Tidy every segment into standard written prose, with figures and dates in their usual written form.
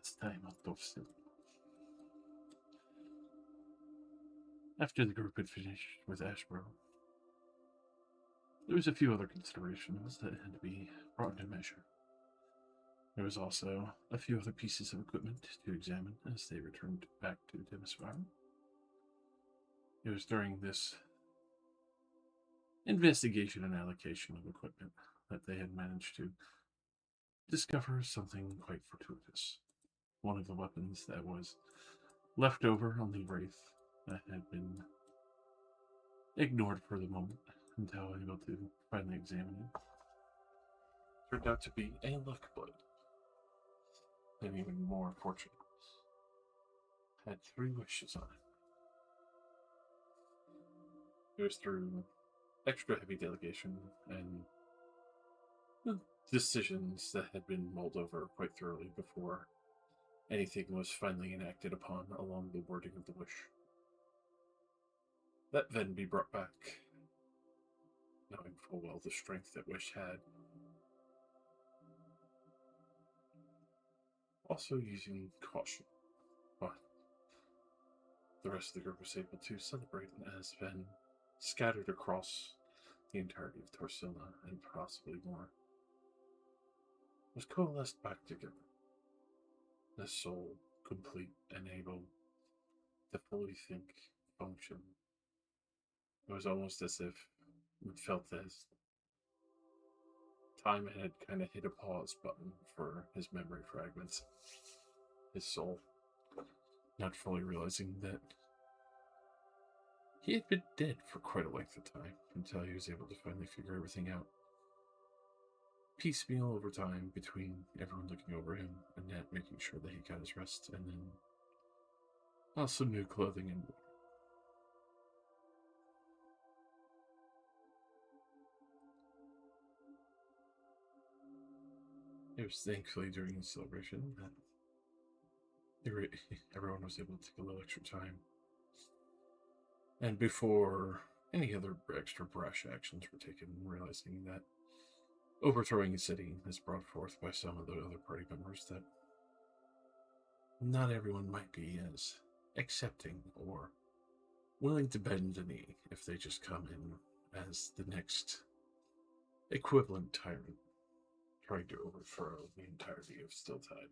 last time on Torsilna. After the group had finished with Ashborough, there was a few other considerations that had to be brought into measure. There was also a few other pieces of equipment to examine as they returned back to Demisvar. It was during this investigation and allocation of equipment that they had managed to discover something quite fortuitous. One of the weapons that was left over on the Wraith that had been ignored for the moment until able to finally examine it turned out to be a luck blade. And even more fortunate, had 3 wishes on it. It was through extra heavy delegation and decisions that had been mulled over quite thoroughly before anything was finally enacted upon along the wording of the wish. That then be brought back, knowing full well the strength that wish had. Also using caution, but the rest of the group was able to celebrate as been scattered across the entirety of Torsilna and possibly more, was coalesced back together. The soul complete and able to fully think, function. It was almost as if it felt as time had kind of hit a pause button for his memory fragments, his soul, not fully realizing that he had been dead for quite a length of time until he was able to finally figure everything out. Piecemeal over time between everyone looking over him, Annette making sure that he got his rest, and then also new clothing and water. It was thankfully during the celebration that everyone was able to take a little extra time. And before any other extra brash actions were taken, realizing that overthrowing a city is brought forth by some of the other party members, that not everyone might be as accepting or willing to bend the knee if they just come in as the next equivalent tyrant trying to overthrow the entirety of Stilltide.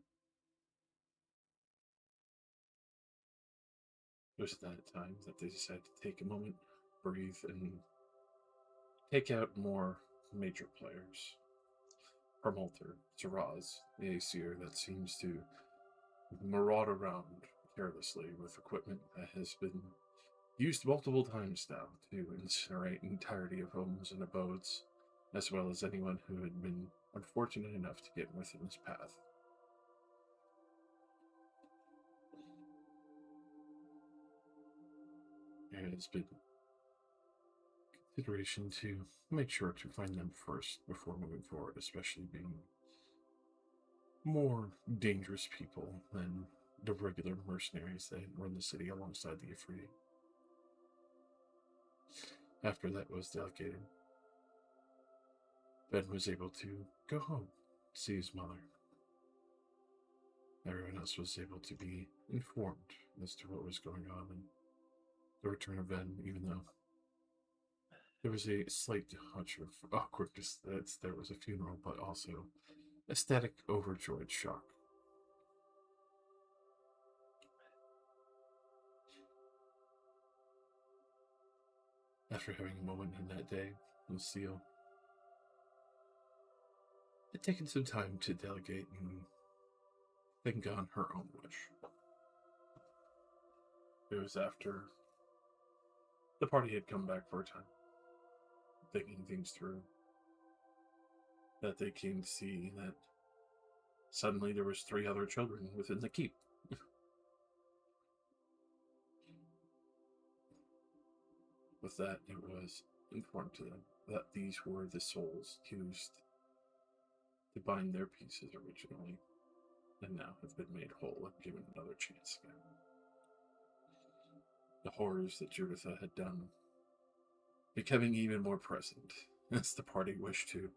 It was at that time that they decided to take a moment, breathe, and take out more major players. Hermulter, Taraz, the Aesir that seems to maraud around carelessly with equipment that has been used multiple times now to incinerate entirety of homes and abodes, as well as anyone who had been unfortunate enough to get within his path. There has been consideration to make sure to find them first before moving forward, especially being more dangerous people than the regular mercenaries that run the city alongside the Ifrit. After that was delegated, Ben was able to go home, see his mother. Everyone else was able to be informed as to what was going on and the return of Ben, even though there was a slight touch of awkwardness that there was a funeral, but also ecstatic, overjoyed shock. After having a moment in that day, Lucille had taken some time to delegate and think on her own wish. It was after the party had come back for a time, thinking things through, that they came to see that suddenly there was 3 other children within the keep. With that, it was informed to them that these were the souls used to bind their pieces originally, and now have been made whole and given another chance again. The horrors that Juditha had done becoming even more present as the party wished to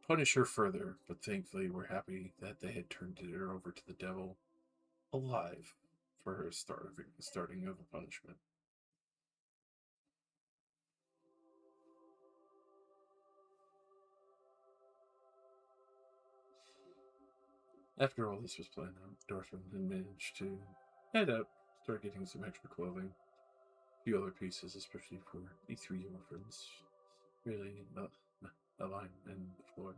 punish her further, but thankfully were happy that they had turned her over to the devil alive for her starting of the punishment. After all this was planned out, Dorfman had managed to head out, start getting some extra clothing, a few other pieces, especially for the 3 orphans, really the line and the floor.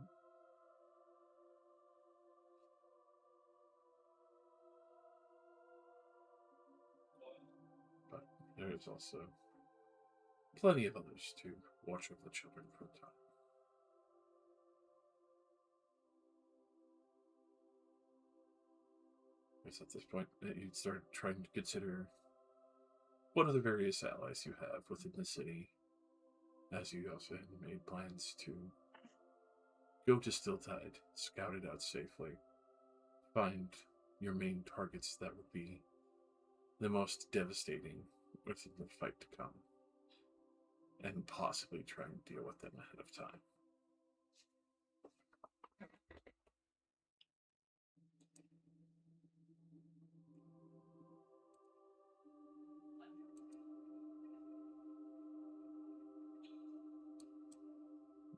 But there is also plenty of others to watch over the children for a time. I guess at this point, you'd start trying to consider what are the various allies you have within the city, as you also had made plans to go to Stilltide, scout it out safely, find your main targets that would be the most devastating within the fight to come, and possibly try and deal with them ahead of time.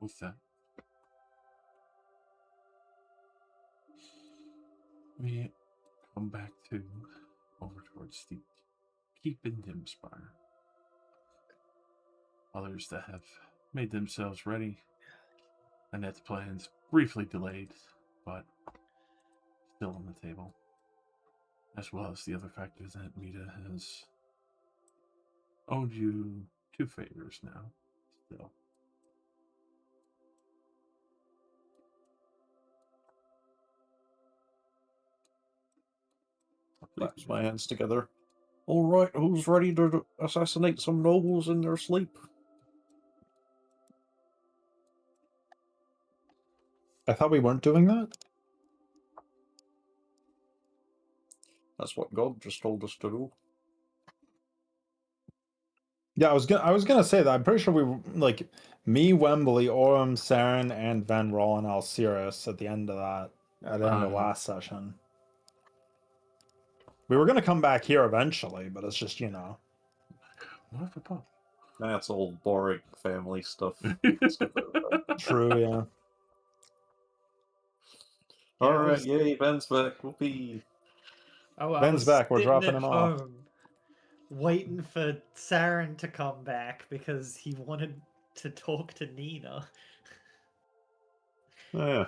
With that, we come back to over towards the Keep in Dimspire. Others that have made themselves ready. Annette's plans briefly delayed, but still on the table. As well as the other factors that Mita has owed you 2 favors now, still. Claps my hands together. All right, who's ready to assassinate some nobles in their sleep? I thought we weren't doing that. That's what God just told us to do. Yeah, I was gonna say that. I'm pretty sure we were, like, me, Wembley, Orem, Saren, and Van were all in Alcirus at the end of that. At the end of the last session. We were gonna come back here eventually, but it's just, you know. What the fuck? That's old boring family stuff. True, yeah. Alright, yay, Ben's back. Whoopee. Oh, I Ben's was back, we're sitting dropping at him off. home waiting for Saren to come back because he wanted to talk to Nina. Yeah.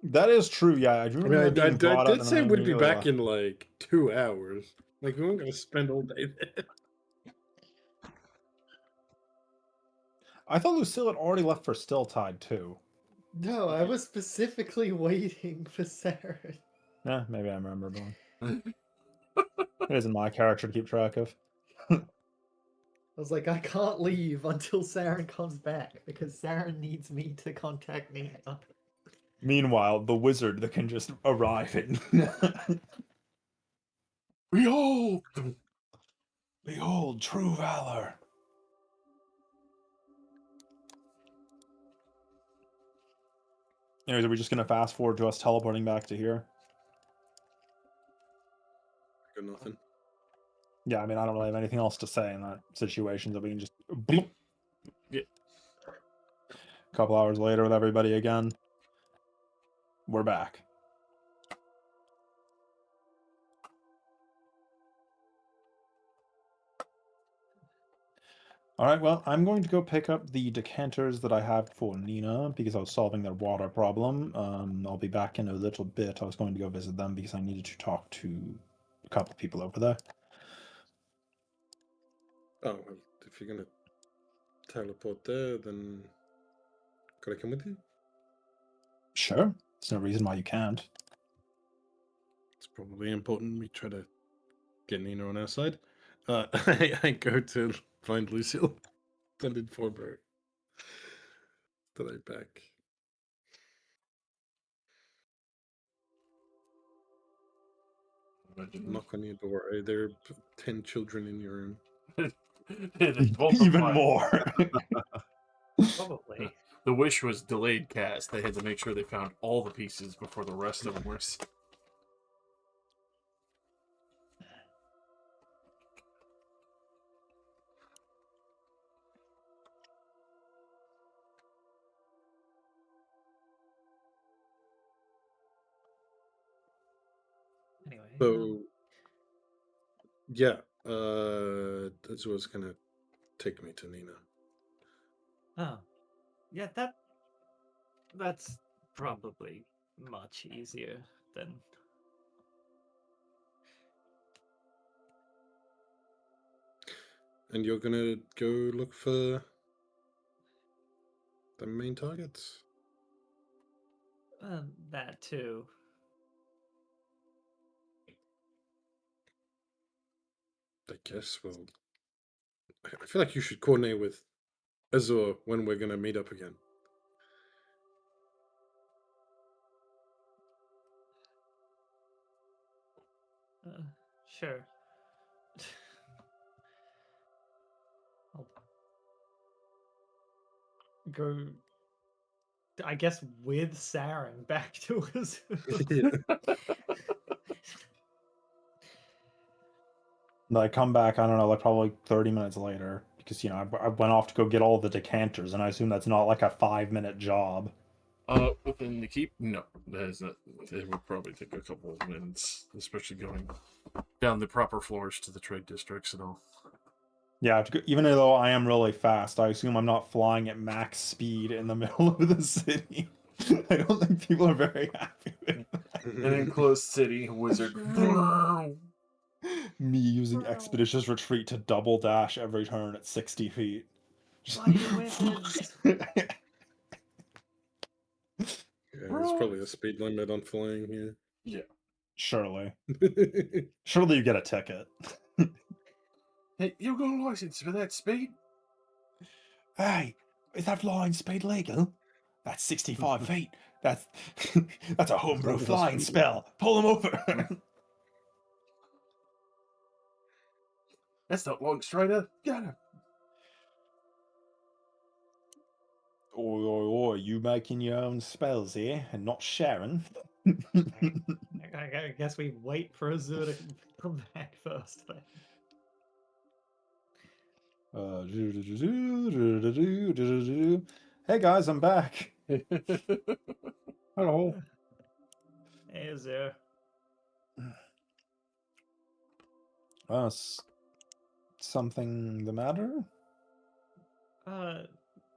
That is true, yeah. I do remember being brought I up did and say then we'd be back immediately in like 2 hours. Like, we weren't going to spend all day there. I thought Lucille had already left for Stilltide too. No, I was specifically waiting for Saren. Yeah, maybe I remember wrong. It isn't my character to keep track of. I was like, I can't leave until Saren comes back because Saren needs me to contact Nina. Meanwhile, the wizard that can just arrive at Behold! Behold, true valor. Anyways, are we just gonna fast forward to us teleporting back to here? Got nothing. Yeah, I mean, I don't really have anything else to say in that situation, so we can just bloop. Yeah. A couple hours later with everybody again. We're back. Alright, well, I'm going to go pick up the decanters that I have for Nina, because I was solving their water problem. I'll be back in a little bit. I was going to go visit them because I needed to talk to a couple of people over there. Oh, well, if you're going to teleport there, then could I come with you? Sure. There's no reason why you can't. It's probably important we try to get Nina on our side. I go to find Lucille and inform her that I'm back. Knock on your door. Are there 10 children in your room? Even more. Probably. The wish was delayed cast. They had to make sure they found all the pieces before the rest of them were. So yeah, that's what's gonna take me to Nina. Oh, yeah, that's probably much easier than. And you're gonna go look for the main targets. That too. I guess. Well, I feel like you should coordinate with Azure when we're gonna meet up again. Sure. I'll Go, I guess, with Saren back to us. And I come back, I don't know, like probably 30 minutes later, because, you know, I went off to go get all the decanters, and I assume that's not like a 5-minute job. Within the keep, no, that is not. It would probably take a couple of minutes, especially going down the proper floors to the trade districts and all. Yeah, I have to go, even though I am really fast, I assume I'm not flying at max speed in the middle of the city. I don't think people are very happy with that. An enclosed city wizard. Me using expeditious retreat to double dash every turn at 60 feet. Bloody wizards! Yeah, there's probably a speed limit on flying here. Yeah. Surely. Surely you get a ticket. Hey, you got a license for that speed? Hey, is that flying speed legal? That's 65 feet. That's that's a homebrew That's flying speed. spell. Pull him over. That's not long strider. Got him. Oi, oi, oi, you making your own spells here and not sharing? I guess we wait for Azure to come back first. Then. Hey guys, I'm back. Hello. Hey, is there? Something the matter?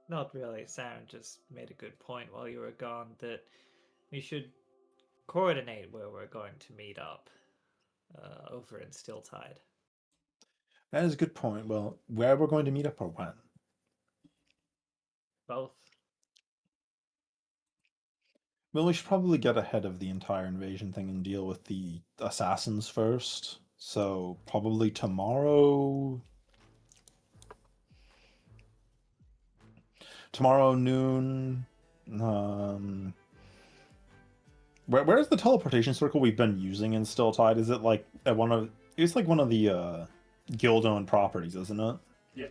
Not really. Saren just made a good point while you were gone that we should coordinate where we're going to meet up over in Stilltide. That is a good point. Well, where we're going to meet up or when? Both. Well, we should probably get ahead of the entire invasion thing and deal with the assassins first. So, probably tomorrow. Tomorrow noon. Where's the teleportation circle we've been using in Stilltide? Is it like at one of? It's like one of the guild-owned properties, isn't it? Yeah.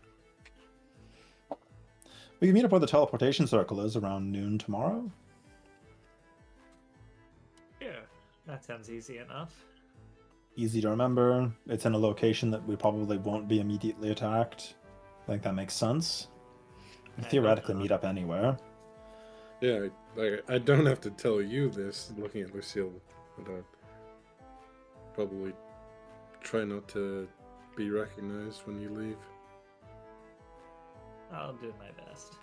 We can meet up where the teleportation circle is around noon tomorrow. Yeah, that sounds easy enough. Easy to remember. It's in a location that we probably won't be immediately attacked. I think that makes sense. We I theoretically hope meet not. up anywhere. Yeah, I don't have to tell you this. Looking at Lucille, but probably try not to be recognized when you leave. I'll do my best.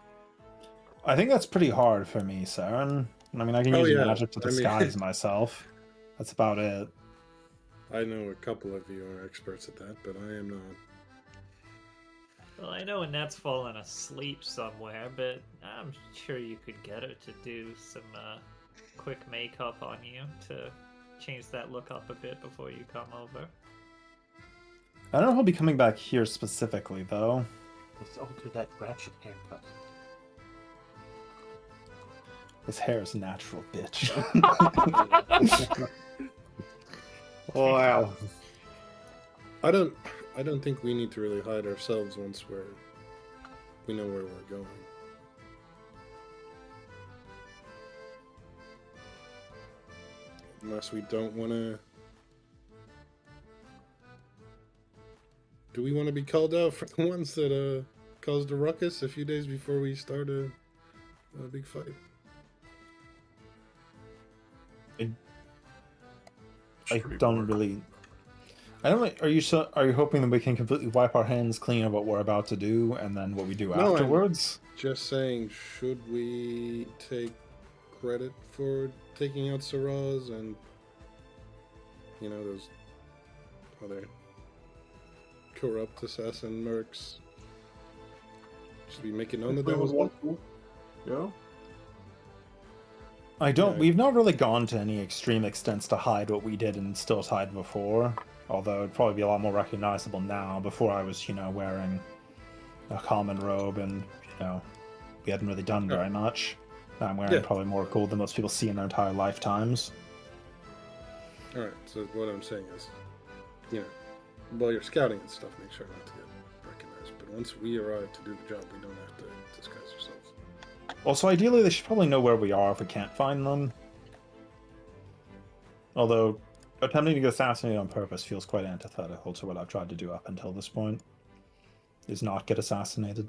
I think that's pretty hard for me, Saren. I mean, I can use magic to I mean- disguise myself. That's about it. I know a couple of you are experts at that, but I am not. Well, I know Annette's fallen asleep somewhere, but I'm sure you could get her to do some quick makeup on you to change that look up a bit before you come over. I don't know if I'll be coming back here specifically, though. Let's alter that ratchet haircut. His hair is natural, bitch. Wow. I don't think we need to really hide ourselves once we know where we're going. Unless we don't want to. Do we want to be called out for the ones that caused a ruckus a few days before we start a big fight? I Street don't war. really. I don't. Are you hoping that we can completely wipe our hands clean of what we're about to do, and then what we do No, I'm- afterwards? Just saying, should we take credit for taking out Saraz and those other corrupt assassin mercs? Should we make it known that that was one? Yeah. I don't. Yeah. We've not really gone to any extreme extents to hide what we did and still hide before. Although it'd probably be a lot more recognizable now. Before I was, wearing a common robe and, we hadn't really done very much. Now I'm wearing Yeah. probably more gold than most people see in their entire lifetimes. All right. So what I'm saying is, while you're scouting and stuff, make sure not to get recognized. But once we arrive to do the job, we don't have to disguise ourselves. Also, ideally, they should probably know where we are if we can't find them. Although, attempting to get assassinated on purpose feels quite antithetical to what I've tried to do up until this point. Is not get assassinated.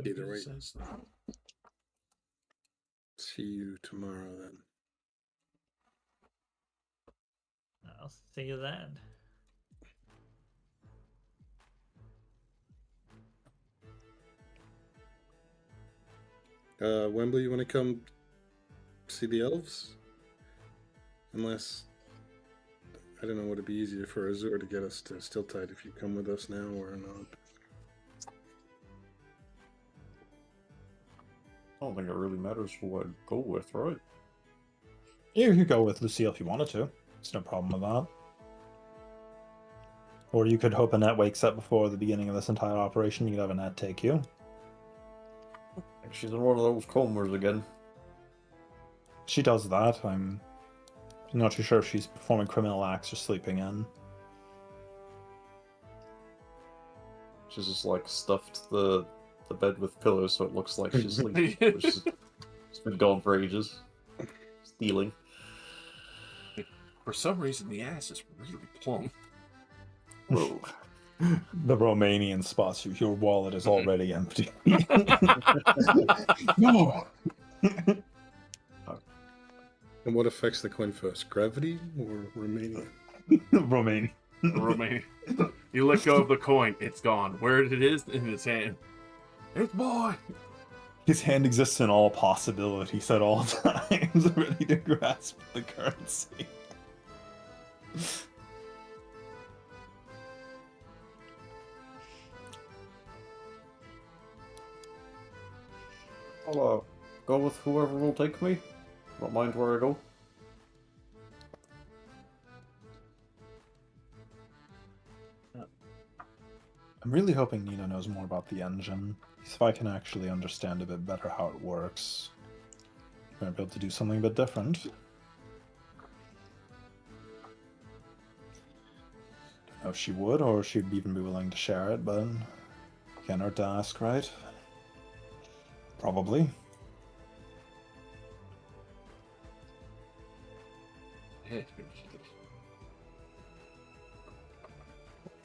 Either way. Says that. See you tomorrow then. I'll see you then. Wembley, you want to come see the elves? Unless, I don't know, would it be easier for Azur to get us to Stiltide if you come with us now or not? I don't think it really matters who I'd go with, right? You could go with Lucille if you wanted to. It's no problem with that. Or you could hope Annette wakes up before the beginning of this entire operation. You could have Annette take you. She's in one of those comas again. She does that. I'm not too sure if she's performing criminal acts or sleeping in. She's just like stuffed the bed with pillows so it looks like she's sleeping. Which is, it's been gone for ages. Stealing. For some reason, the ass is really plump. Whoa. The Romanian spots you. Your wallet is already empty. No! And what affects the coin first, gravity or Romania? Romanian. Romania. You let go of the coin, it's gone. Where it is in his hand. It's mine. His hand exists in all possibilities at all times, ready to grasp the currency. I'll go with whoever will take me. Don't mind where I go. I'm really hoping Nina knows more about the engine. If I can actually understand a bit better how it works, I might be able to do something a bit different. Don't know if she would, or if she'd even be willing to share it, but can't hurt to ask, right? Probably.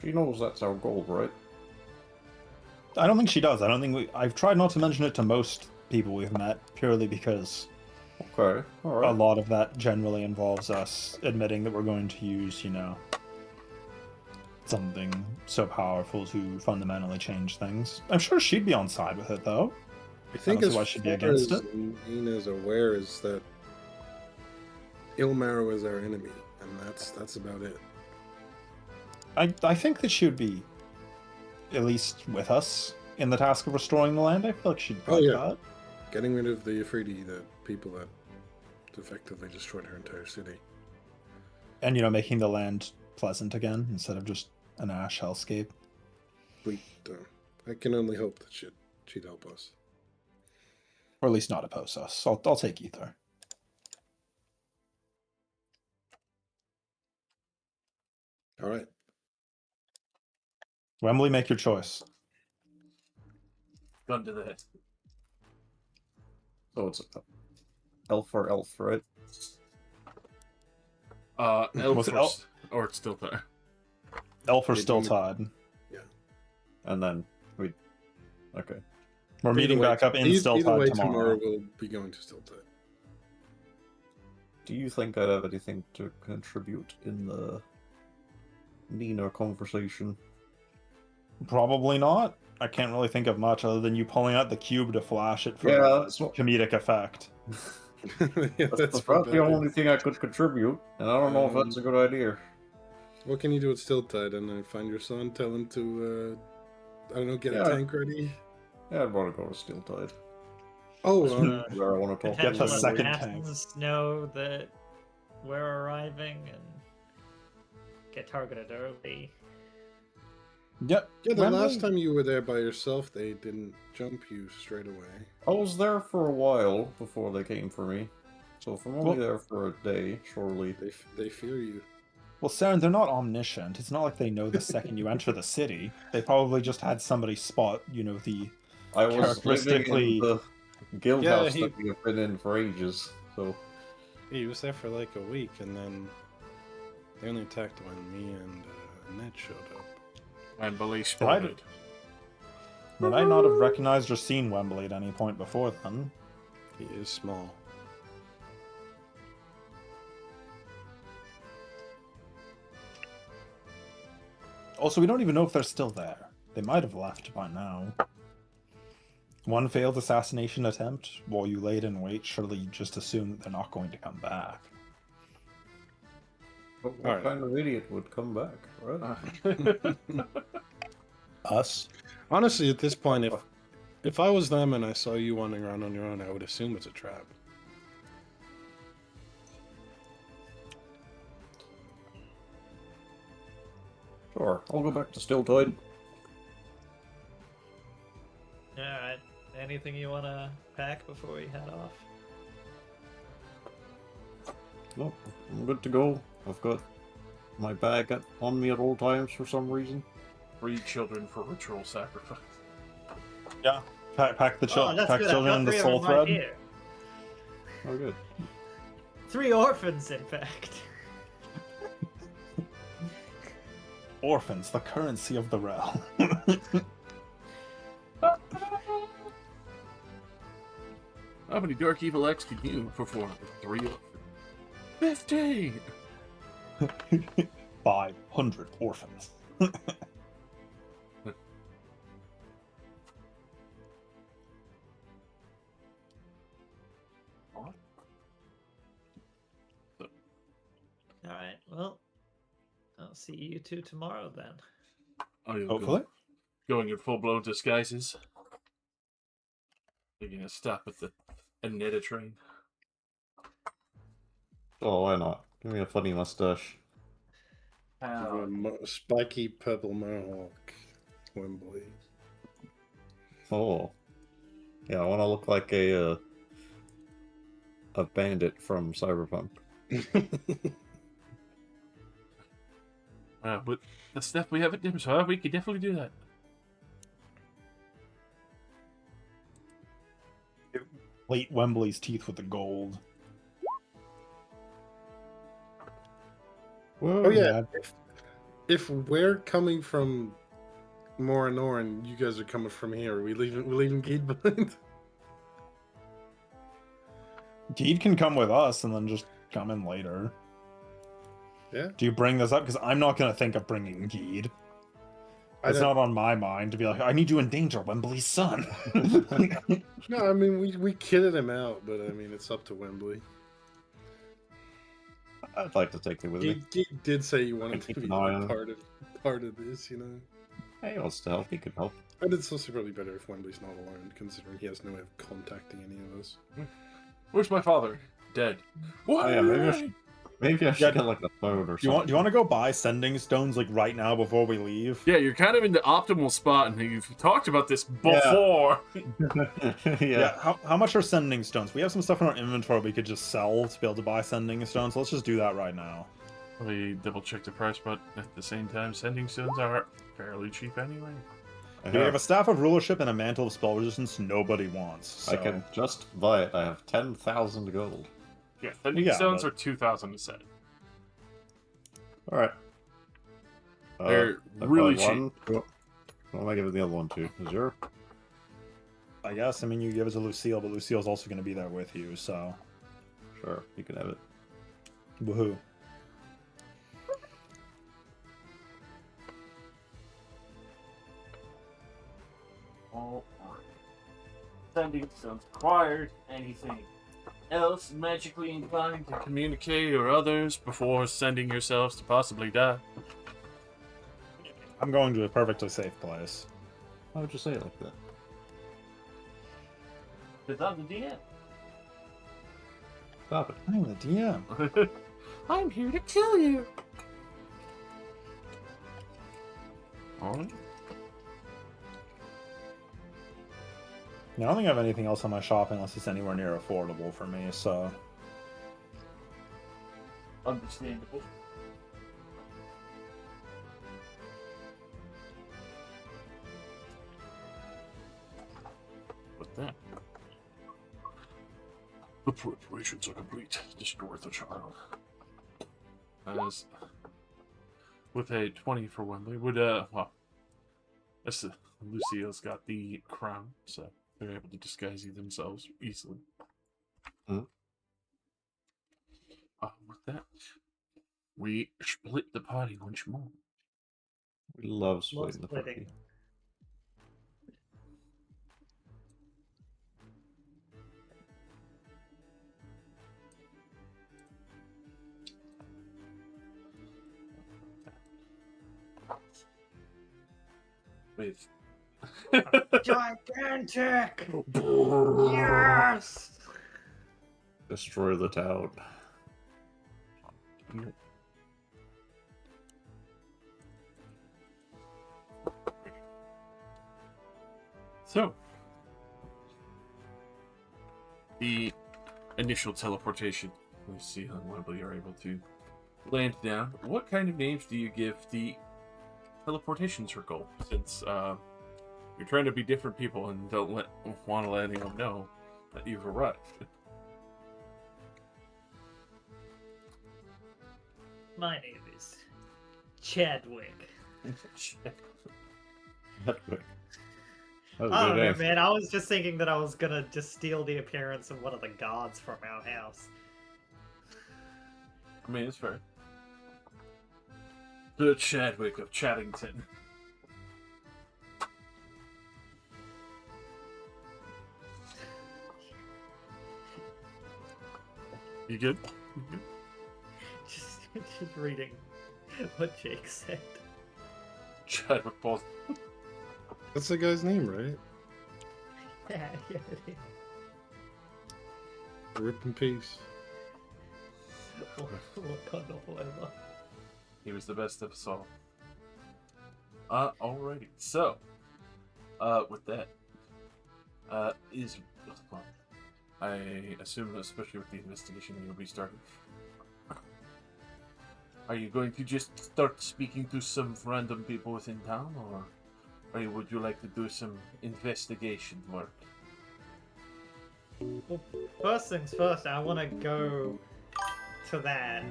She knows that's our goal, right? I don't think she does. I don't think I've tried not to mention it to most people we've met, purely because Okay, a alright. lot of that generally involves us admitting that we're going to use, something so powerful to fundamentally change things. I'm sure she'd be on side with it, though. I think don't as see why she'd be far against as it. Nina's aware is that Ilmarrow is our enemy, and that's about it. I think that she would be at least with us in the task of restoring the land. I feel like she'd like yeah. that. Getting rid of the Afridi, the people that effectively destroyed her entire city. And, making the land pleasant again instead of just an ash hellscape. I can only hope that she'd help us. Or at least not oppose us. I'll take either. All right. Wembley, make your choice. Gun to the head. So it's elf or elf, right? Elf Was it or it's still there. Elf or Yeah, still do you- tied. And then we... Okay. We're meeting Either way, back up in either way, Stilltide tomorrow. we'll be going to Stilltide. Do you think I'd have anything to contribute in the Nina conversation? Probably not. I can't really think of much other than you pulling out the cube to flash it for Yeah, that's what- comedic effect. Yeah, That's for about the better. only thing I could contribute, and I don't know if that's a good idea. What can you do at Stilltide? And then find your son, tell him to, I don't know, get Yeah. a tank ready. Yeah, I'd want to go to Stilltide. Oh, Where I want to talk Get the Potential second assassins know that we're arriving and get targeted early. Yep. yeah, the Wembley- last time you were there by yourself, they didn't jump you straight away. I was there for a while before they came for me. So if I'm only Well- there for a day, surely. They fear you. Well, Saren, they're not omniscient. It's not like they know the second you enter the city. They probably just had somebody spot, the I was living characteristically- in the guild Yeah, house he- that we have been in for ages. So He was there for like a week, and then they only attacked when me and Ned showed up. Wembley I spotted. Would I not have recognized or seen Wembley at any point before then? He is small. Also, we don't even know if they're still there. They might have left by now. One failed assassination attempt. While you laid in wait, surely you just assume that they're not going to come back. but what Alright. kind of idiot would come back, right? Us? Honestly, at this point, if I was them and I saw you wandering around on your own, I would assume it's a trap. Sure, I'll go back to Stilltide. Alright. Anything you want to pack before we head off? No, I'm good to go. I've got my bag on me at all times for some reason. 3 children for ritual sacrifice. Yeah. Pack the Oh, that's pack good. I've children got in the 3 of soul them right thread. here. Oh, good. 3 orphans, in fact. Orphans, the currency of the realm. How many Dark Evil X can you perform? 3 of 15! 500 orphans. Alright, well, I'll see you two tomorrow then. Oh, you'll Hopefully. Going in full-blown disguises. Taking a stop at the Aneta train. Oh, why not? Give me a funny mustache. Spiky purple mohawk, Wembley. Oh. Yeah, I want to look like a bandit from Cyberpunk. With the stuff we have at Dimshaw, we could definitely do that. Plate Wembley's teeth with the gold. Whoa. Oh yeah, if we're coming from Morinor and you guys are coming from here, we're leaving Geed behind. Geed can come with us and then just come in later. Yeah. Do you bring this up? Because I'm not going to think of bringing Geed. It's not on my mind to be like, I need to endanger Wembley's son. No, I mean we kitted him out, but I mean it's up to Wembley. I'd like to take it with me. He did say he wanted to Keep be an eye on part of this, you know. Hey, he wants to help. He could help. And it's also probably better if Wembley's not alone, considering he has no way of contacting any of us. Where's my father? Dead. What? Oh, yeah, maybe I should Yeah, get like a phone or Do you something. want to go buy sending stones like right now before we leave? Yeah, you're kind of in the optimal spot, and you've talked about this before. Yeah. How much are sending stones? We have some stuff in our inventory we could just sell to be able to buy sending stones. Let's just do that right now. We double check the price, but at the same time, sending stones are fairly cheap anyway. We have a staff of rulership and a mantle of spell resistance nobody wants. So. I can just buy it. I have 10,000 gold. Yeah, sending Yeah, stones but- are 2,000 a set. All right. They're I really buy one. What am I giving the other one to? Is your? I I guess. I mean, you give it to Lucille, but Lucille's also going to be there with you, so. Sure, you can have it. Woohoo. All right. Sending sounds required. Anything else magically inclined to communicate or others before sending yourselves to possibly die? I'm going to a perfectly safe place. Why would you say it like that? Because I'm the DM. Stop it. I'm the DM. I'm here to kill you. Alright. I don't think I have anything else on my shopping unless it's anywhere near affordable for me, so. Understandable. With that, the preparations are complete. Destroy the child. As with a 20 for Wembley, would well, that's Lucille's got the crown, so they're able to disguise themselves easily. Mhm. With that, we split the party once more. We love splitting the splitting. party. With Gigantic! Yes! Destroy the town. So, the initial teleportation, Lucille and Wembley are able to land down. What kind of names do you give the teleportation circle? Since you're trying to be different people and don't want to let anyone know that you've arrived. My name is Chadwick. Hedwig. That was I a don't good know, name. man. I was just thinking that I was gonna just steal the appearance of one of the gods from our house. I mean, it's fair. The Chadwick of Chaddington. You good? You good? Just reading what Jake said. Chadwick Balls. That's the guy's name, right? Yeah, it is. Rip in peace. What kind of whatever. He was the best of us all. Alrighty. So, with that, well, I assume, especially with the investigation you'll be starting, are you going to just start speaking to some random people within town, or would you like to do some investigation work? Well, first things first, I want to go to that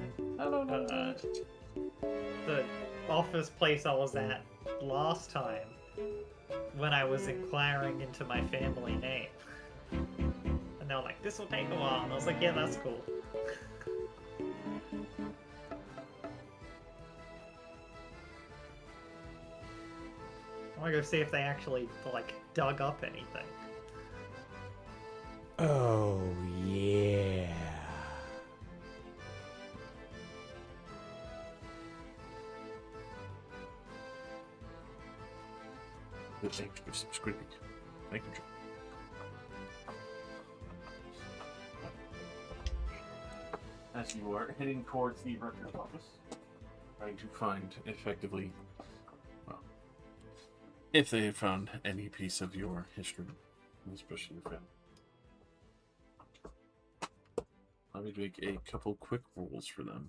the office place I was at last time when I was inquiring into my family name. And they were like, this will take a while. And I was like, yeah, that's cool. I want to go see if they actually, like, dug up anything. Oh, yeah. Thank you for subscribing. Thank you, John. As you are heading towards the records office, trying to find effectively, well, if they have found any piece of your history, especially your family. Let me make a couple quick rules for them.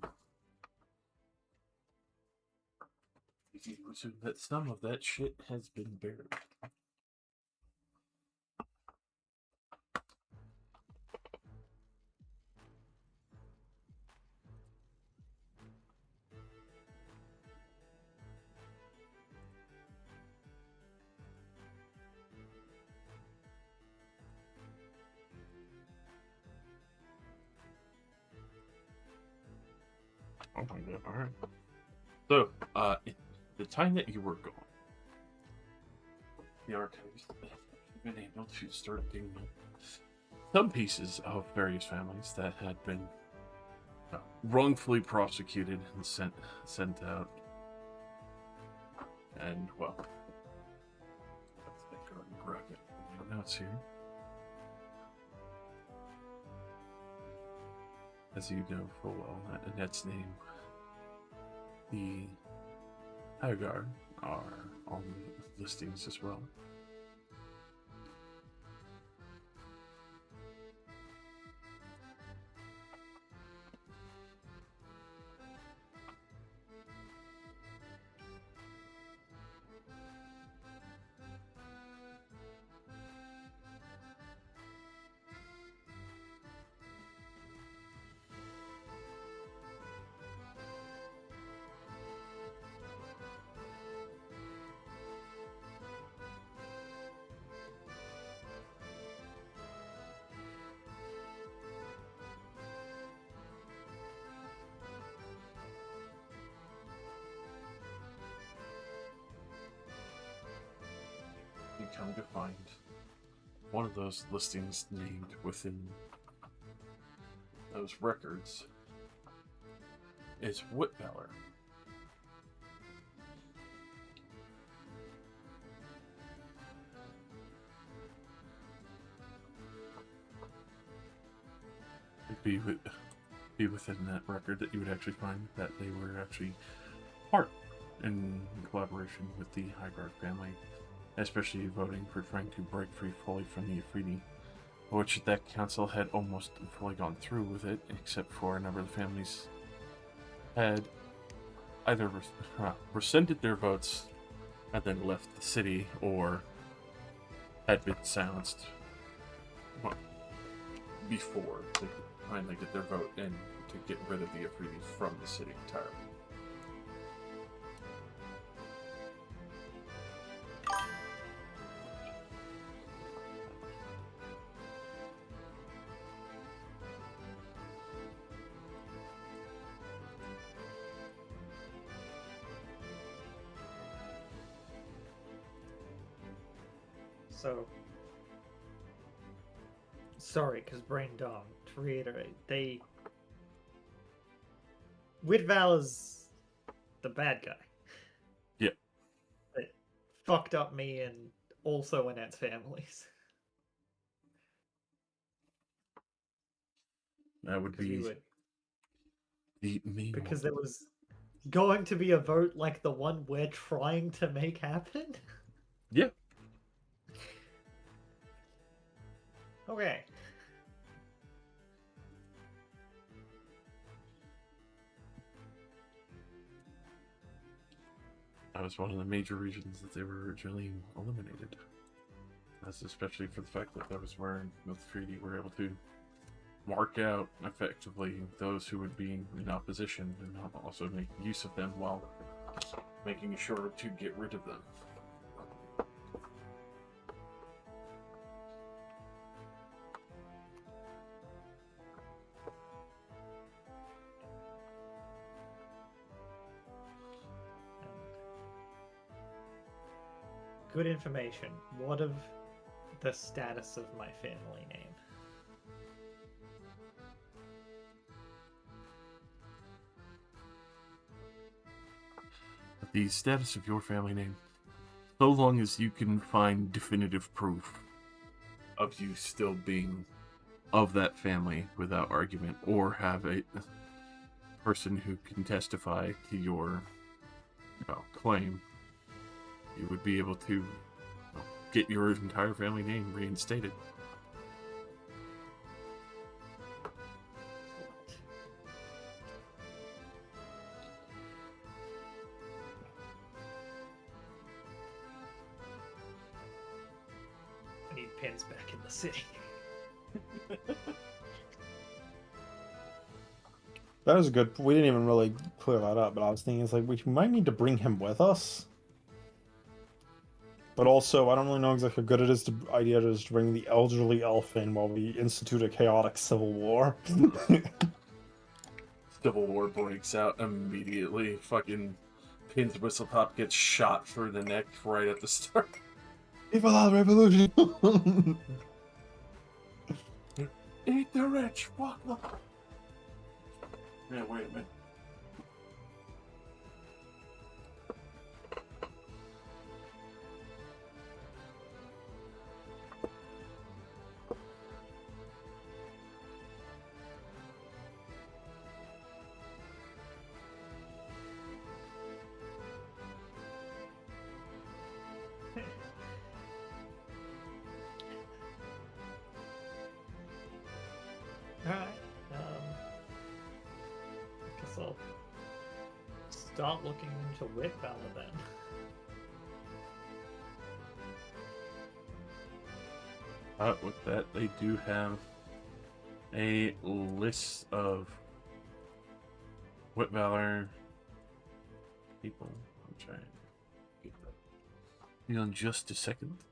If you assume that some of that shit has been buried. Oh my god! All right. So, the time that you were gone, the archives have been able to start digging up some pieces of various families that had been wrongfully prosecuted and sent out. And well, let's go and grab it. My notes here. As you know full well, that Annette's name, the Hagar, are on the listings as well. You come to find one of those listings named within those records is Whitfeller. It'd be within that record that you would actually find that they were actually part in collaboration with the Highgarth family, especially voting for trying to break free fully from the Afridi, which that council had almost fully gone through with it, except for a number of the families had either rescinded their votes and then left the city, or had been silenced before they could finally get their vote in to get rid of the Afridi from the city entirely. So, sorry, because brain dumb. To reiterate, Whitval is the bad guy. Yep. That fucked up me and also Annette's families. That would be the main Because one. there was going to be a vote like the one we're trying to make happen. Yeah. Okay. That was one of the major reasons that they were originally eliminated. That's especially for the fact that that was where the treaty were able to mark out effectively those who would be in opposition and also make use of them while making sure to get rid of them. Good information. What of the status of my family name? The status of your family name, so long as you can find definitive proof of you still being of that family without argument, or have a person who can testify to your claim, you would be able to get your entire family name reinstated. I need pins back in the city. That is good. We didn't even really clear that up, but I was thinking it's like we might need to bring him with us. But also, I don't really know exactly how good it is idea it is to bring the elderly elf in while we institute a chaotic civil war. Civil War breaks out immediately. Fucking Pin's Whistletop gets shot through the neck right at the start. Evil revolution. Eat the rich, fuck them. Yeah, wait a minute. Alright. I guess I'll start looking into Wit Valor then. With that, they do have a list of Wit Valor people. I'm trying to get that. Hang on just a second.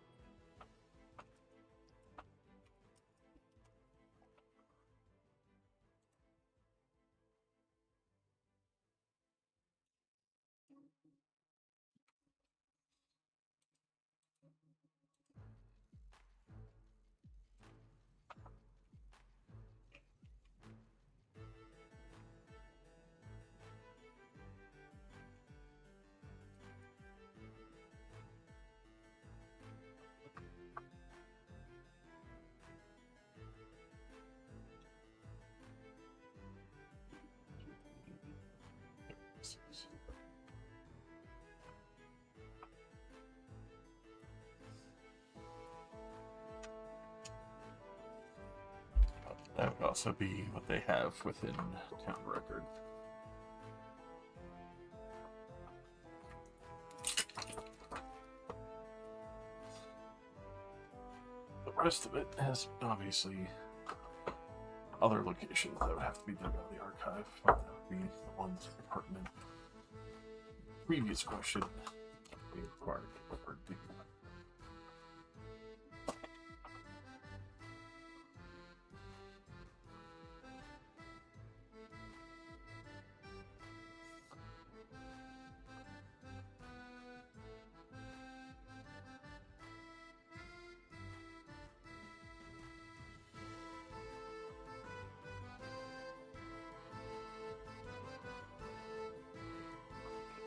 That would also be what they have within town record. The rest of it has obviously other locations that would have to be done by the archive. That would be the ones pertinent. Previous question be required for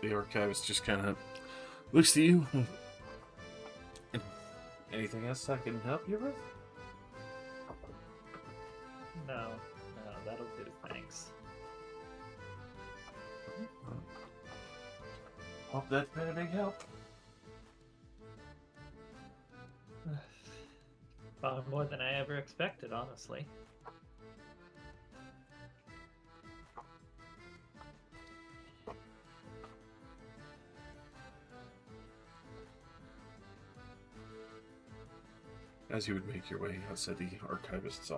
the archivist just kind of looks at you. Anything else I can help you with? No, that'll do, thanks. Hope that's been a big help. Far more than I ever expected, honestly. As you would make your way outside the archivist's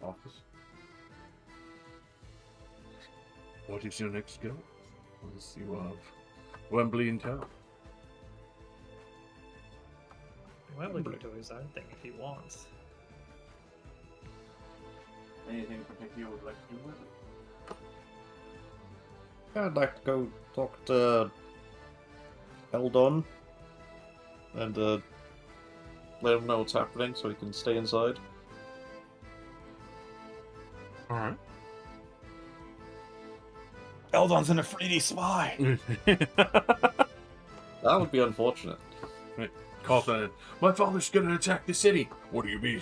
office. What is your next goal? Once you have Wembley in town. Wembley can do his own thing if he wants. Anything in particular you would like to do with it? I'd like to go talk to Eldon and let him know what's happening so he can stay inside. Alright. Eldon's an Afridi spy. That would be unfortunate. Call that. My father's gonna attack the city. What do you mean?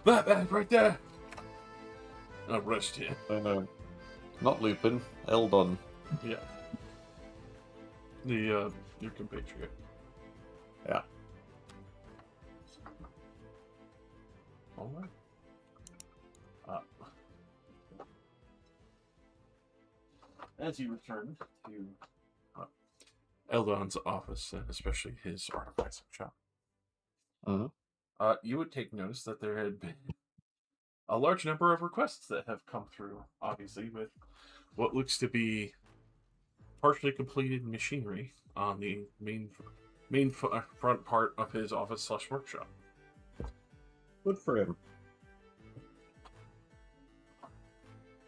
That man right there. Arrest him. Not Lupin, Eldon. Yeah. Your compatriot. Yeah. Alright. As you return to Eldon's office, and especially his artifacts shop, you would take notice that there had been a large number of requests that have come through, obviously, with what looks to be partially completed machinery on the main front part of his office/workshop. Good for him.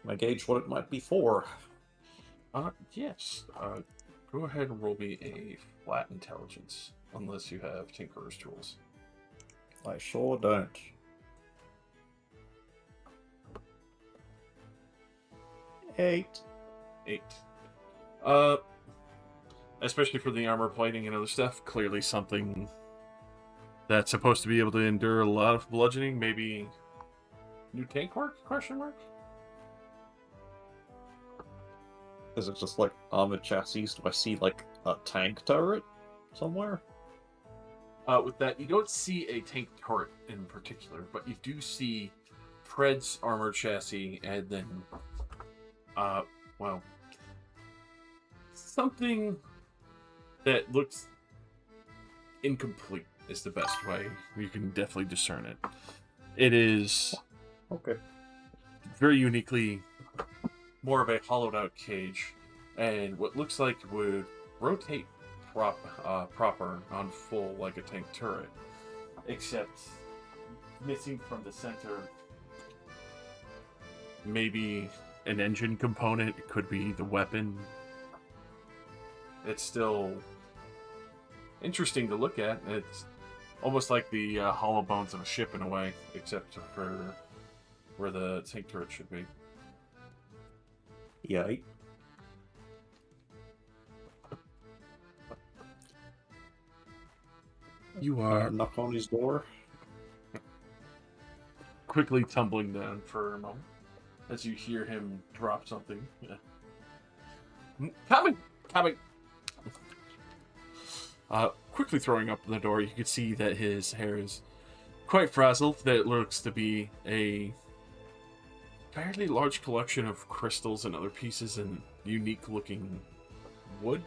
I gauge what it might be for. Yes. Go ahead and roll me a flat intelligence, unless you have Tinkerer's tools. I sure don't. 8. 8. Especially for the armor plating and other stuff, clearly something that's supposed to be able to endure a lot of bludgeoning. Maybe new tank work? Question mark. Is it just like armored chassis? Do I see like a tank turret somewhere? With that, you don't see a tank turret in particular, but you do see Fred's armored chassis, and then, well, something that looks incomplete is the best way. You can definitely discern it. It is Okay. very uniquely more of a hollowed out cage, and what looks like would rotate proper on full like a tank turret, except missing from the center maybe an engine component. It could be the weapon. It's still interesting to look at. It's almost like the hollow bones of a ship in a way, except for where the tank turret should be. Yeah. You are Knock on his door. quickly tumbling down for a moment as you hear him drop something. Yeah. Coming! Quickly throwing up the door, you can see that his hair is quite frazzled. That it looks to be a fairly large collection of crystals and other pieces and unique looking wood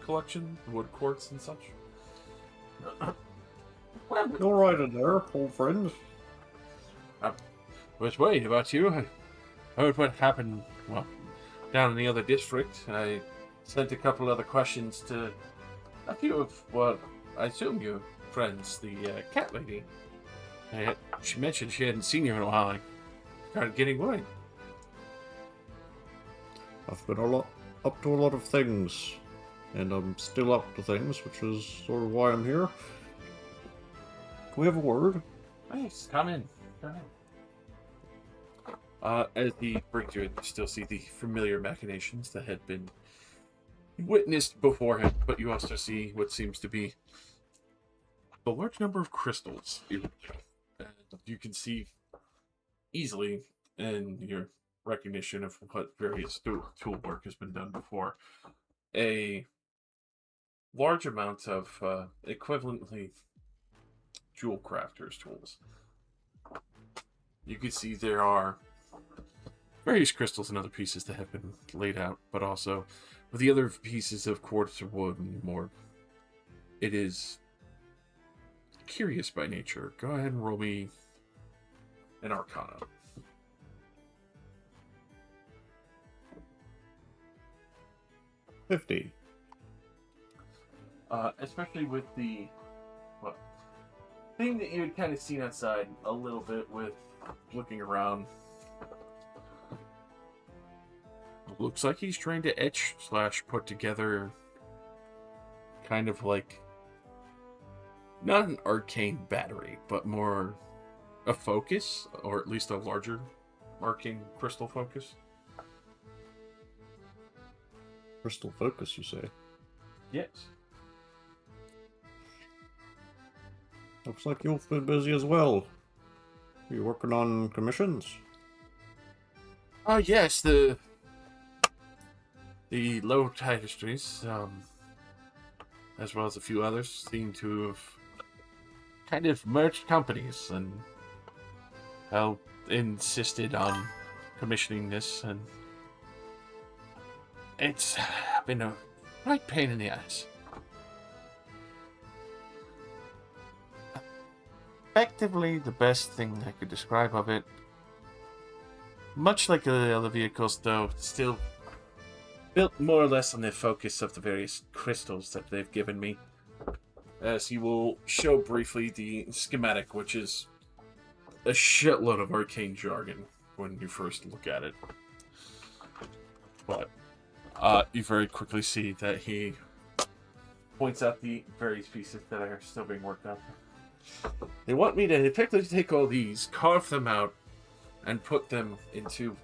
collection, wood quartz and such. You're right in there, old friend. But wait, about you? I heard what happened, well, down in the other district. I sent a couple other questions to a few of, well, I assume your friends, the cat lady. She mentioned she hadn't seen you in a while. I started getting worried. I've been up to a lot of things, and I'm still up to things, which is sort of why I'm here. Can we have a word? Nice, come in. As he brings you in, you still see the familiar machinations that had been witnessed before him, but you also see what seems to be a large number of crystals. And you can see easily in your recognition of what various tool work has been done before, a large amount of equivalently jewel crafters tools. You can see there are various crystals and other pieces that have been laid out, but also with the other pieces of quartz or wood and more. It is curious by nature. Go ahead and roll me an Arcana. $50. Especially with the thing that you had kind of seen outside a little bit with looking around. Looks like he's trying to etch / put together kind of like not an arcane battery, but more a focus, or at least a larger arcane crystal focus. Crystal focus, you say? Yes. Looks like you've been busy as well. Are you working on commissions? Yes, the low tide histories, as well as a few others, seem to have kind of merged companies and insisted on commissioning this, and it's been a right pain in the ass. Effectively, the best thing I could describe of it, much like the other vehicles, though, still built more or less on the focus of the various crystals that they've given me. As you will show briefly the schematic, which is a shitload of arcane jargon when you first look at it. But You very quickly see that he points out the various pieces that are still being worked on. They want me to effectively take all these, carve them out, and put them into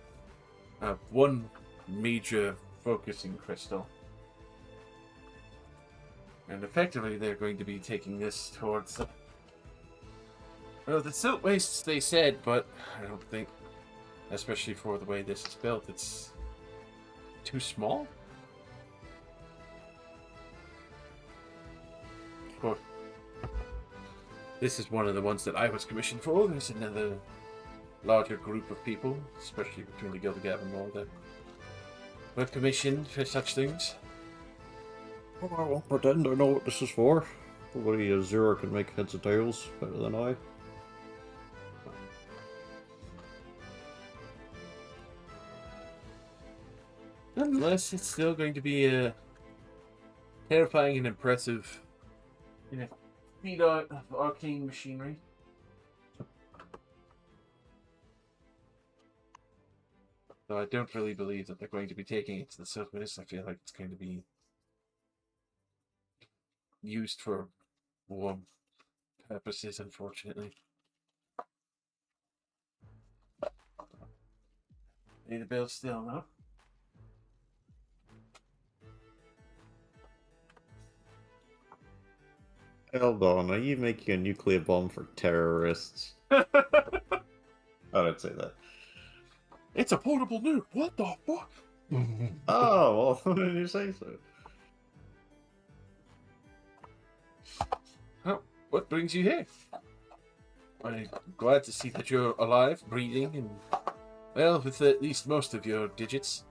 one major focusing crystal. And effectively, they're going to be taking this towards the silt wastes, they said, but I don't think, especially for the way this is built, it's too small. Well, this is one of the ones that I was commissioned for. There's another larger group of people, especially between the Guild of Gavin Moore, that were commissioned for such things. Well, I won't pretend I know what this is for. Nobody Zero can make heads or tails better than I. Nonetheless, it's still going to be a terrifying and impressive, feat of arcane machinery. Though I don't really believe that they're going to be taking it to the surface. I feel like it's going to be used for war purposes, unfortunately. Need the bill still, no? Hold on, are you making a nuclear bomb for terrorists? I didn't say that. It's a portable nuke. What the fuck? Oh, well, why did you say so? Oh, what brings you here? I'm glad to see that you're alive, breathing, and, well, with at least most of your digits.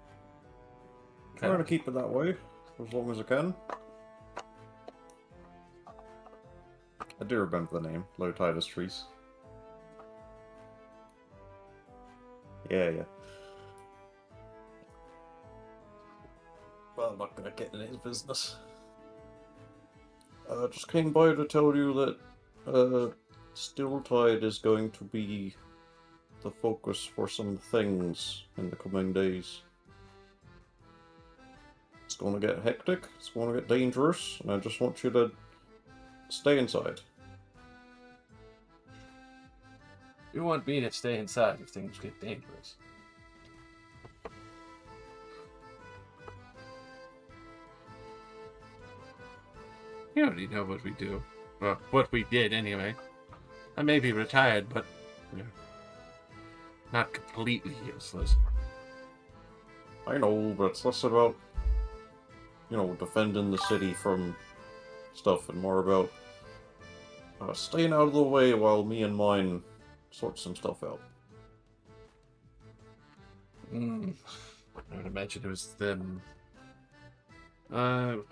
Trying to keep it that way for as long as I can. I do remember the name, Low Tidus Trees. Yeah. Well, I'm not gonna get into his business. Just came by to tell you that Stilltide is going to be the focus for some things in the coming days. It's going to get hectic, it's going to get dangerous, and I just want you to stay inside. You want me to stay inside if things get dangerous. You already know what we do. Well, what we did anyway. I may be retired, but not completely useless. I know, but it's less about, defending the city from stuff and more about staying out of the way while me and mine sort some stuff out. I would imagine it was them. Well,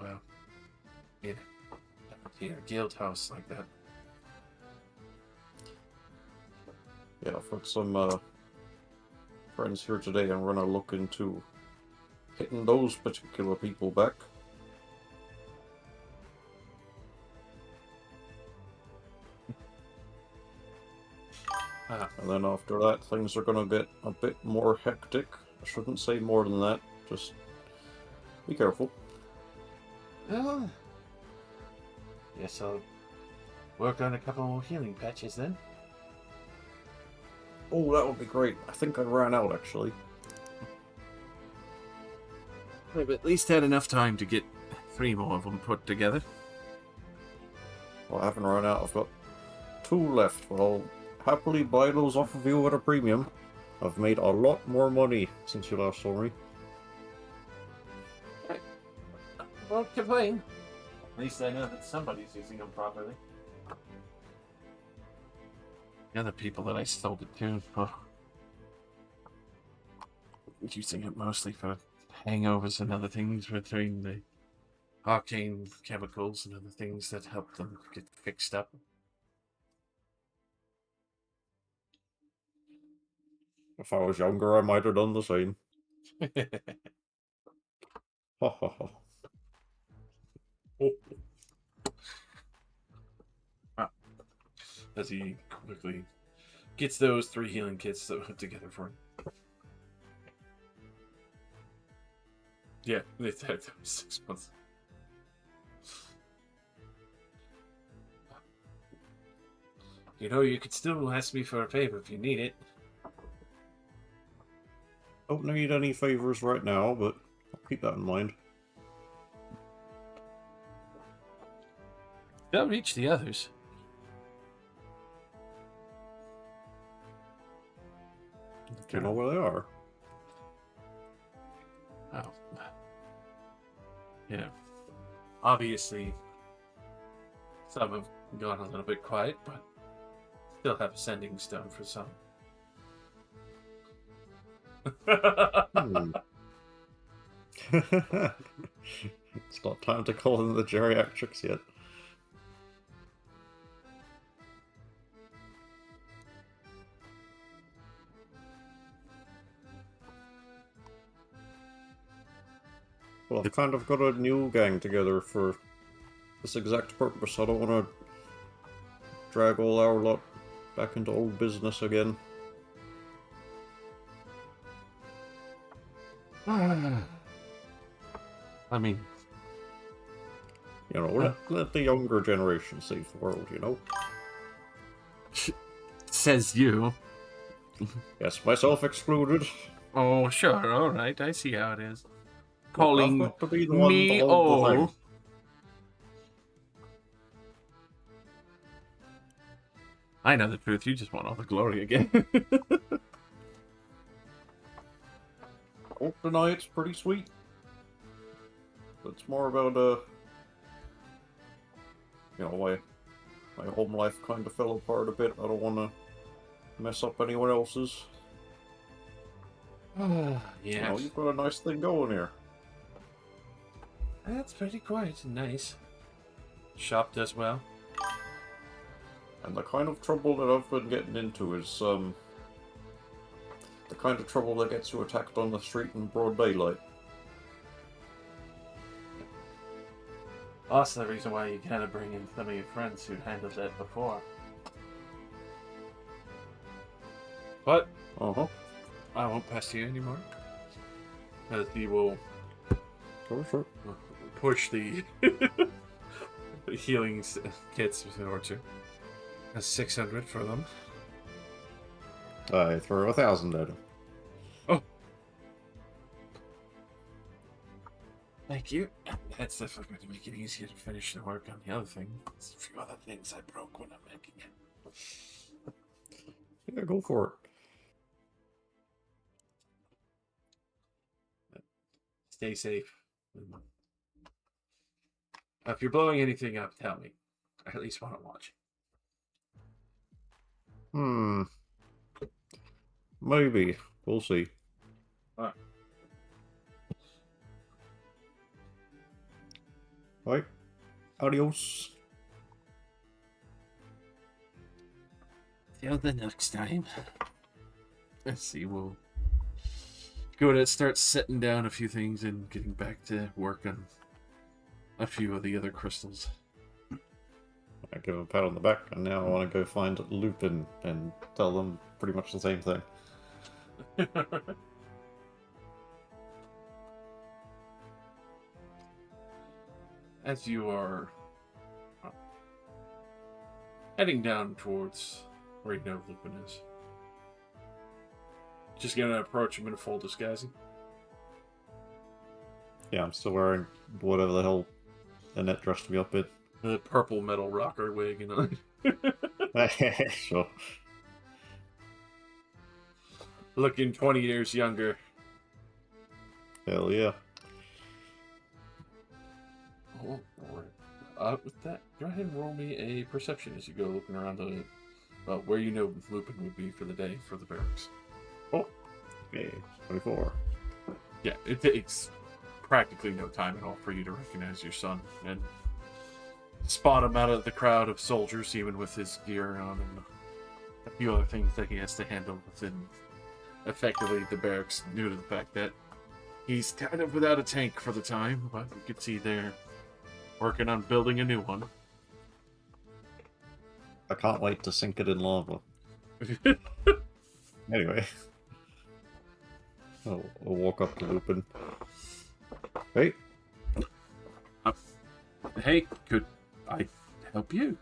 in a guild house like that. Yeah, I've got some friends here today, and we're gonna look into hitting those particular people back. And then after that, things are gonna get a bit more hectic. I shouldn't say more than that, just be careful. Well, guess I'll work on a couple more healing patches then. Oh, that would be great. I think I ran out, actually. I've at least had enough time to get 3 more of them put together. Well, I haven't run out. I've got 2 left, but I'll happily buy those off of you at a premium. I've made a lot more money since you last saw me. Won't complain. At least I know that somebody's using them properly. The other people that I sold it to, using it mostly for hangovers and other things, between the arcane chemicals and other things that help them get fixed up. If I was younger, I might have done the same. Ha ha ha. As he quickly gets those 3 healing kits together for him. Yeah, that was 6 months. You know, you could still ask me for a favor if you need it. Don't need any favors right now, but I'll keep that in mind. They'll reach the others. Do you know where they are? Oh. Yeah. Obviously, some have gone a little bit quiet, but still have a sending stone for some. Hmm. It's not time to call in the geriatrics yet. Well, I've kind of got a new gang together for this exact purpose. I don't want to drag all our lot back into old business again. I mean, You know, let the younger generation save the world, you know? says you. Yes, myself excluded. Oh, sure, all right, I see how it is. Look, Calling I've got to be the one me to hold the thing. old. I know the truth. You just want all the glory again. Won't deny it's pretty sweet. But it's more about, you know, my home life kind of fell apart a bit. I don't want to mess up anyone else's. You Yeah, know, you've got a nice thing going here. that's pretty quiet and nice. Shop does well. And the kind of trouble that I've been getting into is, the kind of trouble that gets you attacked on the street in broad daylight. Well, that's the reason why you gotta bring in some of your friends who handled that before. But Uh-huh. I won't pester you anymore. As he will Sure. push the healing kits towards you. That's 600 for them. I throw 1,000 at him. Oh. Thank you. That's definitely going to make it easier to finish the work on the other thing. There's a few other things I broke when I'm making it. Yeah, go for it. Stay safe. If you're blowing anything up, tell me. I at least want to watch. Maybe. We'll see. Alright. Right. Adios. Till the next time. Let's see, we'll go to start setting down a few things and getting back to work on a few of the other crystals. I give him a pat on the back, and now I want to go find Lupin and tell them pretty much the same thing. As you are heading down towards where you know Lupin is, just gonna approach him in full disguising. Yeah, I'm still wearing whatever the hell Annette dressed me up in. The purple metal rocker wig and all. Sure. Looking 20 years younger. Hell yeah. Oh, with that, go ahead and roll me a perception as you go looking around the where you know Lupin would be for the day for the barracks. Oh. Okay, 24. Yeah, it takes practically no time at all for you to recognize your son and spot him out of the crowd of soldiers, even with his gear on and a few other things that he has to handle within effectively the barracks, due to the fact that he's kind of without a tank for the time, but you can see they're working on building a new one. I can't wait to sink it in lava. Anyway. I'll walk up to Lupin. Hey, Hey, could I help you?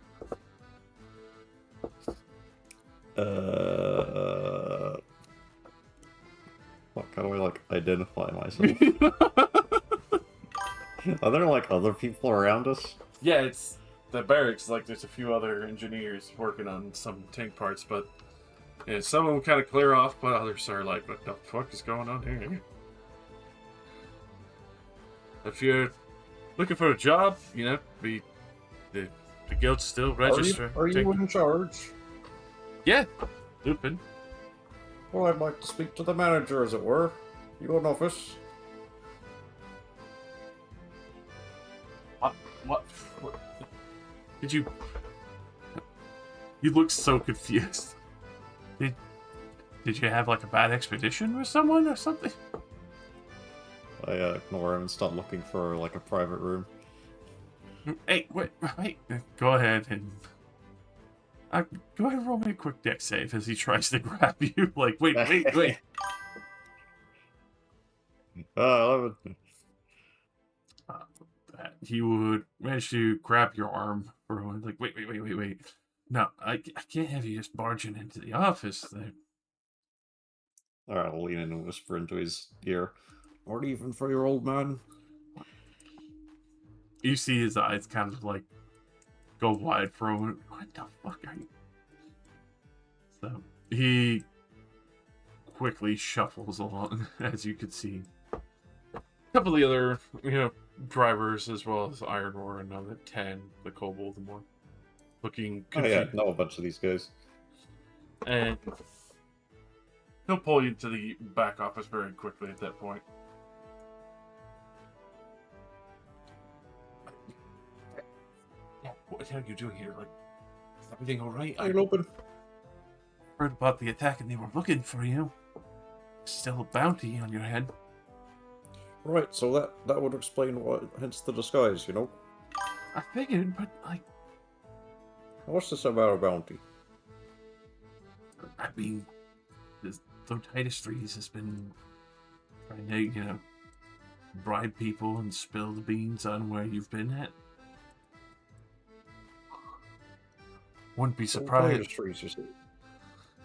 What, how do I, like, identify myself? Are there, like, other people around us? Yeah, it's the barracks. Like, there's a few other engineers working on some tank parts, but yeah, some of them kind of clear off, but others are like, what the fuck is going on here? If you're looking for a job, the guild's still registered. Are you in charge? Yeah, Lupin. Well, I'd like to speak to the manager, as it were. You in office? What? Did you? You look so confused. Did you have like a bad expedition with someone or something? I ignore him and start looking for, like, a private room. Hey, wait. Go ahead and roll me a quick deck save as he tries to grab you. Like, wait. Uh, He would manage to grab your arm for a moment. Like, wait. No, I can't have you just barging into the office. Alright, I'll lean in and whisper into his ear. Not even for your old man. You see his eyes kind of like go wide for a moment. What the fuck are you? So he quickly shuffles along, as you could see. A couple of the other, drivers, as well as Iron Roar and another 10, the Kobold, the more looking Oh yeah, confused. I know a bunch of these guys. And he'll pull you to the back office very quickly at that point. Yeah, what are you doing here? Like, is everything all right? Are you open? Heard about the attack and they were looking for you. Still a bounty on your head. Right, so that would explain what, hence the disguise, you know? I figured, but What's this about a bounty? I mean, the Titus Threes has been trying to, bribe people and spill the beans on where you've been at. Wouldn't be surprised. Industries, you see.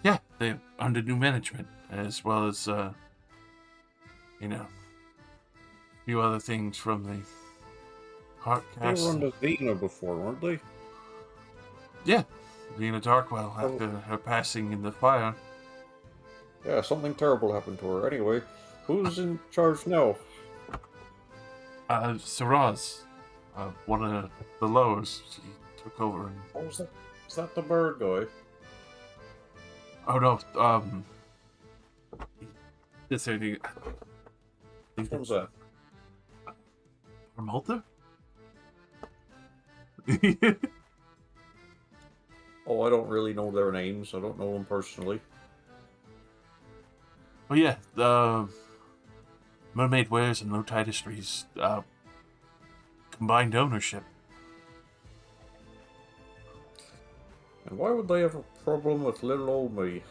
Yeah, they're under new management, as well as, a few other things from the They Heartcast. were under Vina before, weren't they? Yeah, Lena Darkwell after her passing in the fire. Yeah, something terrible happened to her. Anyway, who's in charge now? Saraz, one of the lowers, she took over and... What was that? Is that the bird guy? Oh no, this lady... Which one's that? Malta? Oh, I don't really know their names. I don't know them personally. Oh yeah, the Mermaid Wares and Low Tide Industries combined ownership. And why would they have a problem with little old me?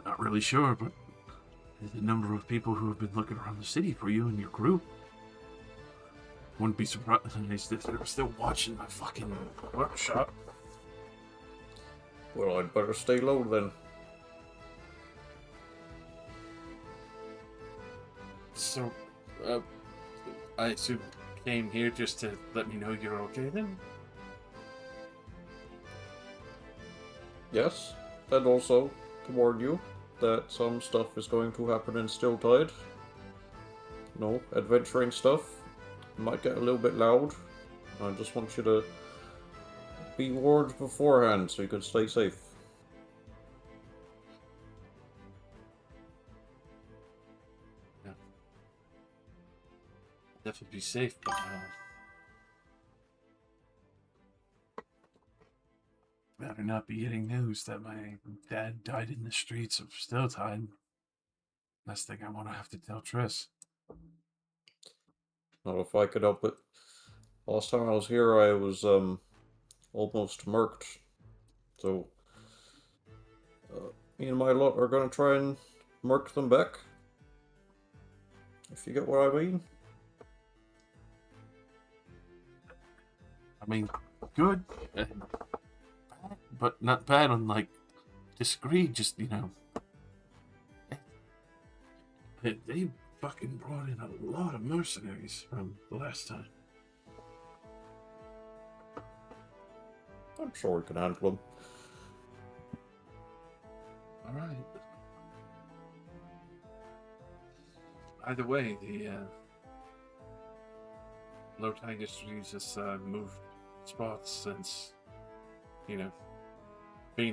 Not really sure, but there's a number of people who have been looking around the city for you and your group. Wouldn't be surprised if they were still watching my fucking workshop. Well, I'd better stay low then. So, I assume you came here just to let me know you're okay then? Yes, and also to warn you that some stuff is going to happen in Stilltide. No, adventuring stuff might get a little bit loud. I just want you to be warned beforehand so you can stay safe. Yeah. Definitely be safe, but better not be getting news that my dad died in the streets of Stilltide. Last thing I want to have to tell Triss. Not if I could help it. Last time I was here, I was almost murked. So me and my lot are gonna try and murk them back. If you get what I mean. I mean, good, but not bad on, like, disagree, just, they fucking brought in a lot of mercenaries from the last time. I'm sure we can handle them. Alright. Either way, the Low Tide Industries has moved spots since, Bina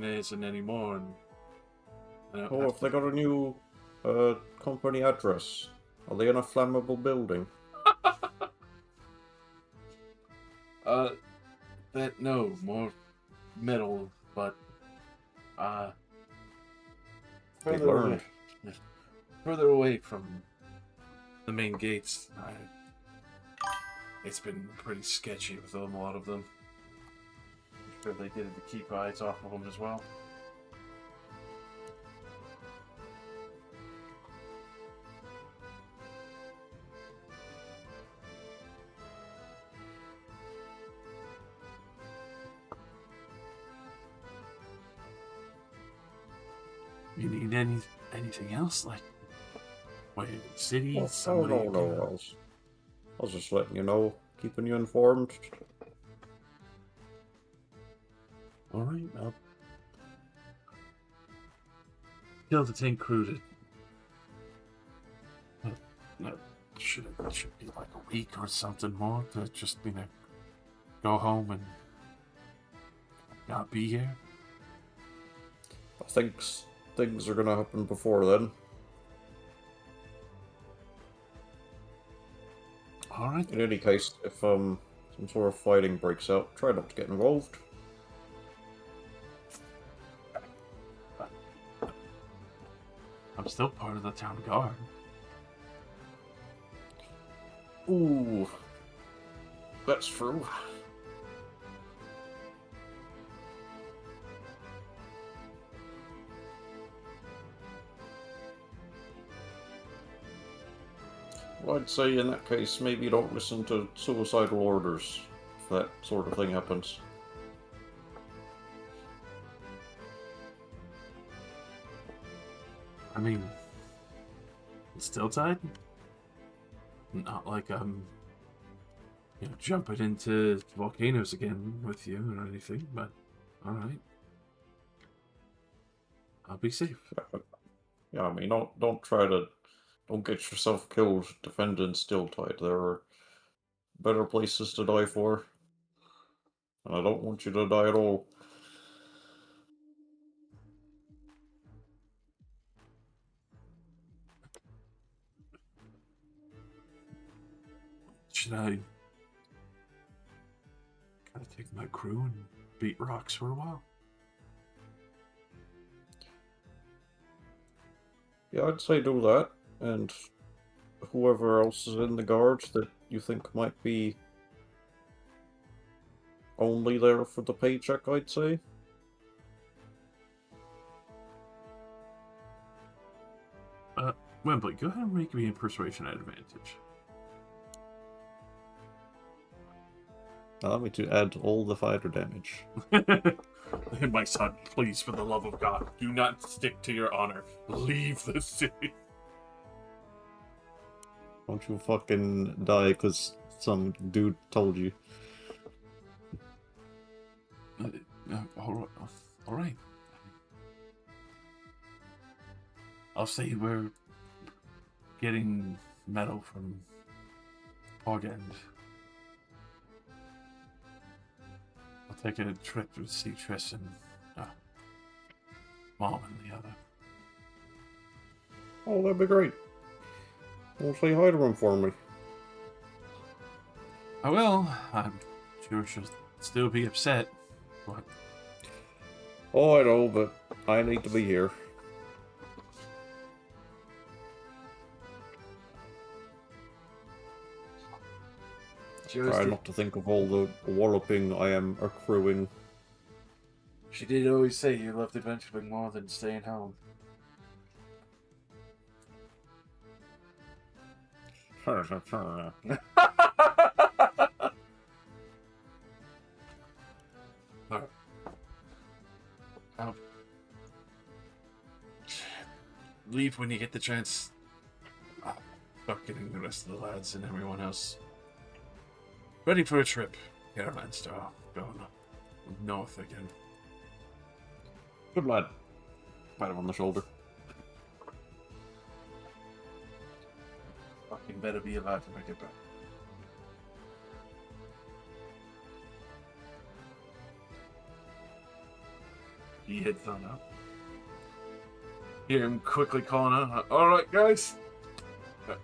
isn't anymore. And Oh, if they got a new company address, are they in a flammable building? No, more metal, but They further learned. away, further away from the main gates. It's been pretty sketchy with them, a lot of them. I'm sure they did it to keep eyes off of them as well. You need anything else? Like, what, city? Oh, Somebody? no. I was just letting you know, keeping you informed. Alright, I'll kill the tank crew to... should be like a week or something more to just, go home and not be here. I think things are gonna happen before then. Alright. In any case, if some sort of fighting breaks out, try not to get involved. I'm still part of the town guard. Ooh, that's true. Well, I'd say in that case, maybe don't listen to suicidal orders if that sort of thing happens. I mean, it's still tied? Not like I'm, jumping into volcanoes again with you or anything, but alright. I'll be safe. Yeah, I mean, don't get yourself killed defending Stilltide. There are better places to die for, and I don't want you to die at all. Should I kind of take my crew and beat rocks for a while? Yeah, I'd say do that, and whoever else is in the guard that you think might be only there for the paycheck, I'd say. Wembley, go ahead and make me a persuasion advantage. Allow me to add all the fighter damage. My son, please, for the love of God, do not stick to your honor. Leave the city. Don't you fucking die because some dude told you. All right. I'll say we're getting metal from Pogend. I'll take a trip to see Triss and Mom and the other. Oh, that'd be great. Well, say hi to him for me. I will. I'm sure she'll still be upset, but... Oh, I know, but I need to be here. Try not to think of all the walloping I am accruing. She did always say you loved adventuring more than staying home. Alright. Leave when you get the chance. Start getting the rest of the lads and everyone else ready for a trip. Get our Landstar going north again. Good lad. Pat him on the shoulder. Fucking better be alive when I get back. He heads on up. Hear him quickly calling out, "Alright, guys.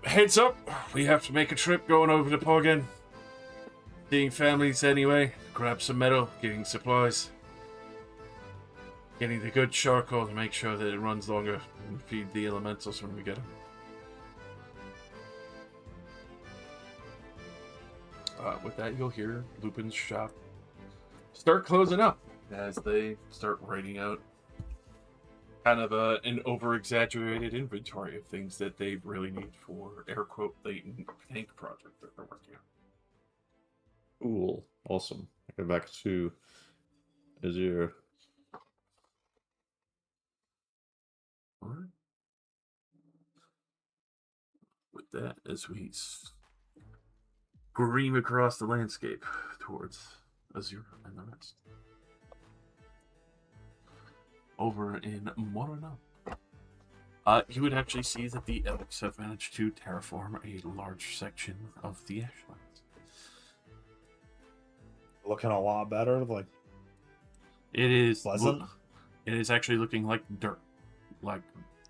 Heads up. We have to make a trip going over to Porgan. Seeing families anyway. Grab some metal, getting supplies. Getting the good charcoal to make sure that it runs longer and feed the elementals when we get them." With that, you'll hear Lupin's shop start closing up as they start writing out kind of an over-exaggerated inventory of things that they really need for air quote latent tank project that they're working on. Cool. Awesome. I go back to Azir. Alright. With that, as we scream across the landscape towards Azure and the rest. Over in Morana, you would actually see that the elves have managed to terraform a large section of the Ashlands. Looking a lot better. Like, It is pleasant. It is actually looking like dirt, like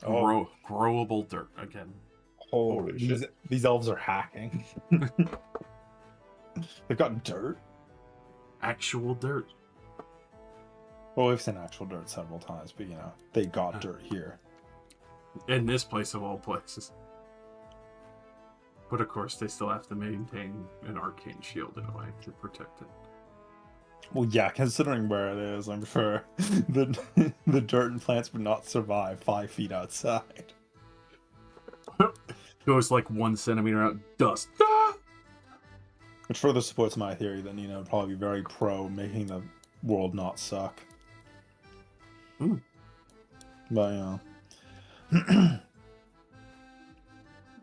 Oh. growable dirt again. Holy shit. these elves are hacking. They've got dirt. Actual dirt. Well, we've seen actual dirt several times, but you know, they got dirt here. In this place of all places. But of course, they still have to maintain an arcane shield in a way to protect it. Well, yeah, considering where it is, I'm sure the dirt and plants would not survive 5 feet outside. Goes like 1 centimeter out, dust. Which further supports my theory that Nina would probably be very pro making the world not suck. Ooh. But, you know.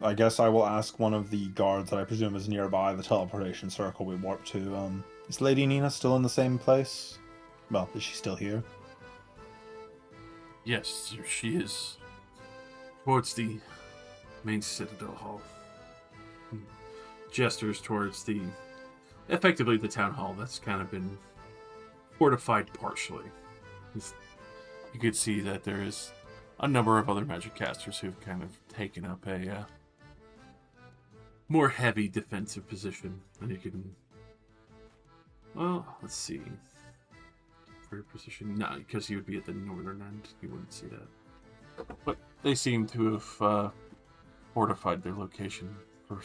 I guess I will ask one of the guards that I presume is nearby the teleportation circle we warped to. Is Lady Nina still in the same place? Well, is she still here? Yes, she is towards the main Citadel Hall. Gestures towards effectively the town hall that's kind of been fortified partially. You could see that there is a number of other magic casters who've kind of taken up a more heavy defensive position. And you can, well, let's see. For your position, no, because you would be at the northern end, you wouldn't see that. But they seem to have fortified their location for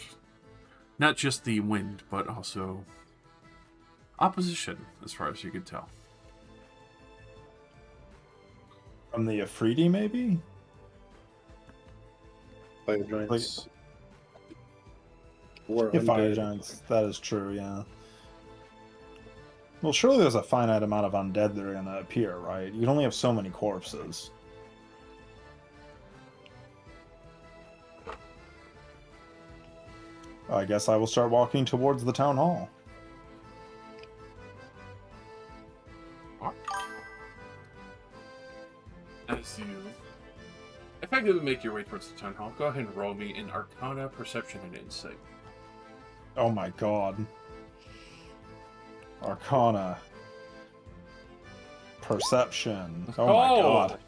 not just the wind, but also opposition, as far as you could tell. From the Afridi, maybe? Fire giants. Or Yeah, fire undead. giants. That is true, yeah. Well, surely there's a finite amount of undead that are going to appear, right? You can only have so many corpses. I guess I will start walking towards the town hall. As you effectively make your way towards the town hall, go ahead and roll me in Arcana, Perception, and Insight. Oh my god. Arcana. Perception. Oh my god.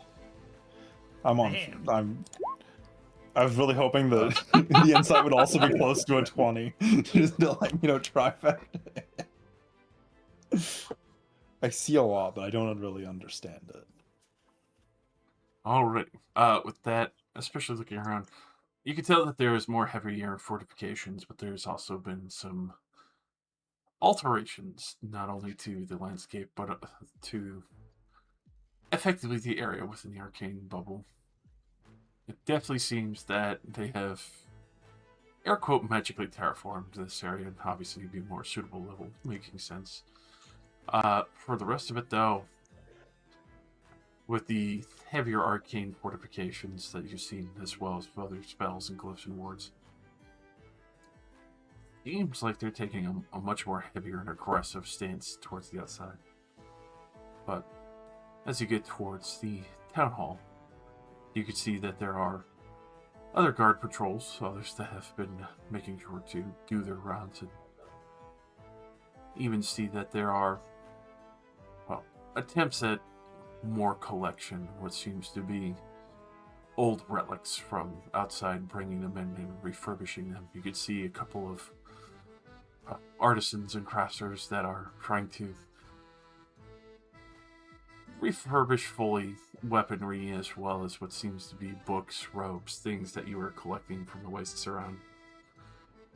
I was really hoping that the insight would also be close to a 20. Just to, like, you know, trifecta. I see a lot, but I don't really understand it. Alright. With that, especially looking around, you can tell that there is more heavier fortifications, but there's also been some alterations, not only to the landscape, but to effectively the area within the arcane bubble. It definitely seems that they have air quote magically terraformed this area and obviously be more suitable level, making sense. For the rest of it, though, with the heavier arcane fortifications that you've seen, as well as other spells and glyphs and wards, seems like they're taking a much more heavier and aggressive stance towards the outside. But as you get towards the town hall, you can see that there are other guard patrols, others that have been making sure to do their rounds, and even see that there are, well, attempts at more collection, what seems to be old relics from outside, bringing them in and refurbishing them. You could see a couple of artisans and crafters that are trying to refurbish fully weaponry, as well as what seems to be books, robes, things that you were collecting from the wastes around.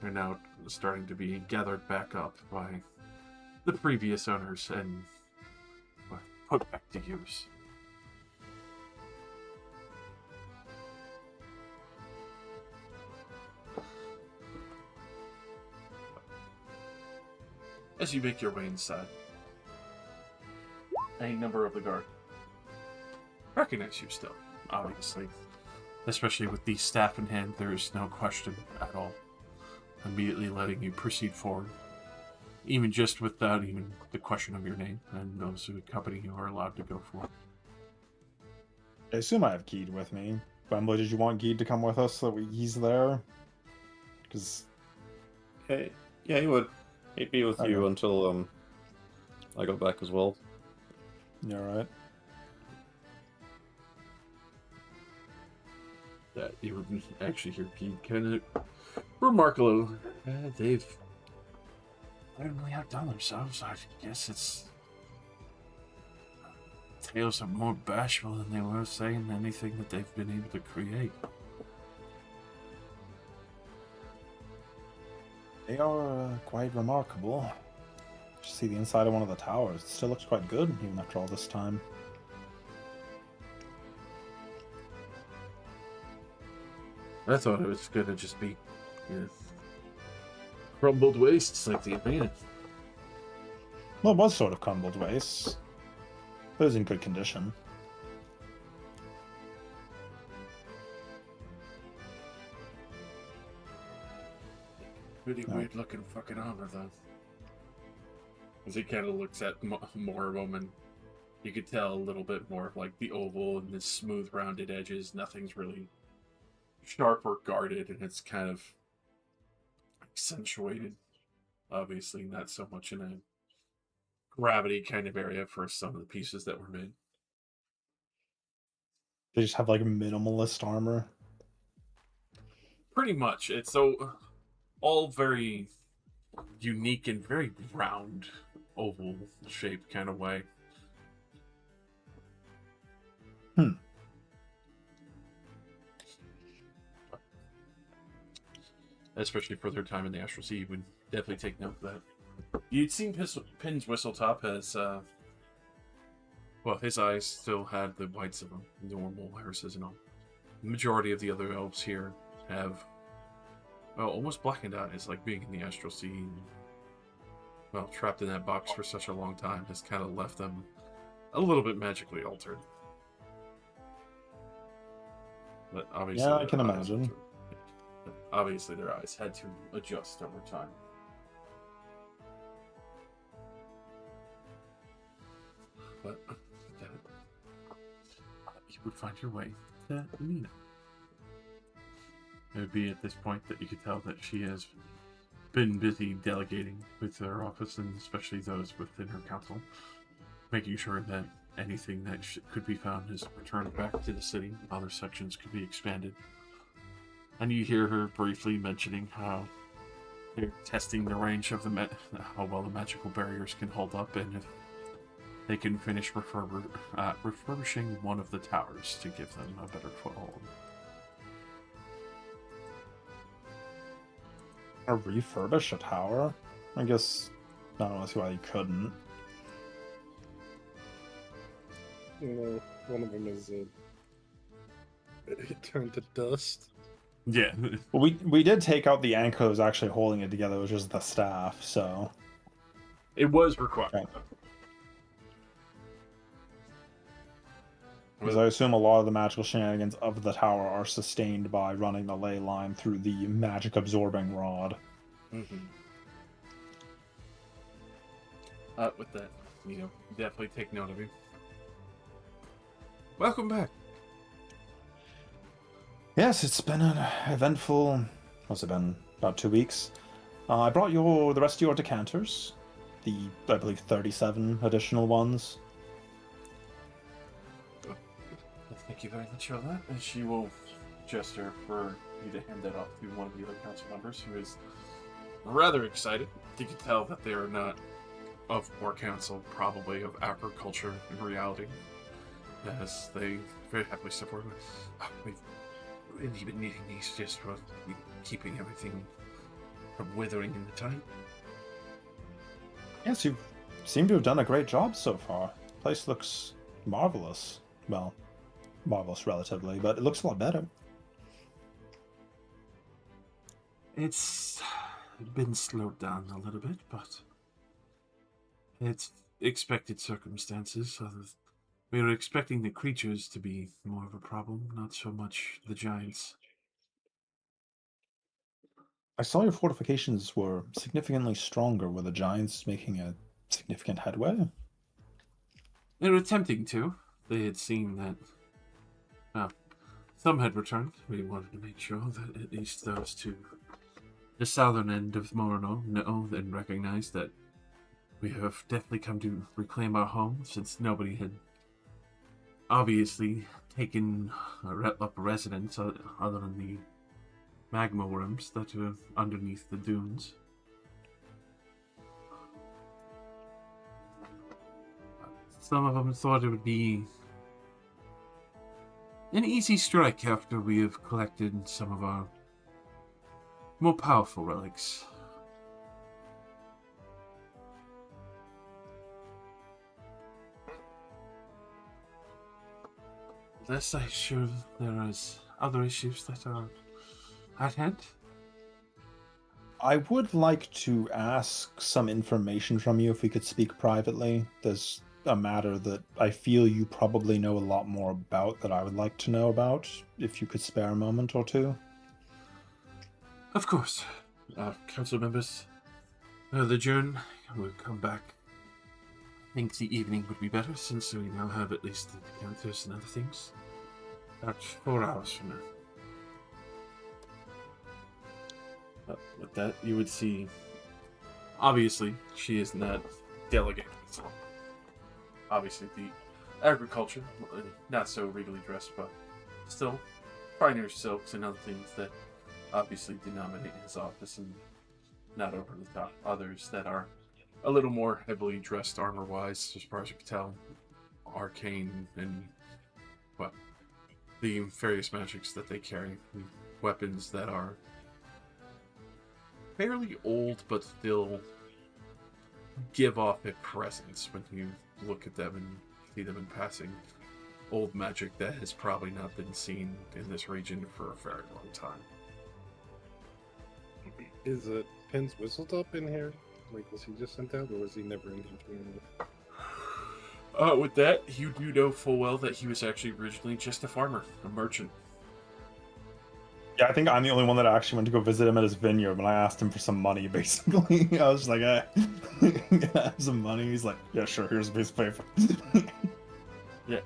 They're now starting to be gathered back up by the previous owners and put back to use. As you make your way inside, a number of the guard recognize you still, obviously. Especially with the staff in hand, there is no question at all. Immediately letting you proceed forward. Even just without even the question of your name, and those who accompany you are allowed to go forward. I assume I have Geed with me. Bumble, did you want Geed to come with us so that he's there? Because... Hey, yeah, he would. He'd be with you Okay. until I got back as well. You alright? That you would actually hear Pete kind of remark a little. They've randomly outdone themselves. I guess it's tales are more bashful than they were saying anything that they've been able to create. They are quite remarkable. Just see the inside of one of the towers. It still looks quite good, even after all this time. I thought it was gonna just be, crumbled wastes like the arena. Well, it was sort of crumbled waste, but it was in good condition. Pretty No. weird looking fucking armor, though. As he kind of looks at more of them, and you could tell a little bit more of like the oval and the smooth rounded edges. Nothing's really sharp or guarded, and it's kind of accentuated. Obviously, not so much in a gravity kind of area for some of the pieces that were made. They just have like minimalist armor. Pretty much. It's so all very unique and very round, oval shaped kind of way. Especially for their time in the Astral Sea, you would definitely take note of that. You'd seen Pin's Whistletop as, well, his eyes still had the whites of them, normal irises and all. The majority of the other elves here have, well, almost blackened eyes, like being in the Astral Sea and, well, trapped in that box for such a long time has kind of left them a little bit magically altered. But obviously, Yeah, I can imagine. Obviously, their eyes had to adjust over time. But you would find your way to Nina. It would be at this point that you could tell that she has been busy delegating with her office, and especially those within her council, making sure that anything that could be found is returned back to the city. Other sections could be expanded. And you hear her briefly mentioning how they're testing the range of how well the magical barriers can hold up, and if they can finish refurbishing one of the towers to give them a better foothold. Or refurbish a tower? I guess I don't see why you couldn't. You know, one of them is it turned to dust. Yeah. Well, we did take out the anchor that was actually holding it together, which was the staff. So It was required. Okay. because I assume a lot of the magical shenanigans of the tower are sustained by running the ley line through the magic absorbing rod. Mm-hmm. With that, definitely take note of you. Welcome back. Yes, it's been an eventful. What's it been? About 2 weeks. I brought the rest of your decanters, I believe 37 additional ones. Thank you very much for that. And she will gesture for you to hand that off to one of the other council members, who is rather excited. You can tell that they are not of war council, probably of agriculture in reality, as they very happily support us. We've really been needing these just for keeping everything from withering in the time. Yes, you seem to have done a great job so far. The place looks marvelous. Well, marvelous relatively, but it looks a lot better. It's been slowed down a little bit, but it's expected circumstances. We were expecting the creatures to be more of a problem, not so much the giants. I saw your fortifications were significantly stronger. Were the giants making a significant headway? They were attempting to. They had seen that, well, some had returned. We wanted to make sure that at least those to the southern end of Morano know and recognize that we have definitely come to reclaim our home, since nobody had obviously taken up residence other than the magma worms that are underneath the dunes. Some of them thought it would be an easy strike after we have collected some of our more powerful relics. Lest I sure there is other issues that are at hand. I would like to ask some information from you if we could speak privately. There's a matter that I feel you probably know a lot more about that I would like to know about, if you could spare a moment or two. Of course. Council members, the June will come back. I think the evening would be better, since we now have at least the decanters and other things. About 4 hours from now. With that, you would see. Obviously, she is not delegated. So obviously, the agriculture, not so regally dressed, but still finer silks and other things that obviously denominate his office, and not over the top. Others that are a little more heavily dressed armor-wise, as far as you can tell, arcane and the various magics that they carry, weapons that are fairly old but still give off a presence when you look at them and see them in passing. Old magic that has probably not been seen in this region for a very long time. Is it Penn's Whistletop in here? Like, was he just sent out, or was he never in here? With that, you do know full well that he was actually originally just a farmer, a merchant. Yeah, I think I'm the only one that actually went to go visit him at his vineyard when I asked him for some money, basically. I was just like, have some money. He's like, yeah, sure, here's a piece of paper. Yeah.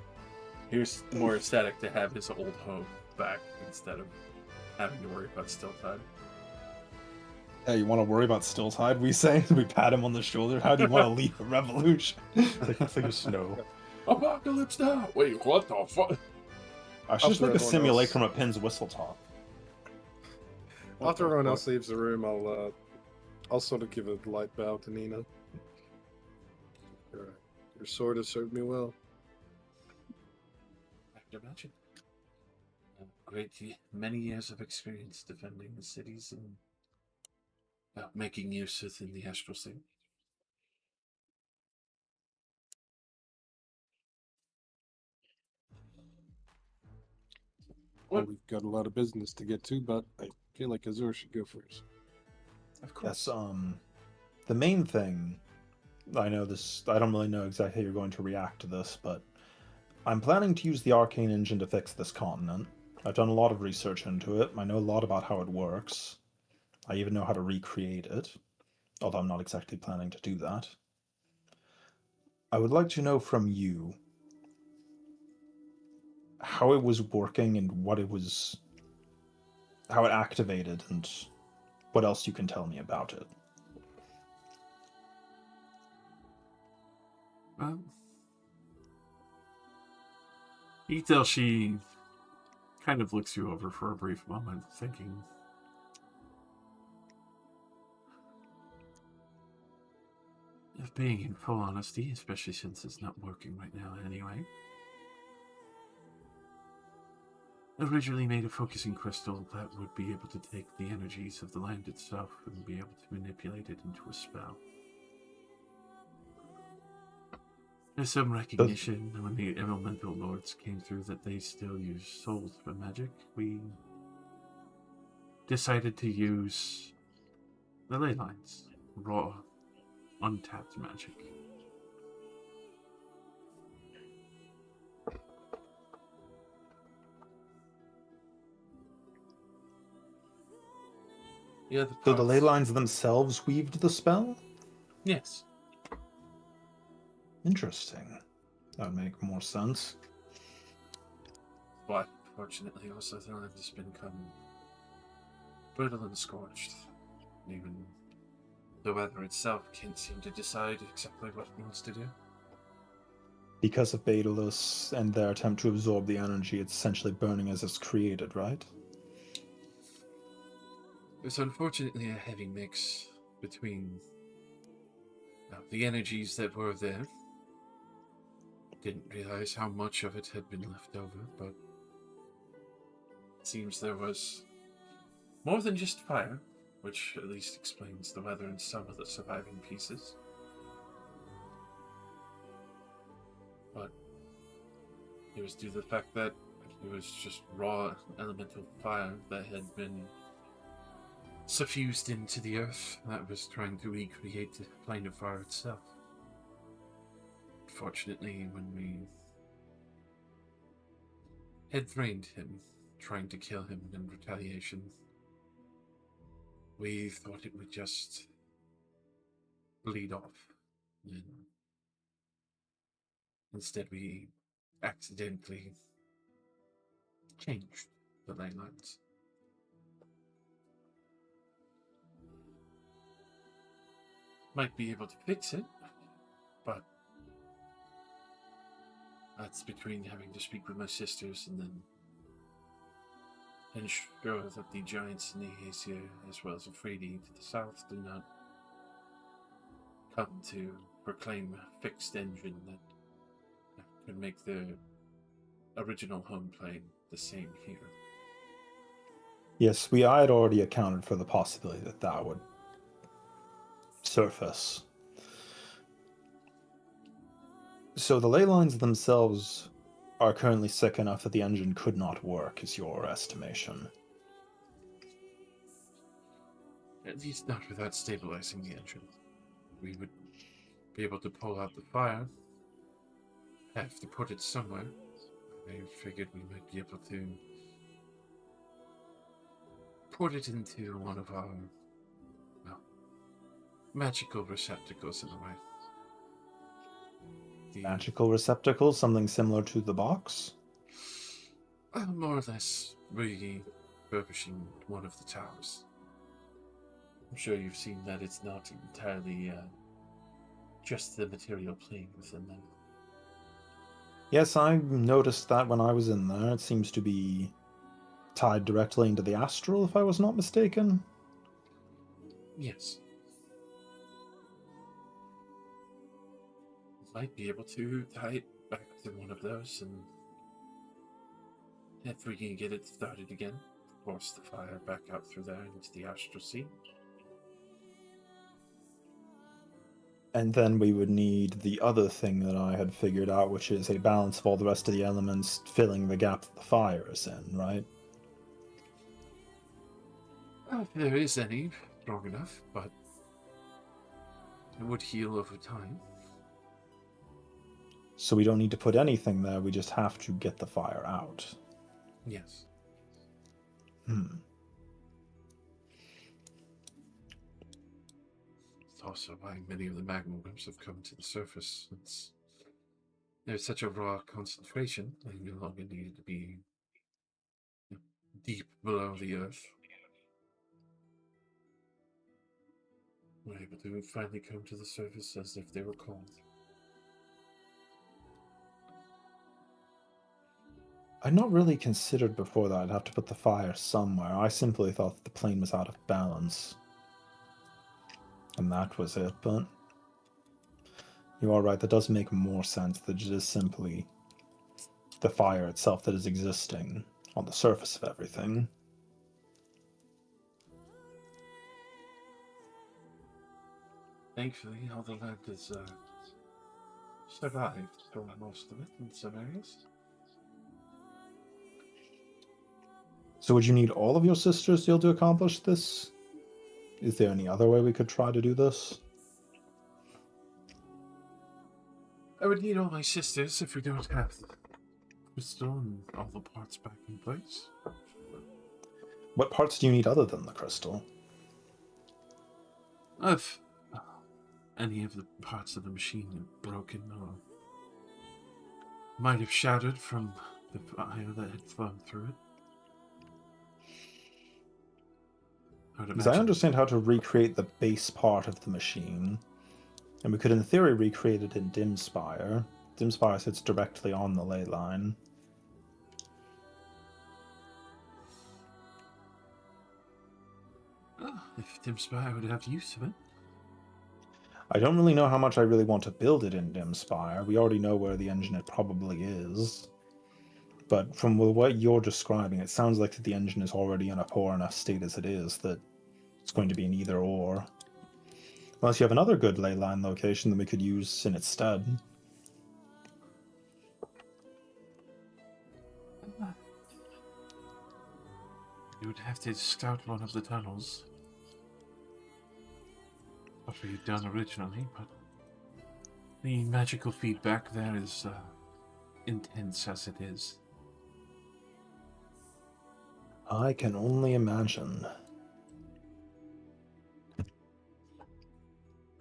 He was more ecstatic to have his old home back instead of having to worry about Stilltide. Hey, you want to worry about Stilltide, we say? We pat him on the shoulder. How do you want to leave a revolution? I think it's snow. Apocalypse now! Wait, what the fuck? I should just After make a everyone simulacrum of Pin's Whistletop. After everyone else leaves the room, I'll sort of give a light bow to Nina. Your sword has served me well. I can imagine. Many years of experience defending the cities and making use within the astral sea. Well, we've got a lot of business to get to, but I feel like Azur should go first. Of course. Yes, the main thing, I don't really know exactly how you're going to react to this, but I'm planning to use the arcane engine to fix this continent. I've done a lot of research into it. I know a lot about how it works. I even know how to recreate it, although I'm not exactly planning to do that. I would like to know from you how it was working and how it activated, and what else you can tell me about it. Well, Ethel, she kind of looks you over for a brief moment, thinking. If being in full honesty, especially since it's not working right now anyway. Originally made a focusing crystal that would be able to take the energies of the land itself and be able to manipulate it into a spell. There's some recognition when the elemental lords came through that they still use souls for magic. We decided to use the ley lines, raw, untapped magic. Yeah, So the ley lines themselves weaved the spell? Yes. Interesting. That would make more sense. But fortunately, also the land has become brittle and scorched. Even the weather itself can't seem to decide exactly what it wants to do. Because of Daedalus and their attempt to absorb the energy, it's essentially burning as it's created, right? There's unfortunately a heavy mix between the energies that were there. Didn't realize how much of it had been left over, but it seems there was more than just fire, which at least explains the weather and some of the surviving pieces. But it was due to the fact that it was just raw elemental fire that had been suffused into the earth that was trying to recreate the plane of fire itself. Fortunately, when we had threatened him, trying to kill him in retaliation, we thought it would just bleed off. And instead, we accidentally changed the ley lines. Might be able to fix it, but that's between having to speak with my sisters and then ensure that the giants in the Aesir, as well as Afridi to the south, do not come to proclaim a fixed engine that could make the original home plane the same here. Yes, I had already accounted for the possibility that that would surface. So the ley lines themselves are currently sick enough that the engine could not work, is your estimation? At least not without stabilizing the engine. We would be able to pull out the fire, have to put it somewhere. I figured we might be able to put it into one of our, magical receptacles in a way. Magical receptacle, something similar to the box? More or less refurbishing one of the towers. I'm sure you've seen that it's not entirely just the material playing within them. Yes, I noticed that when I was in there. It seems to be tied directly into the astral, if I was not mistaken. Yes. Might be able to tie it back to one of those, and if we can get it started again, force the fire back out through there into the astral sea. And then we would need the other thing that I had figured out, which is a balance of all the rest of the elements filling the gap that the fire is in, right? If there is any strong enough, but it would heal over time. So we don't need to put anything there, we just have to get the fire out. Yes. It's also why many of the magma worms have come to the surface. There's such a raw concentration, they no longer need to be deep below the earth. We're able to finally come to the surface as if they were cold. I'd not really considered before that I'd have to put the fire somewhere. I simply thought that the plane was out of balance. And that was it, but you are right, that does make more sense that it is simply the fire itself that is existing on the surface of everything. Thankfully, all the land has survived for most of it in some areas. So would you need all of your sisters still to accomplish this? Is there any other way we could try to do this? I would need all my sisters if we don't have the crystal and all the parts back in place. What parts do you need other than the crystal? If any of the parts of the machine are broken or might have shattered from the fire that had flown through it. Because I understand how to recreate the base part of the machine, and we could in theory recreate it in Dimspire. Dimspire sits directly on the ley line. If Dimspire would have use of it. I don't really know how much I really want to build it in Dimspire. We already know where the engine it probably is. But from what you're describing, it sounds like that the engine is already in a poor enough state as it is that it's going to be an either or. Unless you have another good ley line location that we could use in its stead. You would have to scout one of the tunnels. What we had done originally, but the magical feedback there is intense as it is. I can only imagine.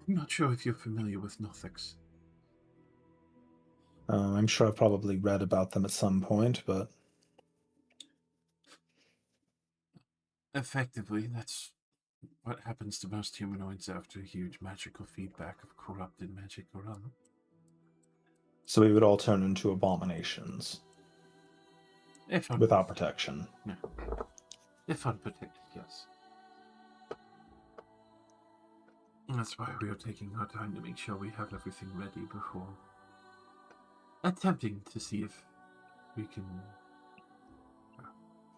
I'm not sure if you're familiar with Nothics. I'm sure I've probably read about them at some point, but... Effectively, that's what happens to most humanoids after huge magical feedback of corrupted magic around. So we would all turn into abominations. Without protection. Yeah. If unprotected, yes. That's why we are taking our time to make sure we have everything ready before attempting to see if we can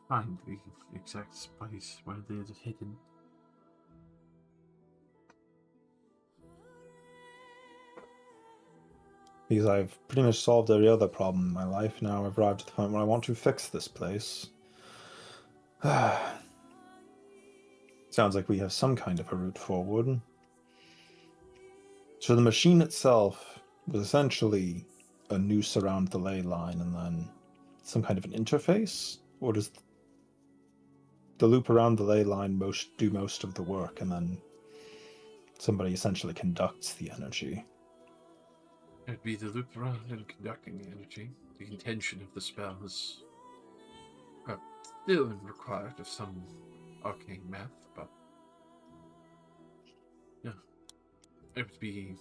find the exact space where they're hidden. Because I've pretty much solved every other problem in my life. Now I've arrived at the point where I want to fix this place. Sounds like we have some kind of a route forward. So the machine itself was essentially a noose around the ley line and then some kind of an interface? Or does the loop around the ley line do most of the work and then somebody essentially conducts the energy? It'd be the loop around and conducting the energy. The intention of the spell is still required of some arcane math, but yeah, it would be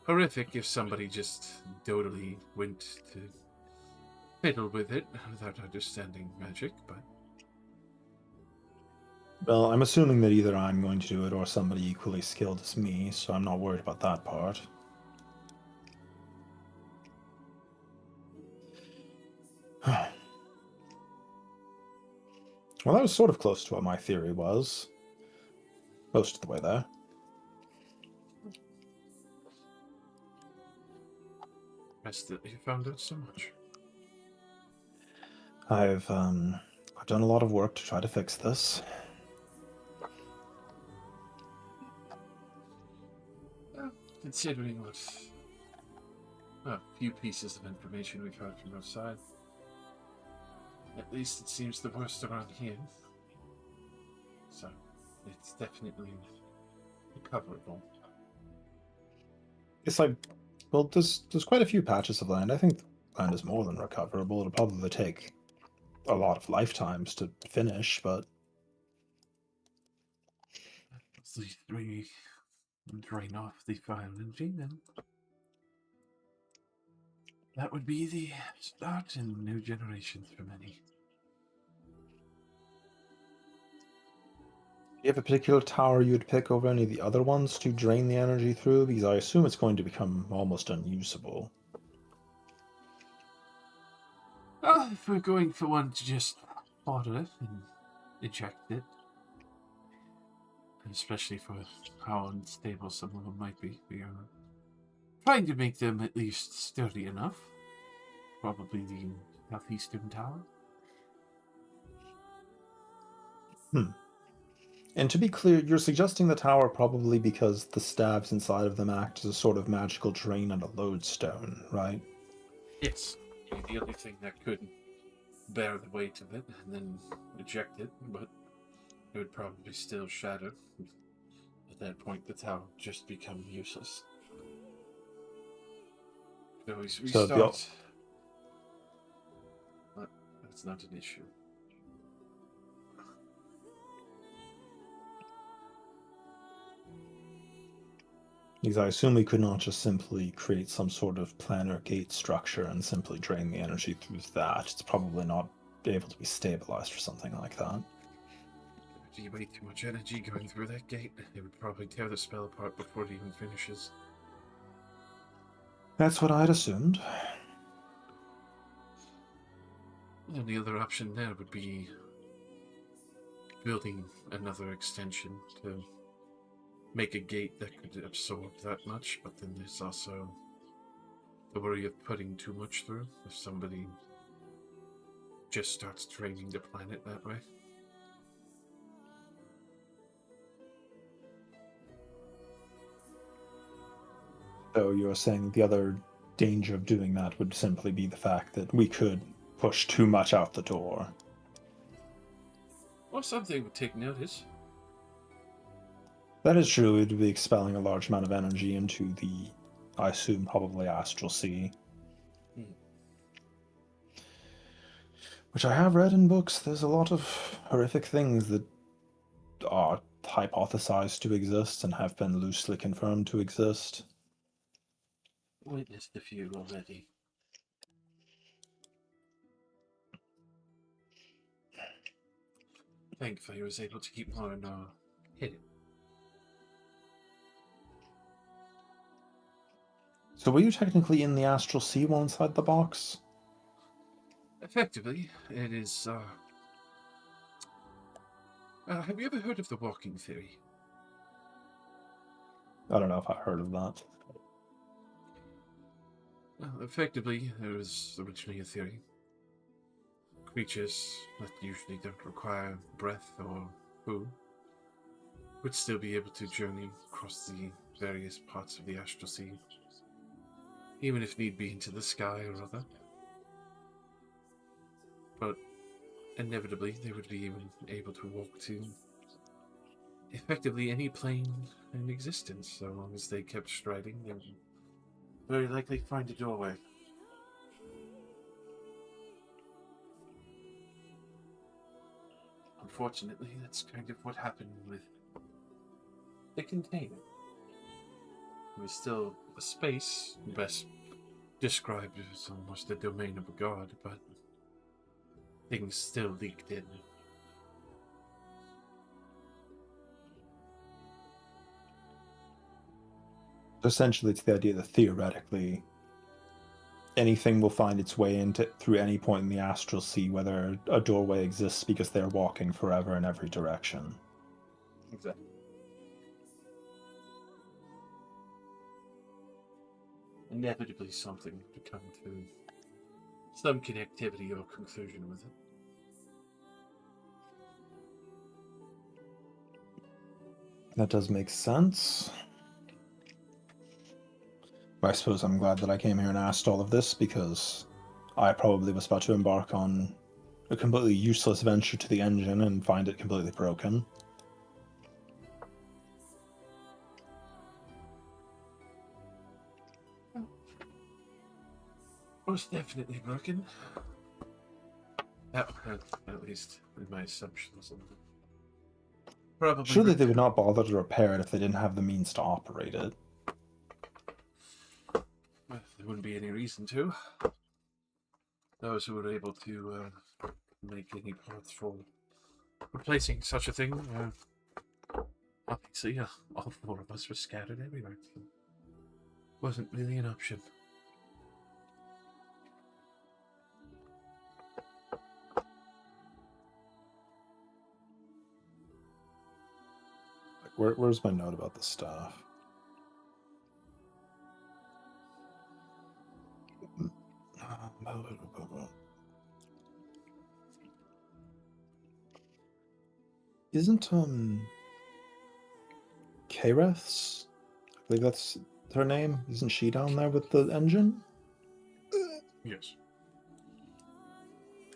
horrific if somebody just totally went to fiddle with it without understanding magic, but... Well, I'm assuming that either I'm going to do it or somebody equally skilled as me, so I'm not worried about that part. Well, that was sort of close to what my theory was. Most of the way there. Best that you found out so much. I've done a lot of work to try to fix this. considering what a few pieces of information we've heard from outside, at least it seems the worst around here. So, it's definitely recoverable. It's like, well, there's quite a few patches of land. I think land is more than recoverable. It'll probably take a lot of lifetimes to finish, but If these three drain off the fire energy, then that would be the start in new generations for many. do you have a particular tower you would pick over any of the other ones to drain the energy through? Because I assume it's going to become almost unusable. Well, if we're going for one to just water it and eject it, especially for how unstable some of them might be, we are trying to make them at least sturdy enough. Probably the southeastern tower. And to be clear, you're suggesting the tower probably because the stabs inside of them act as a sort of magical drain and a lodestone, right? Yes, the only thing that could bear the weight of it and then eject it, but it would probably still shatter. At that point, the tower would just become useless. Could always So restart. But that's not an issue. Because I assume we could not just simply create some sort of planar gate structure and simply drain the energy through that. It's probably not able to be stabilized or something like that. If you way too much energy going through that gate, it would probably tear the spell apart before it even finishes. That's what I'd assumed. The only other option there would be building another extension to make a gate that could absorb that much, but then there's also the worry of putting too much through if somebody just starts draining the planet that way. So you're saying the other danger of doing that would simply be the fact that we could push too much out the door. Or something would take notice. That is true. It would be expelling a large amount of energy into the, I assume, probably astral sea. Which I have read in books. There's a lot of horrific things that are hypothesized to exist and have been loosely confirmed to exist. Witnessed a few already. Thankfully, I was able to keep mine hidden. So were you technically in the astral sea while inside the box? Effectively, it is. Have you ever heard of the walking theory? I don't know if I heard of that. Well, effectively, it was originally a theory. Creatures that usually don't require breath or food would still be able to journey across the various parts of the astral sea, even if need be into the sky or other. But inevitably, they would be able to walk to effectively any plane in existence, so long as they kept striding. They would very likely find a doorway. Unfortunately, that's kind of what happened with the container. It was still a space, best described as almost the domain of a god, but things still leaked in. Essentially, it's the idea that theoretically anything will find its way into through any point in the astral sea, whether a doorway exists, because they're walking forever in every direction. Exactly. Inevitably, something would come to some connectivity or conclusion with it. That does make sense. I suppose I'm glad that I came here and asked all of this, because I probably was about to embark on a completely useless venture to the engine and find it completely broken. Most definitely broken. At least in my assumptions. Probably. Surely they would not bother to repair it if they didn't have the means to operate it. Well, there wouldn't be any reason to. Those who were able to make any parts for replacing such a thing, obviously, all four of us were scattered everywhere. So wasn't really an option. Where's my note about the staff? Isn't Kareth's? I believe that's her name. Isn't she down there with the engine? Yes.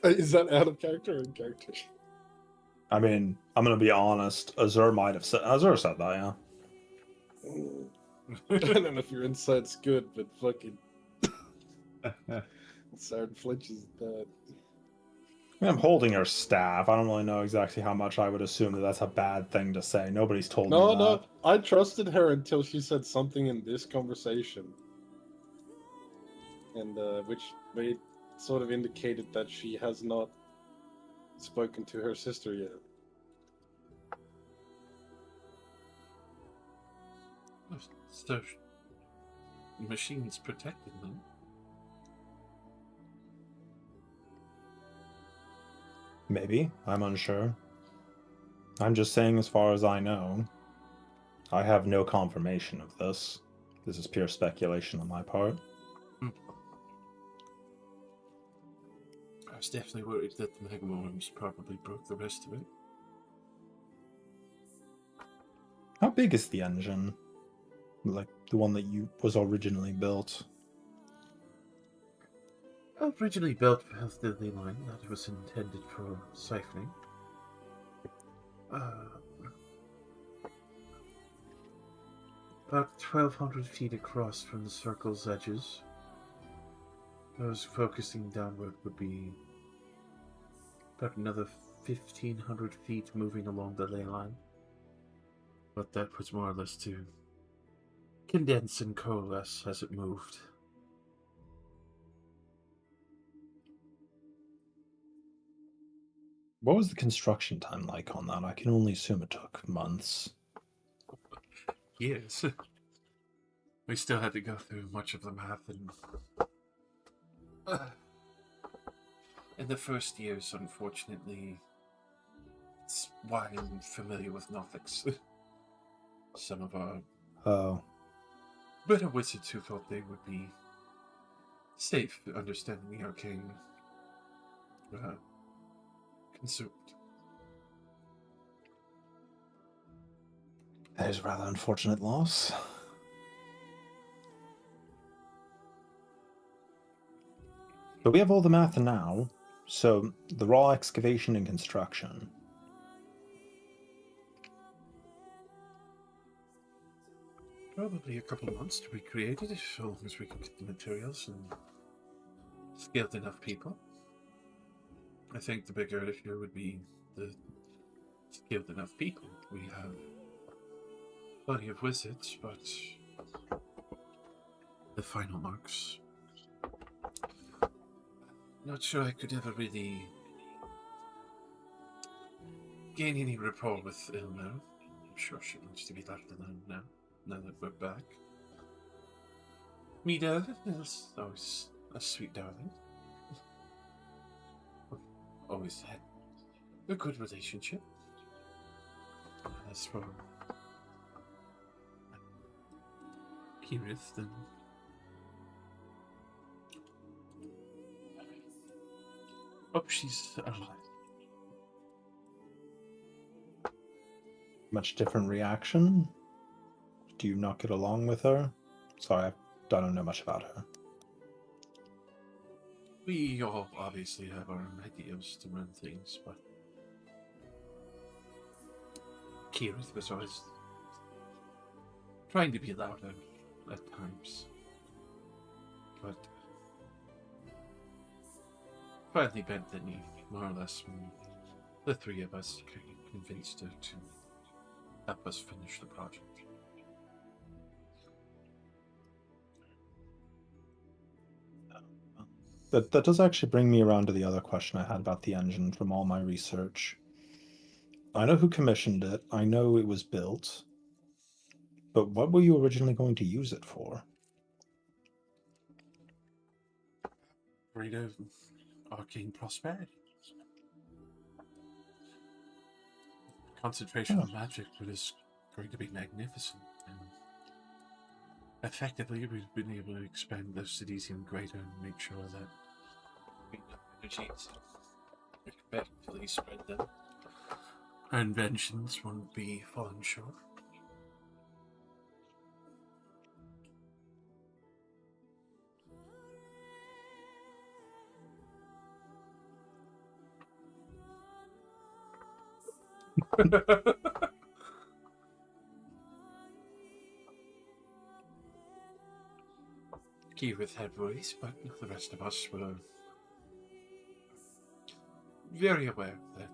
Is that out of character or in character? I mean, I'm gonna be honest. Azur might have said. Azur said that, yeah. I don't know if your insight's good, but fucking Saren flinches at that. I mean, I'm holding her staff. I don't really know exactly how much I would assume that that's a bad thing to say. Nobody's told me that. No, I trusted her until she said something in this conversation, and which made sort of indicated that she has not spoken to her sister yet. So, machines protected them. Maybe. I'm unsure. I'm just saying, as far as I know, I have no confirmation of this. This is pure speculation on my part. I was definitely worried that the Megamorems probably broke the rest of it. How big is the engine? Like the one that was originally built? Originally built for the line that was intended for siphoning. About 1,200 feet across from the circle's edges. Those focusing downward would be about another 1,500 feet moving along the ley line. But that was more or less to condense and coalesce as it moved. What was the construction time like on that? I can only assume it took months. Years. We still had to go through much of the math and in the first years, unfortunately, it's why I'm familiar with Nothics. Some of our better wizards who thought they would be safe understanding the arcane consumed. That is a rather unfortunate loss. But we have all the math now, so the raw excavation and construction. Probably a couple of months to recreate it, as long as we can get the materials and skilled enough people. I think the bigger issue would be the skilled enough people. We have plenty of wizards, but the final marks. Not sure I could ever really gain any rapport with Ilmo. I'm sure she wants to be left alone now that we're back. Mida is always a sweet darling. We've always had a good relationship. As for Kirith, then hope she's alive. Much different reaction? Do you not get along with her? Sorry, don't know much about her. We all obviously have our own ideas to run things, but Kirith was always trying to be louder at times. But finally bent the knee, more or less, when the three of us convinced her to help us finish the project. That does actually bring me around to the other question I had about the engine from all my research. I know who commissioned it, I know it was built, but what were you originally going to use it for? Greater arcane prosperity. Concentration of magic is going to be magnificent. And effectively, we've been able to expand those cities even greater and make sure that we have energy to effectively spread them. Our inventions won't be falling short. Kirith had worries, but the rest of us were very aware that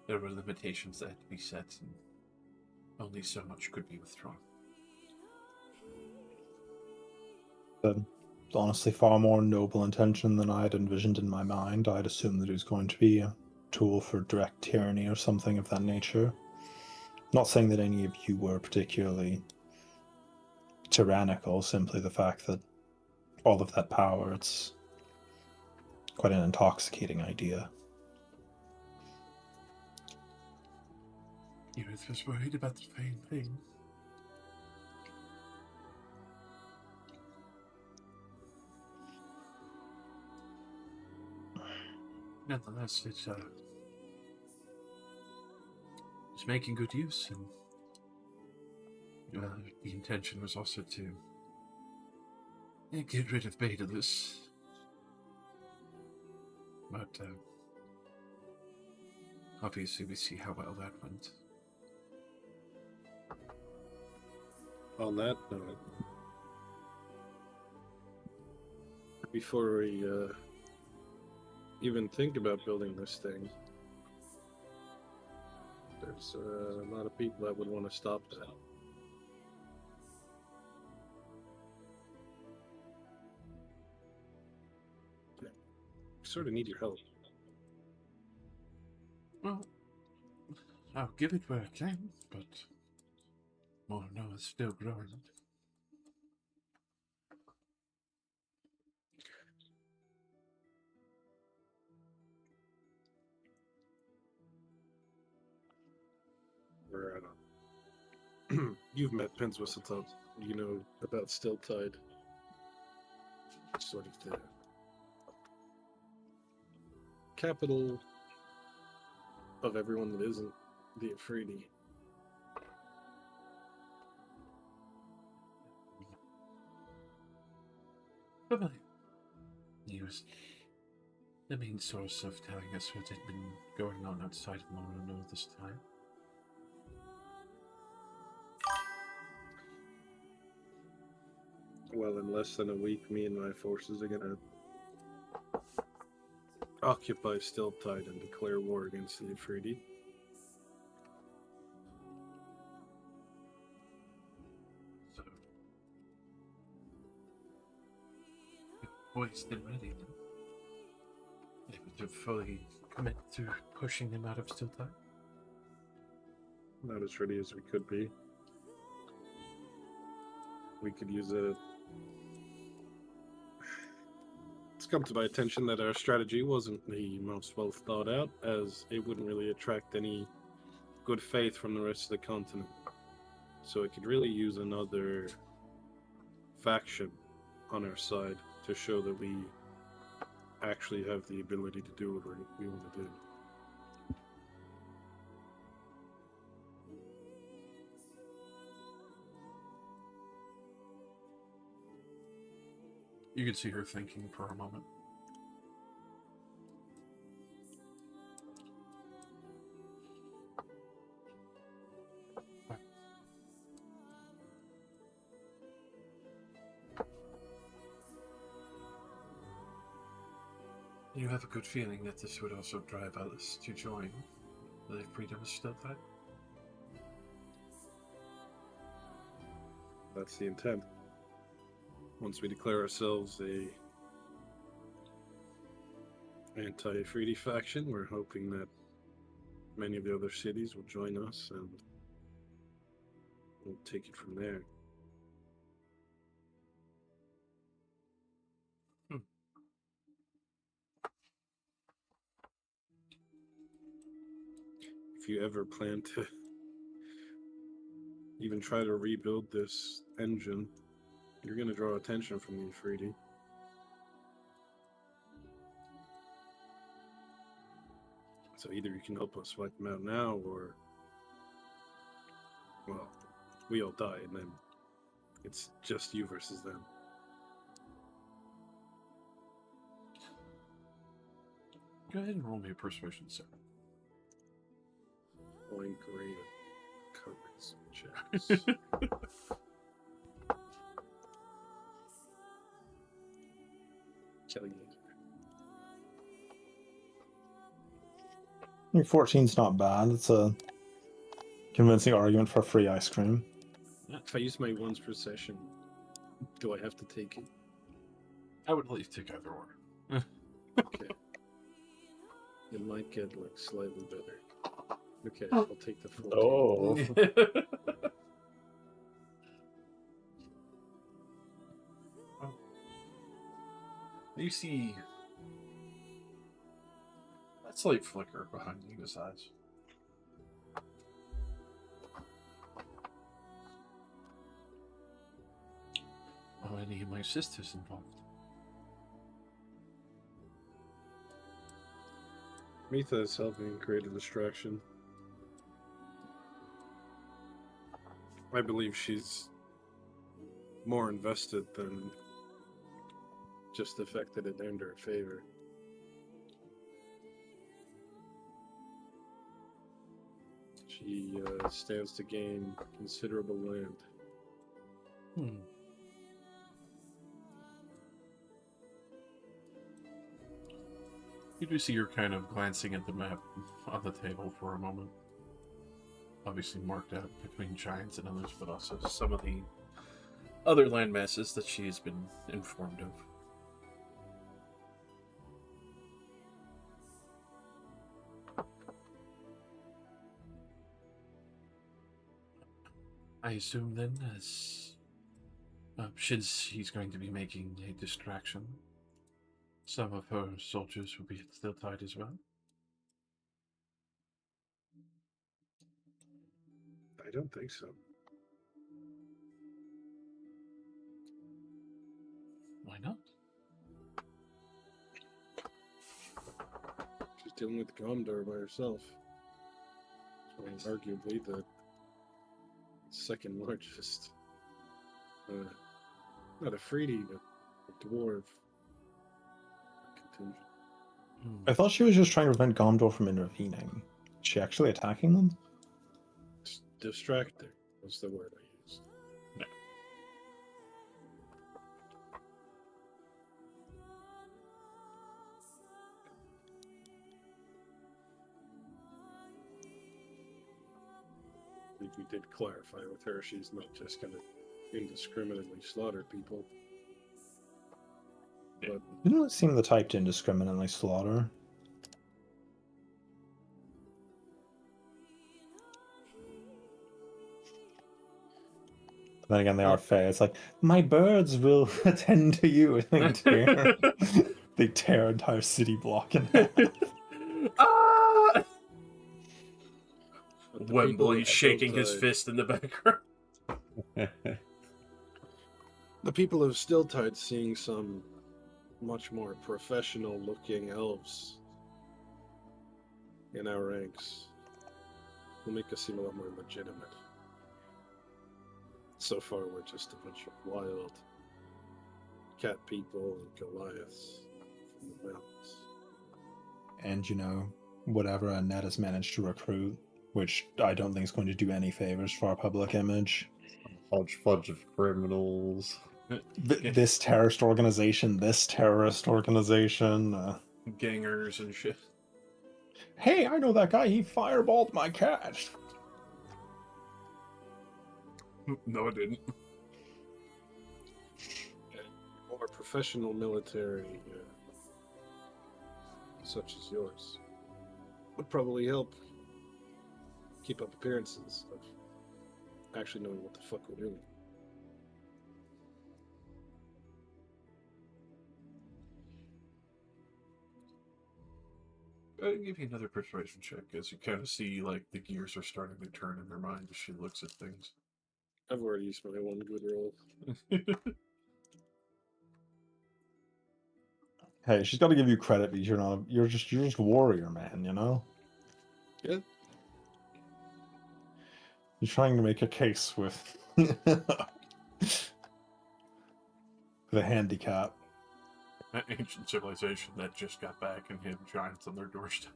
there were limitations that had to be set, and only so much could be withdrawn. Honestly, far more noble intention than I had envisioned in my mind. I'd assumed that it was going to be a tool for direct tyranny or something of that nature. Not saying that any of you were particularly tyrannical, simply the fact that all of that power, it's quite an intoxicating idea. Kirith was worried about the same thing. Nonetheless, it's making good use, and the intention was also to get rid of Betelgeuse. But obviously, we see how well that went. On that note, before we even think about building this thing, there's a lot of people that would want to stop that. Sort of need your help. Well, I'll give it where I can, but Morno is still growing. We're you've met Prince Whistletop. You know about Stilltide. Sort of the capital of everyone that isn't the Afridi. Probably. He was the main source of telling us what had been going on outside of Morno this time. Well, in less than a week, me and my forces are gonna occupy Stilltide and declare war against the Afridi. So, you're poised and ready then. Able to fully commit to pushing him out of Stilltide. Not as ready as we could be. We could use a... It's come to my attention that our strategy wasn't the most well thought out, as it wouldn't really attract any good faith from the rest of the continent. So it could really use another faction on our side to show that we actually have the ability to do what we want to do. You can see her thinking for a moment. You have a good feeling that this would also drive others to join the freedom of still time? That's the intent. Once we declare ourselves a anti-Freedy faction, we're hoping that many of the other cities will join us and we'll take it from there. If you ever plan to even try to rebuild this engine, you're going to draw attention from the Afridi. So either you can help us wipe them out now, or, well, we all die, and then it's just you versus them. Go ahead and roll me a persuasion, sir. Going great cards checks. Killing you. I think 14's not bad. It's a convincing argument for free ice cream. If I use my ones per session, do I have to take it? I would let you take either or. Okay. It might get like slightly better. Okay, I'll take the 14. Oh. You see that slight flicker behind Nina's eyes. Oh, any of my sisters involved? Mitha is helping create a distraction. I believe she's more invested than just the fact that it earned her a favor. She stands to gain considerable land. You do see her kind of glancing at the map on the table for a moment. Obviously marked out between giants and others, but also some of the other land masses that she has been informed of. I assume then, as since he's going to be making a distraction, some of her soldiers will be still tied as well. I don't think so. Why not? She's dealing with Gondor by herself. So arguably the second largest, not a Freedy, but a dwarf contingent. I thought she was just trying to prevent Gondor from intervening. Is she actually attacking them? Distracting was the word I used. No. We did clarify with her she's not just going to indiscriminately slaughter people. But You don't seem the type to indiscriminately slaughter. But then again, they are fair. It's like, my birds will attend to you. They tear entire city block in half. Ah! the Wembley people shaking of his Stiltide- fist in the background. The people of Stiltide seeing some much more professional looking elves in our ranks will make us seem a lot more legitimate. So far, we're just a bunch of wild cat people and Goliaths from the mountains. And, you know, whatever Annette has managed to recruit, which I don't think is going to do any favors for our public image. Hodgepodge of criminals. This terrorist organization, Gangers and shit. Hey, I know that guy. He fireballed my cat. No, it didn't. More professional military, such as yours, would probably help keep up appearances of actually knowing what the fuck we're doing. Give me another persuasion check as you kind of see like the gears are starting to turn in their mind as she looks at things. I've already used my one good roll. Hey, she's got to give you credit because you're not. You're just a warrior, man. You know. Yeah. You're trying to make a case with the handicap. That ancient civilization that just got back and had giants on their doorstep.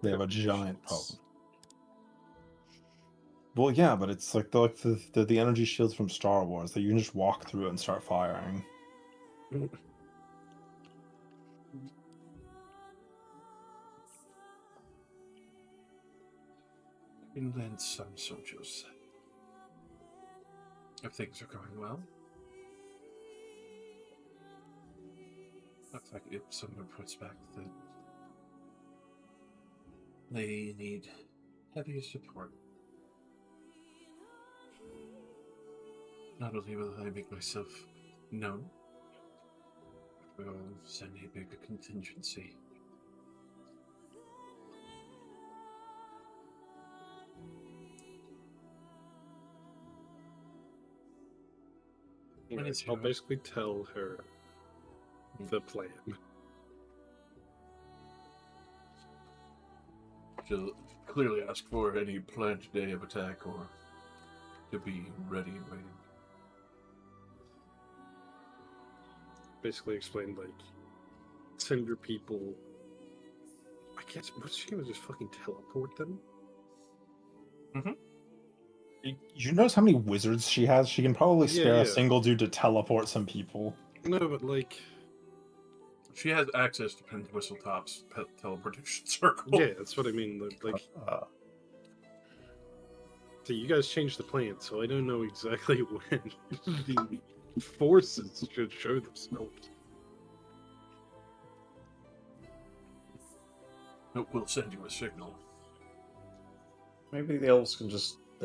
They have a giant problem. Well, yeah, but it's like the energy shields from Star Wars that you can just walk through and start firing. And then some soldiers. If things are going well. Looks like if someone puts back that they need heavy support. Not only will I make myself known, but we'll send a big contingency. Right, I'll basically tell her the plan. She'll clearly ask for any planned day of attack or to be ready and waiting. Basically explain, like, send your people. I guess, what's she gonna just fucking teleport them? You notice how many wizards she has? She can probably spare Yeah. a single dude to teleport some people. No, but like, She has access to Pin Whistletop's teleportation circle. yeah, that's what I mean. Like, so you guys changed the plan, so I don't know exactly when the forces should show themselves. No, we'll send you a signal. Maybe the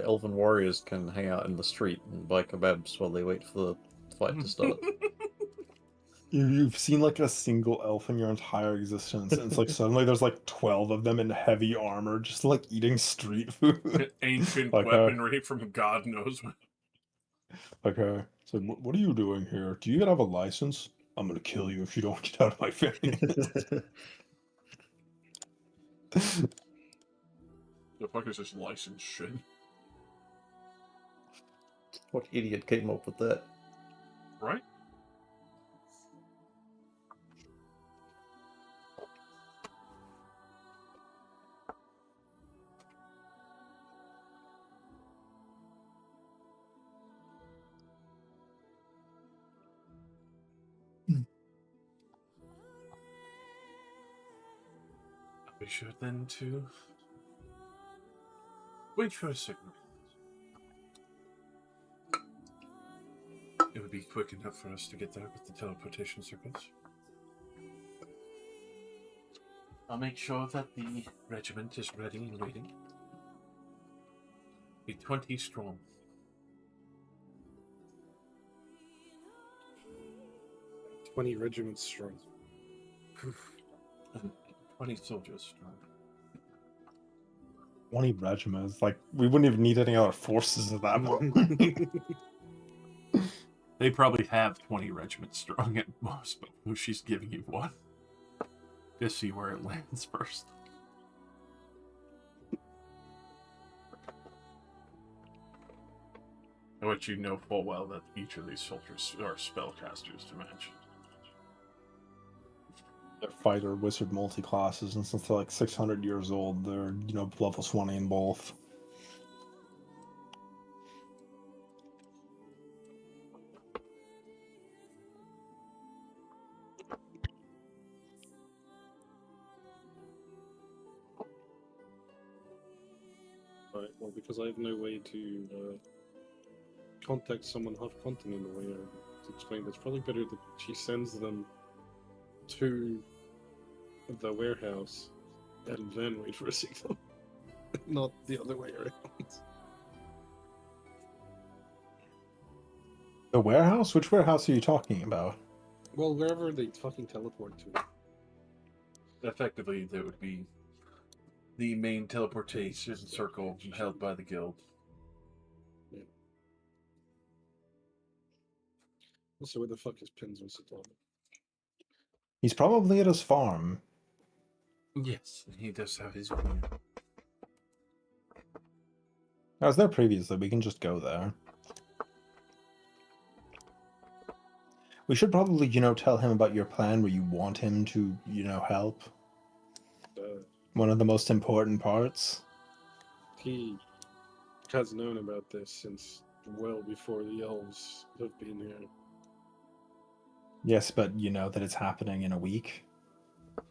elven warriors can hang out in the street and buy kebabs while they wait for the fight to start. You've seen like a single elf in your entire existence, and it's like suddenly there's like 12 of them in heavy armor, just like eating street food. Ancient Okay. weaponry from God knows when. Okay, so what are you doing here? Do you even have a license? I'm gonna kill you if you don't get out of my face. The fuck is this license shit? What idiot came up with that? Right? I'll be sure then to wait for a signal. It would be quick enough for us to get there with the teleportation circuits. I'll make sure that the regiment is ready and waiting. Be 20 strong. 20 regiments strong. And 20 soldiers strong. 20 regiments, like we wouldn't even need any other forces at that point. They probably have 20 regiments strong at most, but she's giving you one. Just see where it lands first. Which you know full well that each of these soldiers are spellcasters to match. They're fighter wizard multi-classes, and since they're like 600 years old, they're, level 20 in both. Right, well, because I have no way to contact someone half continent away, to explain it's probably better that she sends them to the warehouse and then wait for a signal. Not the other way around. The warehouse? Which warehouse are you talking about? Well, wherever they fucking teleport to. Effectively, that would be the main teleportation circle held by the guild. Also, where the fuck is Pinzo's at all? He's probably at his farm. Yes, he does have his plan. I was there previously, we can just go there. We should probably, tell him about your plan where you want him to, help. One of the most important parts. He has known about this since well before the elves have been here. Yes, but you know that it's happening in a week. I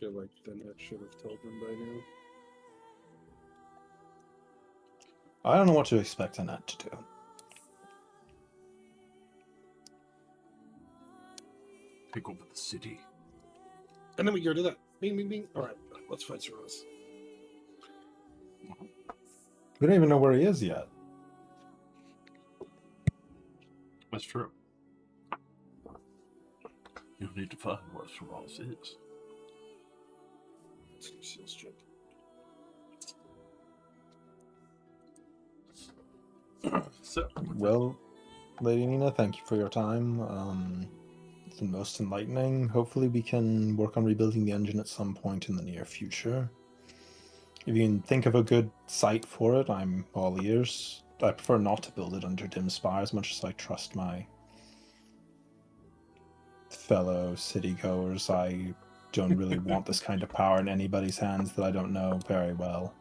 feel like the net should have told them by now. I don't know what to expect a net to do. Take over the city. And then we go to that. Bing, bing, bing. Alright, let's fight Soros. We don't even know where he is yet. That's true. You'll need to find where Soros is. That's Lucille's job. So, Well, Lady Nina, thank you for your time. It's been most enlightening. Hopefully we can work on rebuilding the engine at some point in the near future. If you can think of a good site for it, I'm all ears. I prefer not to build it under Dim Spire as much as I trust my fellow city-goers. I don't really want this kind of power in anybody's hands that I don't know very well.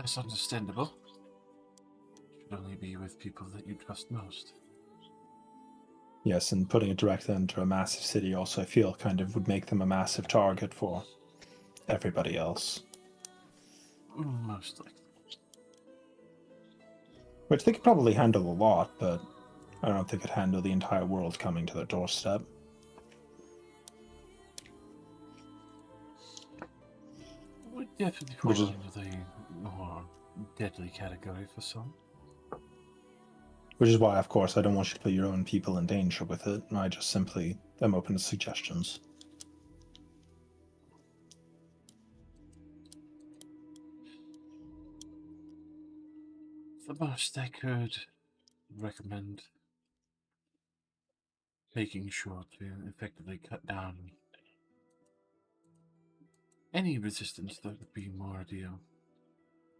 that's understandable. Should only be with people that you trust most. Yes, and putting it directly into a massive city also, I feel, kind of would make them a massive target for everybody else. Most likely. Which they could probably handle a lot, but I don't think it handle the entire world coming to their doorstep. Would definitely fall into the more deadly category for some. Which is why, of course, I don't want you to put your own people in danger with it. I just simply am open to suggestions. The most I could recommend making sure to effectively cut down any resistance that would be more ideal.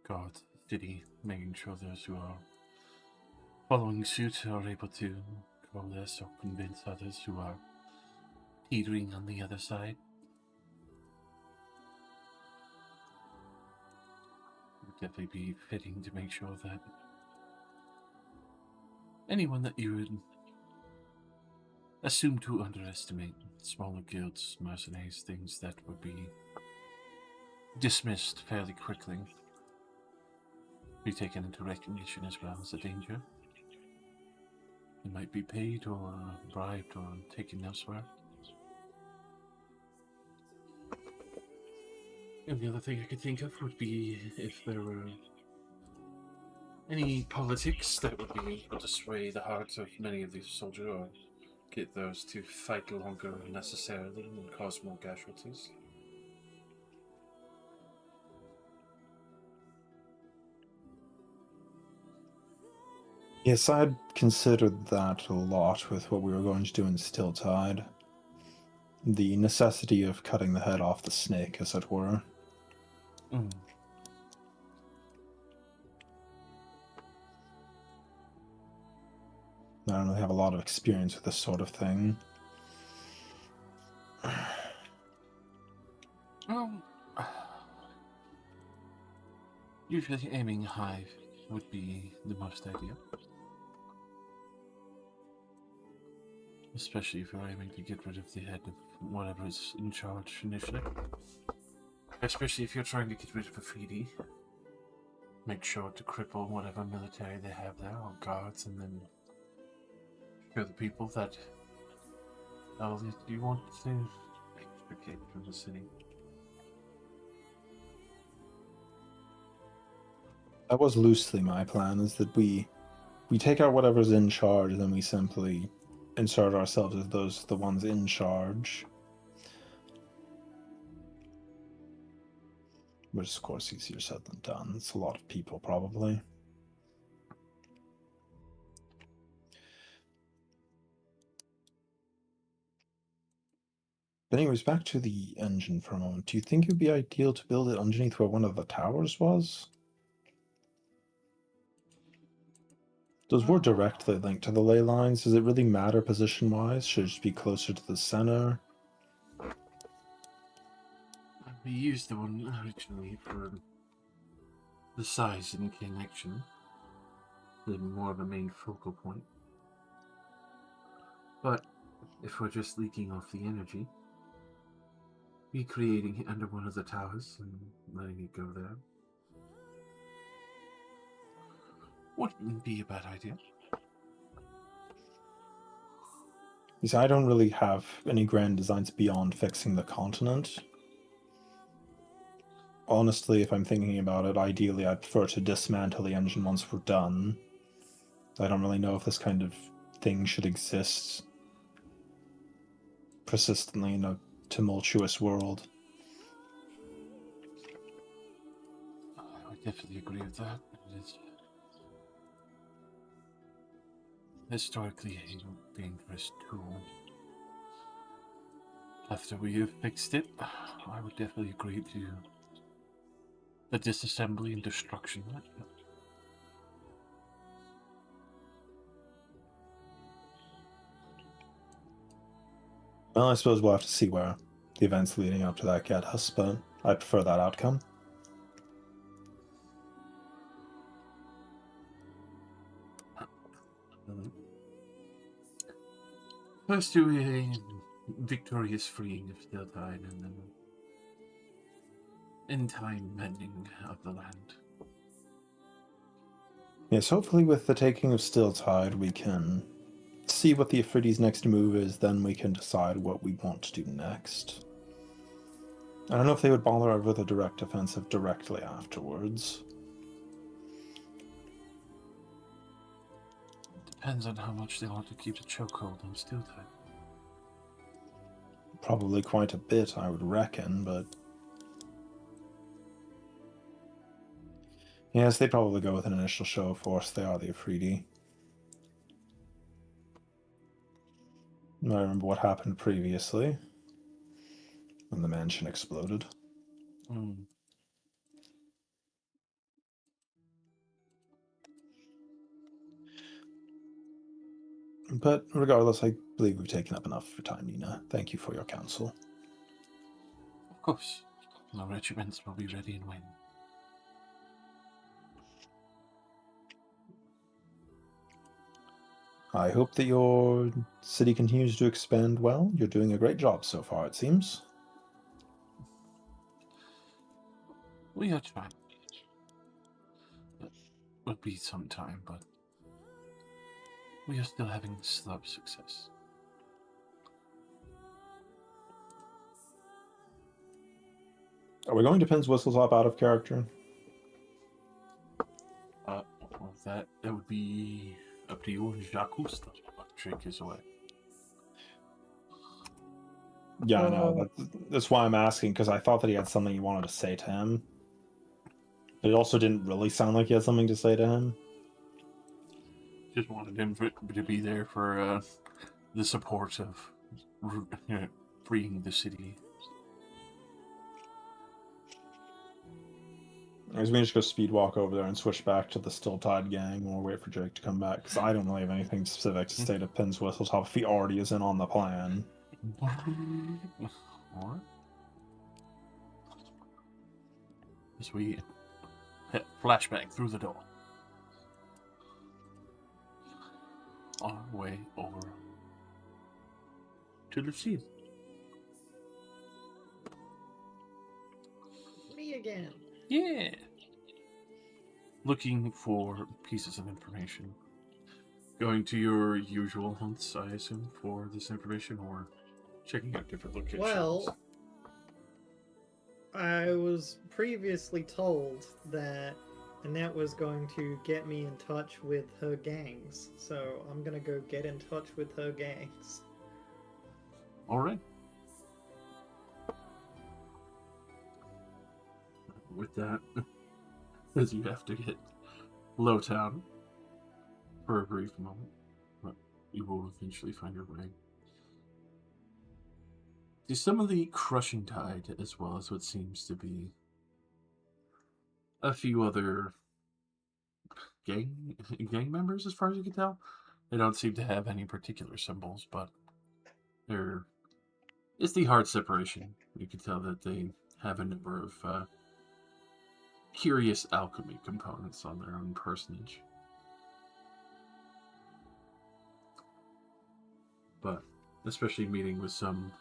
God, city, making sure those who are following suit are able to coalesce or convince others who are teetering on the other side. It would definitely be fitting to make sure that anyone that you would assume to underestimate, smaller guilds, mercenaries, things that would be dismissed fairly quickly, be taken into recognition as well as a danger. It might be paid or bribed or taken elsewhere. And the other thing I could think of would be if there were any politics that would be able to sway the hearts of many of these soldiers or get those to fight longer unnecessarily and cause more casualties. Yes, I'd considered that a lot with what we were going to do in Stilltide. The necessity of cutting the head off the snake, as it were. Mm. I don't really have a lot of experience with this sort of thing. Well, usually aiming high would be the most ideal. Especially if you're aiming to get rid of the head of whatever is in charge initially. Especially if you're trying to get rid of a Feedy. Make sure to cripple whatever military they have there, or guards, and then show the people that you want to extricate from the city. That was loosely my plan, is that we take out whatever's in charge, and then we simply insert ourselves as the ones in charge. Which, of course, easier said than done. It's a lot of people, probably. But anyways, back to the engine for a moment. Do you think it would be ideal to build it underneath where one of the towers was? Those were directly linked to the ley lines. Does it really matter position-wise? Should it just be closer to the center? We used the one originally for the size and connection, then more of a main focal point. But if we're just leaking off the energy, recreating it under one of the towers and letting it go there wouldn't be a bad idea. You see, I don't really have any grand designs beyond fixing the continent. Honestly, if I'm thinking about it, ideally I'd prefer to dismantle the engine once we're done. I don't really know if this kind of thing should exist persistently in a tumultuous world. I would definitely agree with that. It is historically a dangerous tool. After we have fixed it, I would definitely agree to the disassembly and destruction of it. Well, I suppose we'll have to see where the events leading up to that get us, but I prefer that outcome. First do a victorious freeing of Stilltide, and then in time mending of the land. Yes, hopefully with the taking of Stilltide, we can see what the Ifriti's next move is, then we can decide what we want to do next. I don't know if they would bother with a direct offensive directly afterwards. Depends on how much they want to keep a chokehold on Stilltide. Probably quite a bit, I would reckon, but... Yes, they probably go with an initial show of force. They are the Ifriti. I remember what happened previously, when the mansion exploded. But regardless, I believe we've taken up enough of your time, Nina. Thank you for your counsel. Of course. The regiments will be ready and when. I hope that your city continues to expand well. You're doing a great job so far, it seems. We are trying. It would be some time, but we are still having slow success. Are we going to Pins Whistletop out of character? Well, that would be up to you and Jacques trick his way. Yeah, I know. That's why I'm asking, because I thought that he had something he wanted to say to him. But it also didn't really sound like he had something to say to him. Just wanted him to be there for the support of freeing the city. I was going to just go speed walk over there and switch back to the Still Tide gang while we wait for Jake to come back, because I don't really have anything specific to say to Pin's Whistle Top if he already is in on the plan. Alright. As we hit flashback through the door. On our way over to Lucille. Me again. Yeah. Looking for pieces of information. Going to your usual hunts, I assume, for this information, or checking out different locations. Well, I was previously told that Annette was going to get me in touch with her gangs, so I'm gonna go get in touch with her gangs. All right. With that, as you have to get Lowtown for a brief moment, but you will eventually find your way to some of the crushing tide, as well as what seems to be a few other gang members, as far as you can tell. They don't seem to have any particular symbols, but there is the hard separation. You can tell that they have a number of curious alchemy components on their own personage. But especially meeting with some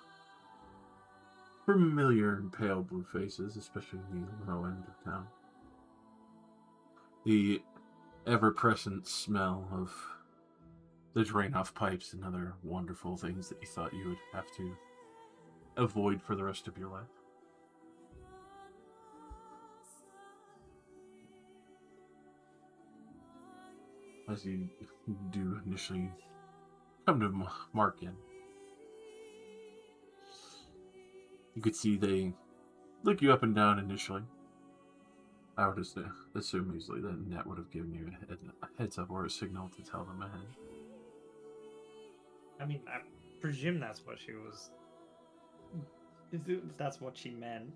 familiar and pale blue faces, especially in the low end of town. The ever-present smell of the drain-off pipes and other wonderful things that you thought you would have to avoid for the rest of your life. As you do initially come to Mark in, you could see they look you up and down initially. I would assume easily that Net would have given you a heads up or a signal to tell them ahead. I mean, I presume that's what she was. If that's what she meant.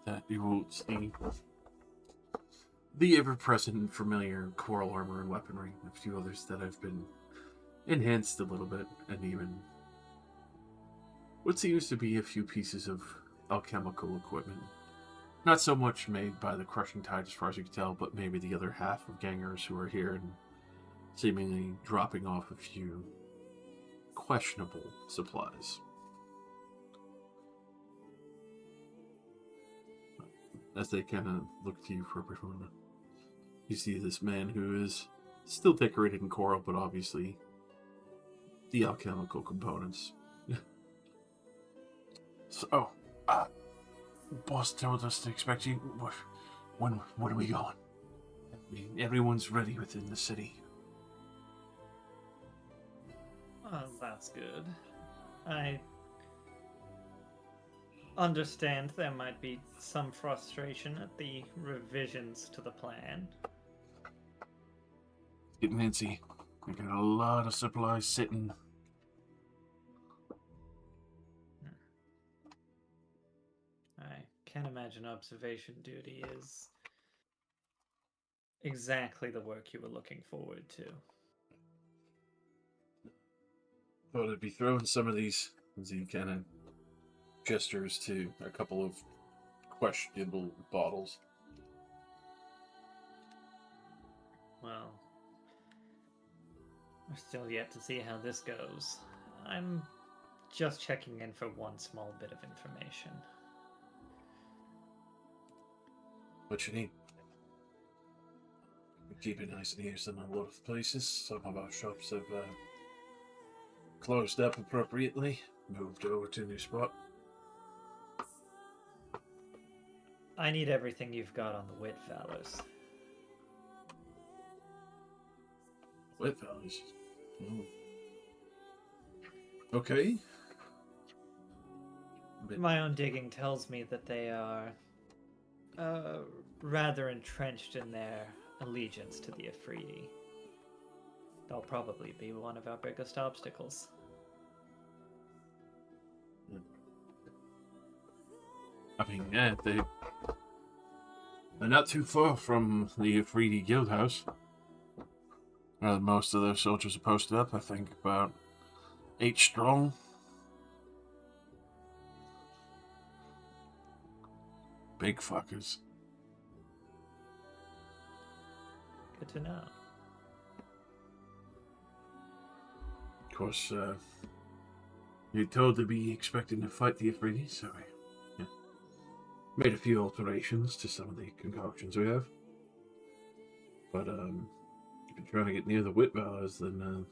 That you will see the ever-present and familiar coral armor and weaponry, a few others that have been enhanced a little bit, and even what seems to be a few pieces of alchemical equipment. Not so much made by the Crushing Tide, as far as you can tell, but maybe the other half of gangers who are here and seemingly dropping off a few questionable supplies. As they kind of look to you for a brief moment, you see this man who is still decorated in coral, but obviously the alchemical components. So, boss told us to expect you. When are we going? I mean, everyone's ready within the city. Oh, that's good. I understand there might be some frustration at the revisions to the plan. Getting antsy. We got a lot of supplies sitting. I can't imagine observation duty is exactly the work you were looking forward to. Thought I'd be throwing some of these as he kind of gestures to a couple of questionable bottles. Well, we're still yet to see how this goes. I'm just checking in for one small bit of information. What you need? We keep it nice and ears in a lot of places. Some of our shops have closed up appropriately, moved over to a new spot. I need everything you've got on the wit fellows. Wet valleys. Oh. Okay. My own digging tells me that they are rather entrenched in their allegiance to the Afridi. They'll probably be one of our biggest obstacles. I mean, yeah, they're not too far from the Afridi Guild House. Most of their soldiers are posted up, I think about 8 strong. Big fuckers. Good to know. Of course, you're told to be expecting to fight the Afridi, so I made a few alterations to some of the concoctions we have. But, if you're trying to get near the Witvalers, then,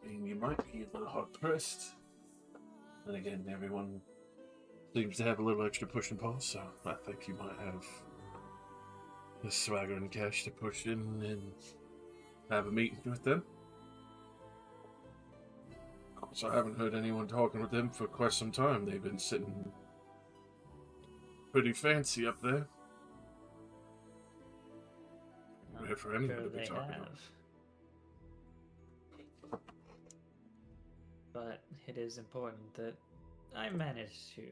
I mean, you might be a little hard-pressed. And again, everyone seems to have a little extra push and pull, so I think you might have the swagger and cash to push in and have a meeting with them. Of course, I haven't heard anyone talking with them for quite some time. They've been sitting pretty fancy up there. Rare for anyone to be They talking have. about. But it is important that I manage to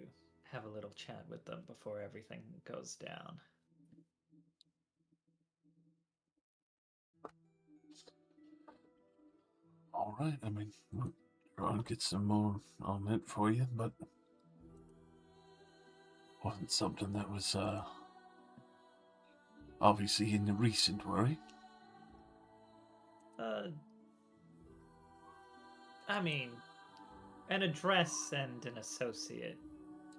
have a little chat with them before everything goes down. Alright, I mean, we'll try and get some more armament for you, but wasn't something that was, obviously in the recent worry. I mean, an address and an associate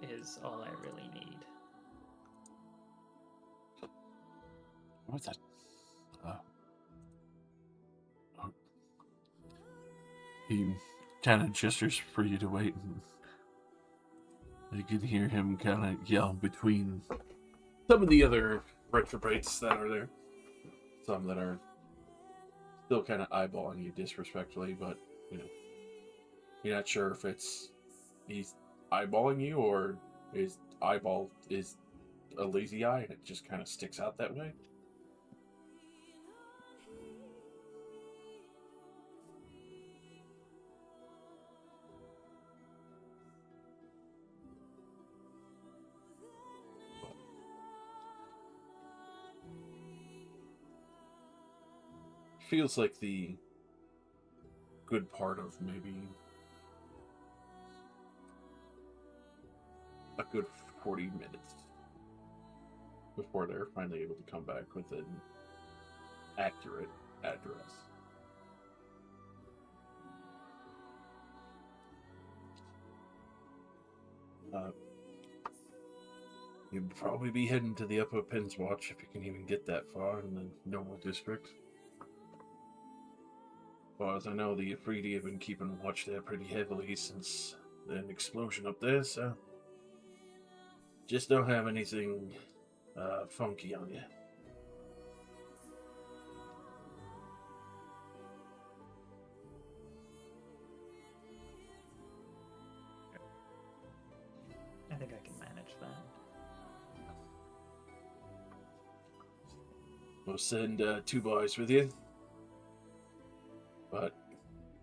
is all I really need. What's that? He kind of gestures for you to wait, and you can hear him kind of yell between some of the other retrobates that are there. Some that are still kind of eyeballing you disrespectfully, but, you know, you're not sure if he's eyeballing you or his eyeball is a lazy eye and it just kind of sticks out that way. Feels like the good part of maybe a good 40 minutes before they're finally able to come back with an accurate address. You'd probably be heading to the Upper Penswatch if you can even get that far in the Noble District. As far as I know, the Afridi have been keeping watch there pretty heavily since an explosion up there, so just don't have anything funky on you. I think I can manage that. We'll send 2 boys with you, but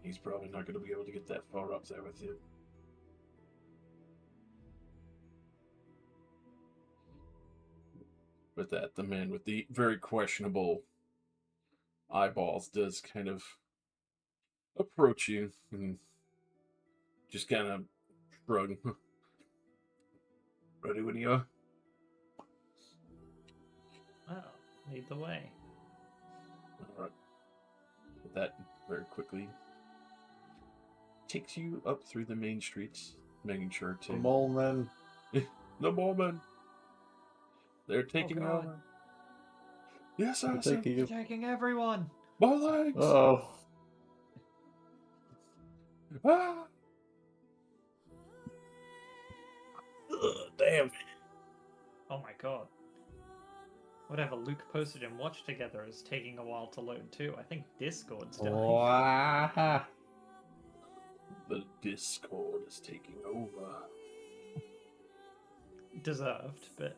he's probably not going to be able to get that far up there with you. With that, the man with the very questionable eyeballs does kind of approach you and just kind of shrug. Ready when you are? Well, lead the way. Alright. With that, very quickly takes you up through the main streets, making sure to... The mole men. The moment they're taking God. over. Yes, They're sir. taking You're you. taking everyone! My legs! Oh. Ah! Damn. Oh my god. Whatever Luke posted in Watch Together is taking a while to load too. I think Discord's dying. Wow. The Discord is taking over. Deserved, but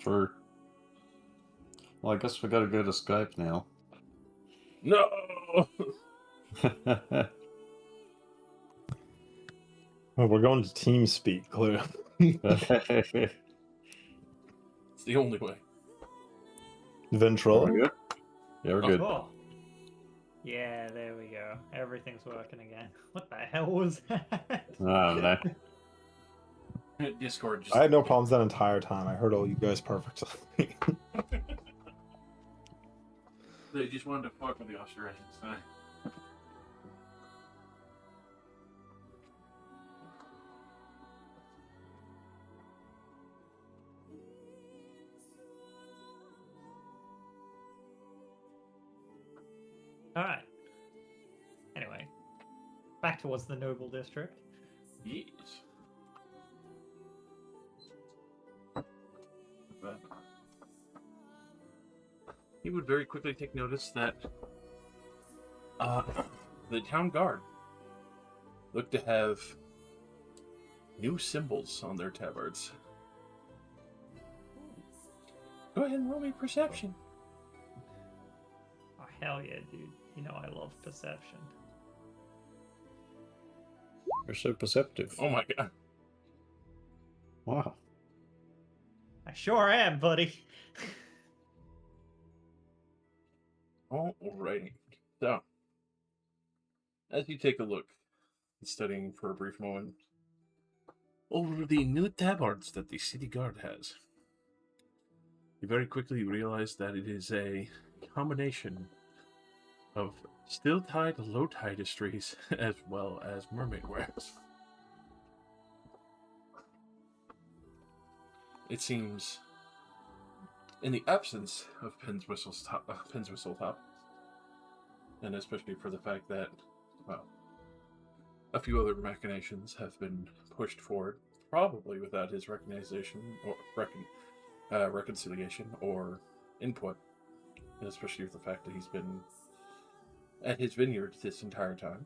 True. Well, I guess we gotta go to Skype now. No! Well, we're going to team speak, clearly. It's the only way. Ventral. Are we good? Yeah, we're good. Cool. Yeah, there we go. Everything's working again. What the hell was that? Ah, no. Discord just. I had no problems that entire time. I heard all you guys perfectly. They just wanted to fuck with the Australians. Alright. Anyway, back towards the Noble District. Yes. But he would very quickly take notice that the town guard looked to have new symbols on their tabards. Go ahead and roll me perception. Oh, hell yeah, dude. You know I love perception. You're so perceptive. Oh my god. Wow. I sure am, buddy. Alrighty. So, as you take a look, studying for a brief moment, over the new tabards that the city guard has, you very quickly realize that it is a combination of still tide, low tide histories, as well as mermaid wares. It seems, in the absence of Penn's Whistle Top, and especially for the fact that, well, a few other machinations have been pushed forward, probably without his recognition or reconciliation or input, and especially with the fact that he's been at his vineyard this entire time.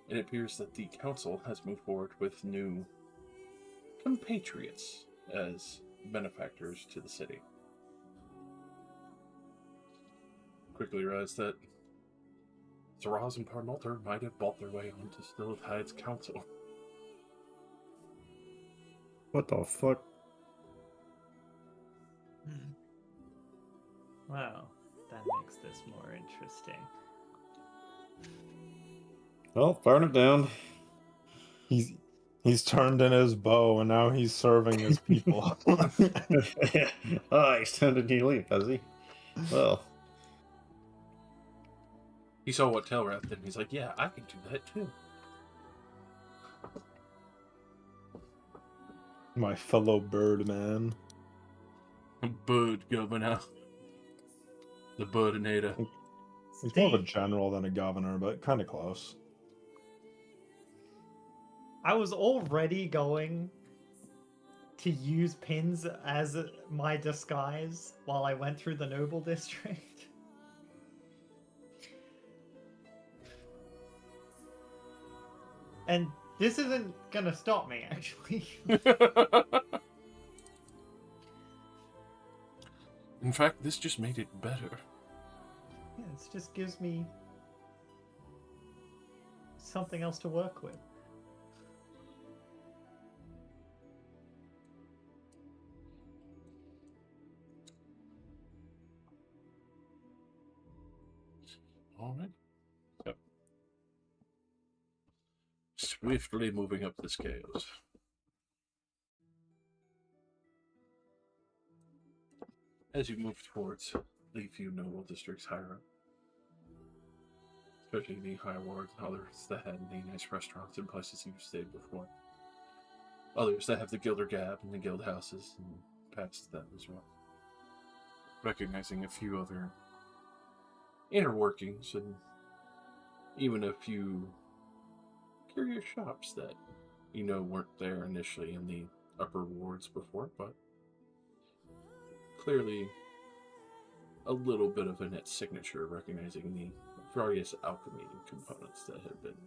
It appears that the council has moved forward with new compatriots as benefactors to the city. Quickly realized that Zaraz and Parnalter might have bought their way onto Stilltide's council. What the fuck? Well, that makes this more interesting. Well, burn it down. He's turned in his bow and now he's serving his people. Ah, he's turned a new leaf, has he? Well, He saw what Telrath did, and he's like, yeah, I can do that too. My fellow bird man. Bird governor. The Birdinator. He's more of a general than a governor, but kind of close. I was already going to use pins as my disguise while I went through the Noble District. And this isn't gonna stop me, actually. In fact, this just made it better. Yeah, this just gives me something else to work with. Alright. So, swiftly moving up the scales. As you move towards the few noble districts higher up, especially the high wards and others that had the nice restaurants and places you've stayed before. Others that have the Gilder Gab and the guild houses and past that as well. Recognizing a few other inner workings and even a few curious shops that you know weren't there initially in the upper wards before, but clearly a little bit of a net signature, recognizing the various alchemy components that have been,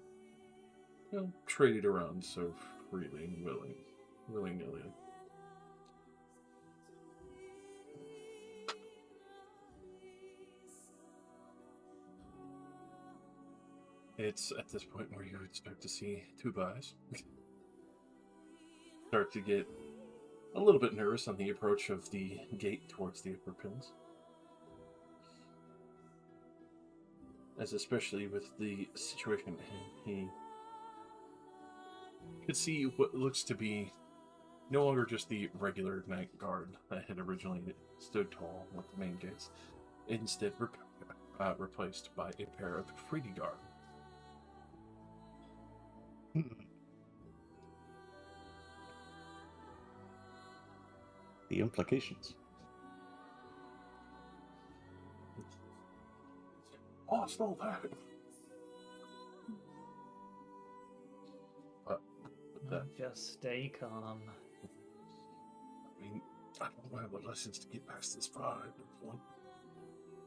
you know, traded around so freely and willy-nilly. It's at this point where you expect to see two guys start to get a little bit nervous on the approach of the gate towards the upper pins. As especially with the situation at hand, he could see what looks to be no longer just the regular night guard that had originally stood tall with the main gates, instead replaced by a pair of treaty guard. The implications. Lost all that. But with that, Just stay calm. I mean, I don't have the lessons to get past this far at the point.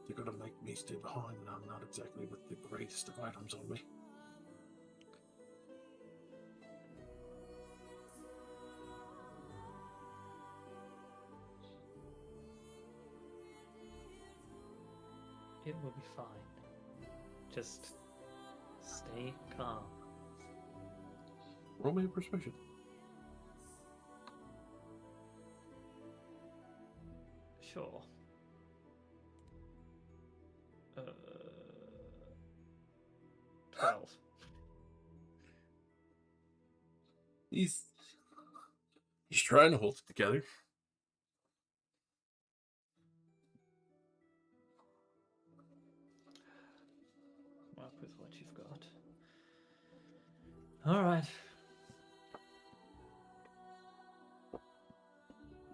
They're gonna make me stay behind, and I'm not exactly with the greatest of items on me. It will be fine. Just stay calm. Roll me a persuasion. Sure. 12. He's trying to hold it together. Work with what you've got. All right.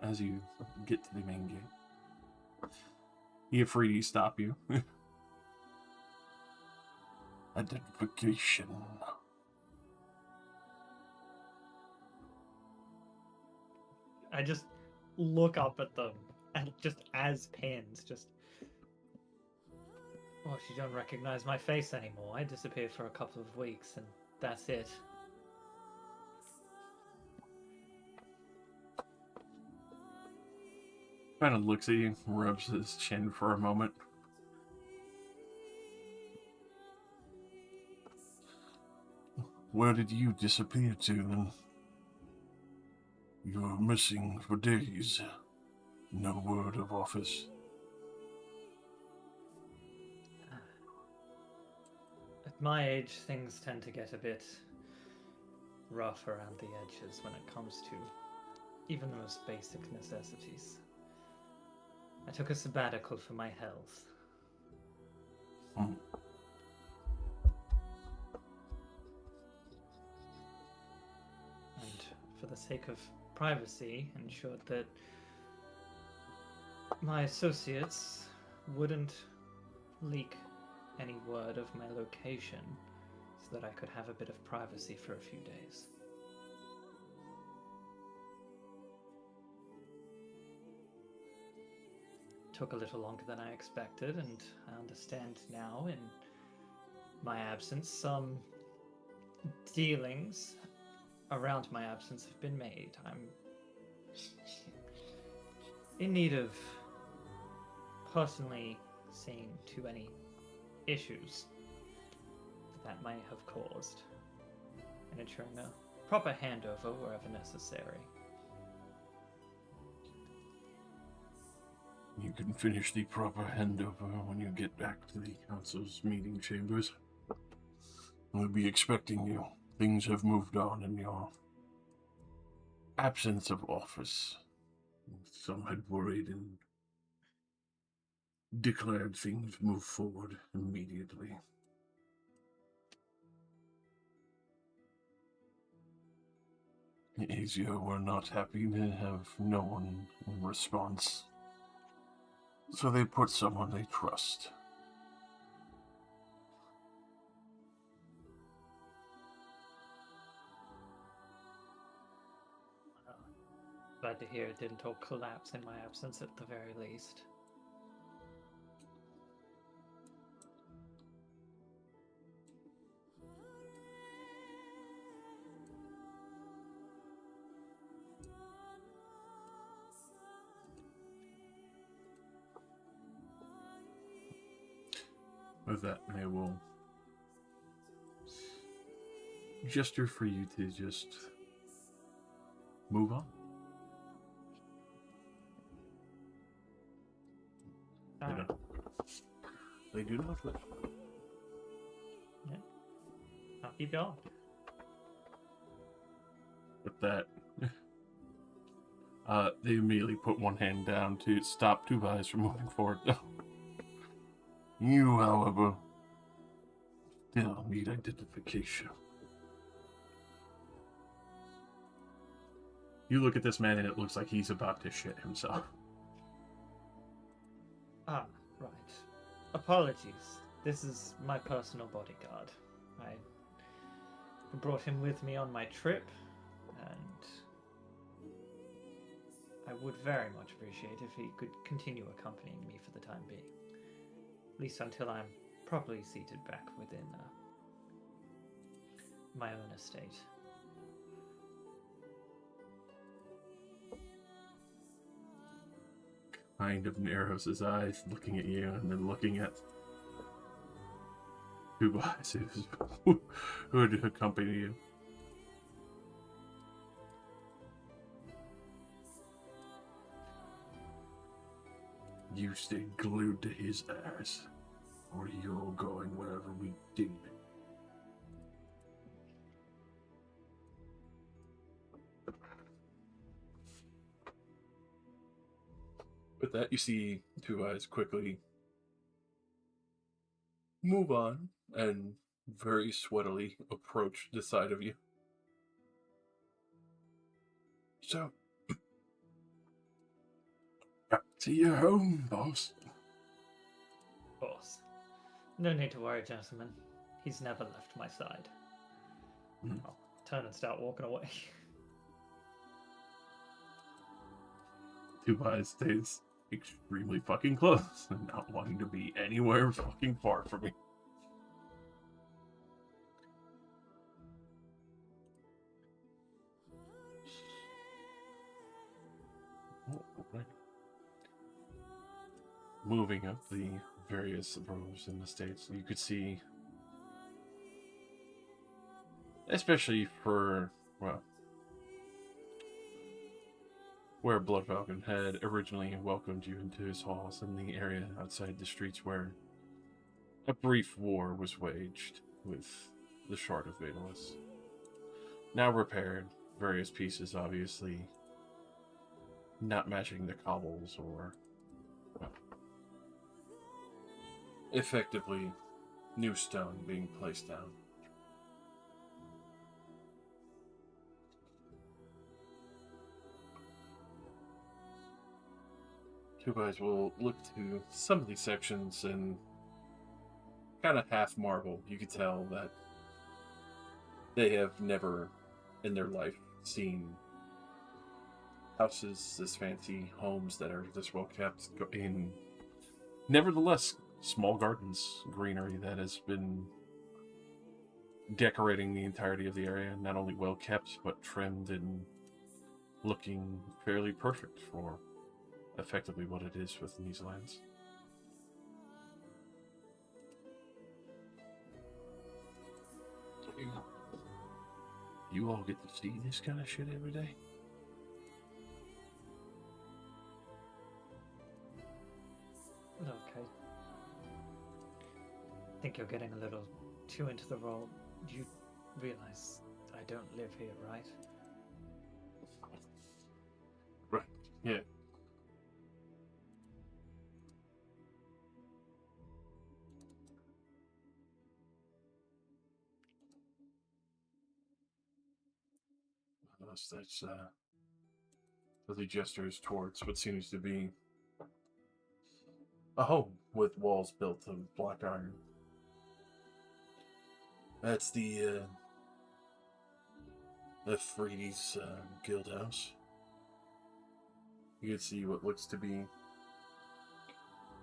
As you get to the main gate, the Afridi stop you. Identification. I just look up at them and just as pins, just. Well, she don't recognize my face anymore. I disappeared for a couple of weeks, and that's it. Kind of looks at you, rubs his chin for a moment. Where did you disappear to then? You were missing for days. No word of office. At my age, things tend to get a bit rough around the edges when it comes to even the most basic necessities. I took a sabbatical for my health. And for the sake of privacy, ensured that my associates wouldn't leak any word of my location so that I could have a bit of privacy for a few days. Took a little longer than I expected, and I understand now in my absence some dealings around my absence have been made. I'm in need of personally seeing to any issues that may have caused and ensuring a proper handover wherever necessary. You can finish the proper handover when you get back to the council's meeting chambers. We'll be expecting you. Things have moved on in your absence of office. Some had worried and declared things move forward immediately. Asia were not happy to have no one in response. So they put someone they trust. Glad to hear it didn't all collapse in my absence at the very least. With that, they will gesture for you to just move on. They Alright. don't. They do not wish. Yeah. I'll keep going. With that, they immediately put one hand down to stop Two Eyes from moving forward. You, however, still need identification. You look at this man and it looks like he's about to shit himself. Ah, right. Apologies. This is my personal bodyguard. I brought him with me on my trip, and I would very much appreciate if he could continue accompanying me for the time being. At least until I'm properly seated back within my own estate. Kind of narrows his eyes, looking at you, and then looking at Two Eyes, who would accompany you. You stay glued to his ass, or you're going wherever we deem it. With that, you see Two Eyes quickly move on and very sweatily approach the side of you. So, back to your home, boss. Of course. No need to worry, gentlemen. He's never left my side. I'll turn and start walking away. Two Eyes stays extremely fucking close and not wanting to be anywhere fucking far from me. Alright. Moving up the various rows in the states, you could see, especially for, well, where Blood Falcon had originally welcomed you into his halls in the area outside the streets where a brief war was waged with the Shard of Vitalis. Now repaired, various pieces obviously not matching the cobbles or, well, effectively new stone being placed down. Two Eyes will look to some of these sections and kind of half marvel. You could tell that they have never in their life seen houses this fancy, homes that are this well kept, in nevertheless small gardens, greenery that has been decorating the entirety of the area, not only well kept but trimmed and looking fairly perfect for effectively what it is within these lands. You all get to see this kind of shit every day? Okay. I think you're getting a little too into the role. You realize I don't live here, right? Right, yeah. That's really gestures towards what seems to be a home with walls built of black iron. That's the Freedy's guild house. You can see what looks to be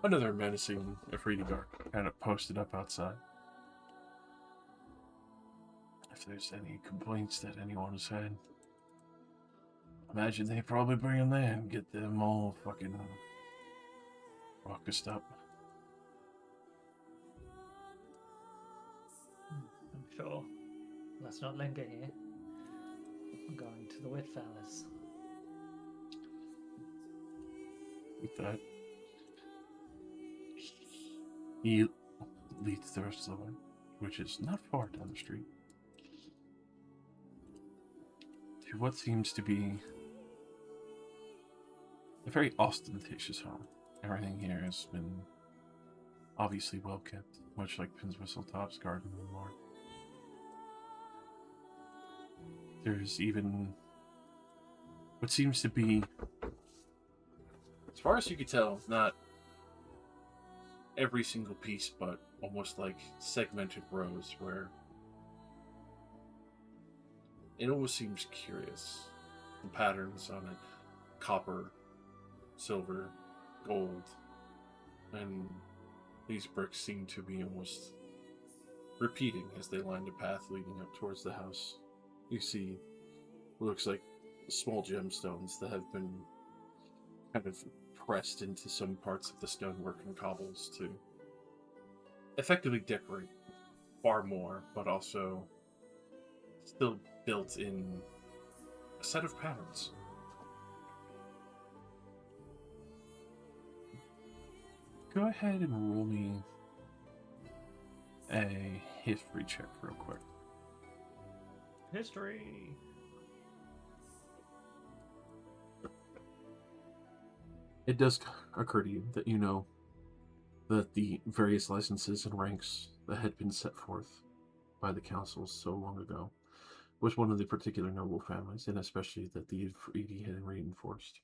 another menacing Afridi guard kind of posted up outside. If there's any complaints that anyone has had, imagine they probably bring them there and get them all fucking raucous up. I'm sure. let's not linger here. I'm going to the Whitfellas. With that, he leads the rest of the way, which is not far down the street, to what seems to be a very ostentatious home. Everything here has been obviously well kept, much like Pin's Whistletop's garden and more. There's even what seems to be, as far as you can tell, not every single piece, but almost like segmented rows where it almost seems curious. The patterns on it, copper, silver, gold, and these bricks seem to be almost repeating as they line the path leading up towards the house. You see what looks like small gemstones that have been kind of pressed into some parts of the stonework and cobbles to effectively decorate far more, but also still built in a set of patterns. Go ahead and roll me a history check real quick. History. It does occur to you that you know that the various licenses and ranks that had been set forth by the councils so long ago was one of the particular noble families, and especially that the Ifriti had reinforced.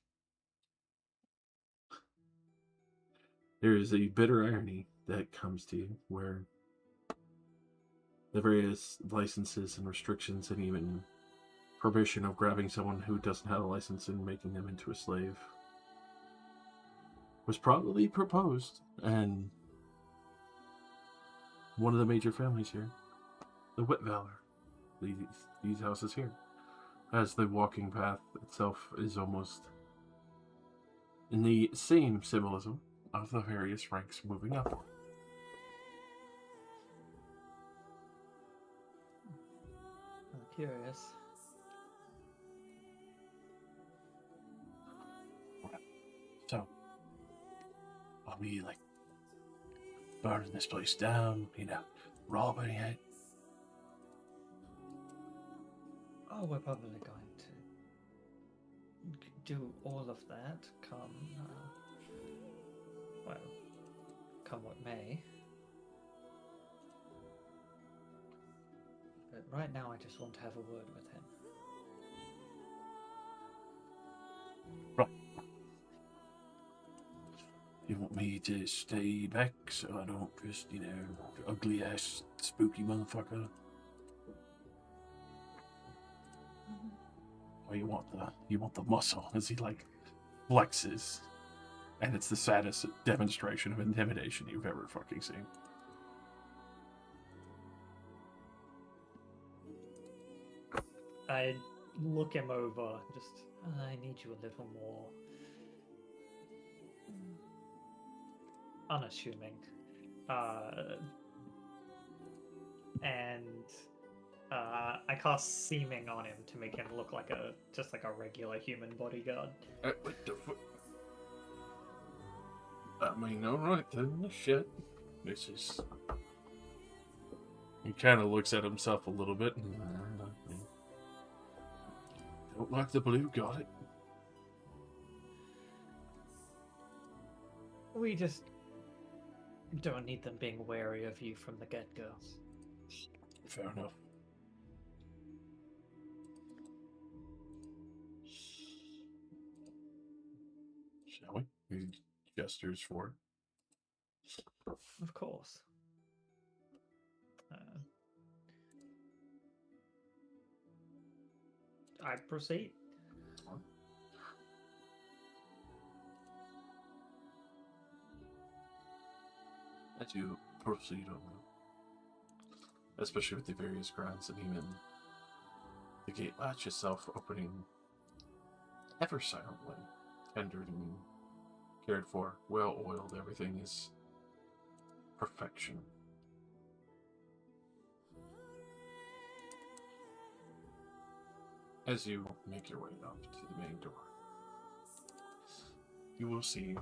There is a bitter irony that comes to you where the various licenses and restrictions and even prohibition of grabbing someone who doesn't have a license and making them into a slave was probably proposed, and one of the major families here, the Whitvalor, these houses here, as the walking path itself is almost in the same symbolism of the various ranks moving up. I'm curious. So, are we like burning this place down, robbing it? Oh, we're probably going to do all of that come, come what may. But right now I just want to have a word with him. Right. You want me to stay back so I don't just, ugly ass spooky motherfucker? Or you want the muscle as he flexes, and it's the saddest demonstration of intimidation you've ever fucking seen. I look him over, just, I need you a little more unassuming. And I cast Seeming on him to make him look like just like a regular human bodyguard. What the fuck? I mean, alright then, shit. This is... He kind of looks at himself a little bit. Don't like the blue, got it. We just don't need them being wary of you from the get-go. Fair enough. Shall we? He gestures for it. Of course. I proceed. As you proceed on, especially with the various grounds and even the gate latch itself opening ever silently, tendered and cared for, well oiled, everything is perfection. As you make your way up to the main door, you will see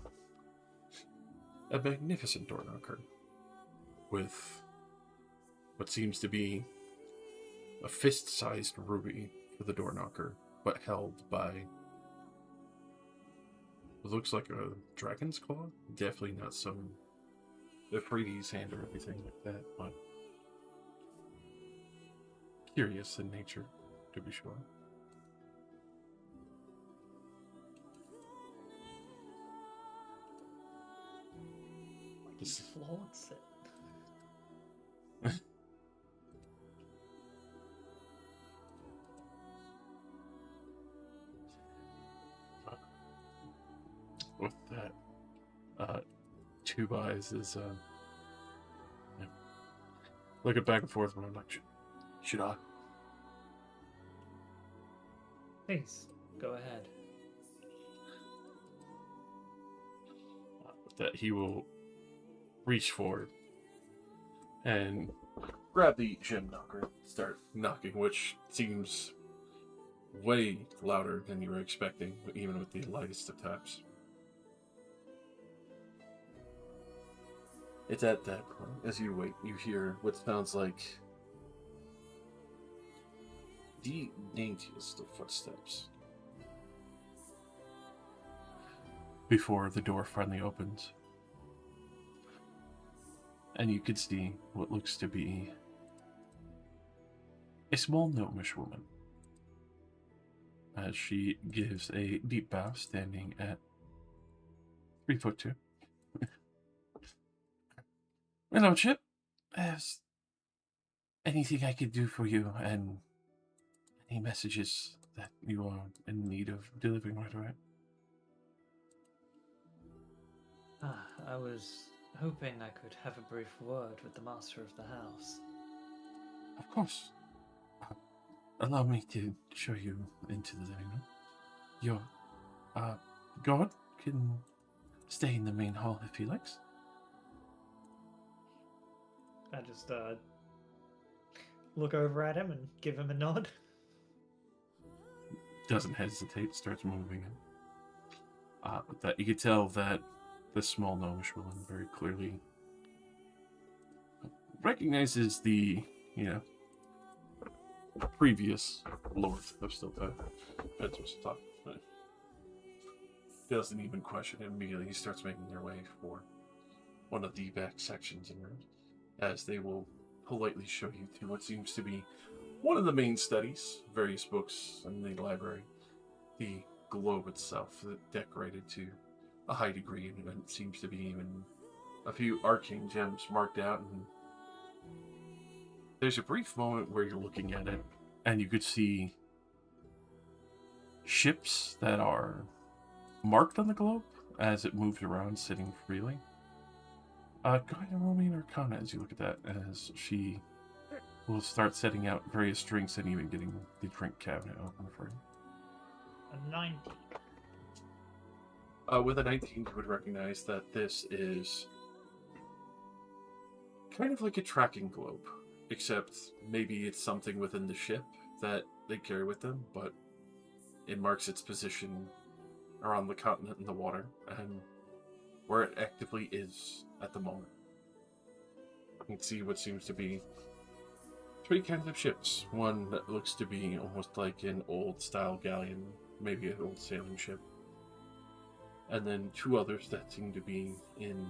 a magnificent door knocker with what seems to be a fist-sized ruby for the door knocker, but held by what looks like a dragon's claw. Definitely not some Euphrates hand or anything like that, but curious in nature, to be sure. He flaunts it. With that, Two Eyes is yeah, looking back and forth, and I'm like, should I? Please, go ahead. With that, he will reach forward and grab the gem knocker, start knocking, which seems way louder than you were expecting, even with the lightest of taps. It's at that point, as you wait, you hear what sounds like the daintiest of footsteps before the door finally opens. And you can see what looks to be a small gnomish woman, as she gives a deep bow, standing at 3'2". Hello, Chip. Is anything I could do for you, and any messages that you are in need of delivering right away? I was hoping I could have a brief word with the master of the house. Of course. Allow me to show you into the living room. Your guard can stay in the main hall if he likes. I just look over at him and give him a nod. Doesn't hesitate, starts moving. With that, you can tell that the small gnomish woman very clearly recognizes the, previous lord of Stiltide. That's what's top. Doesn't even question it immediately. He starts making their way for one of the back sections and rooms, as they will politely show you to what seems to be one of the main studies, various books in the library, the globe itself, decorated to a high degree, and it seems to be even a few arcane gems marked out. And there's a brief moment where you're looking at it, and you could see ships that are marked on the globe as it moves around, sitting freely. Go ahead and roll me an Arcana as you look at that, as she will start setting out various drinks and even getting the drink cabinet open for you. A 90. With a 19, you would recognize that this is kind of like a tracking globe, except maybe it's something within the ship that they carry with them, but it marks its position around the continent and the water, and where it actively is at the moment. You can see what seems to be 3 kinds of ships. One that looks to be almost like an old-style galleon, maybe an old sailing ship. And then 2 others that seem to be in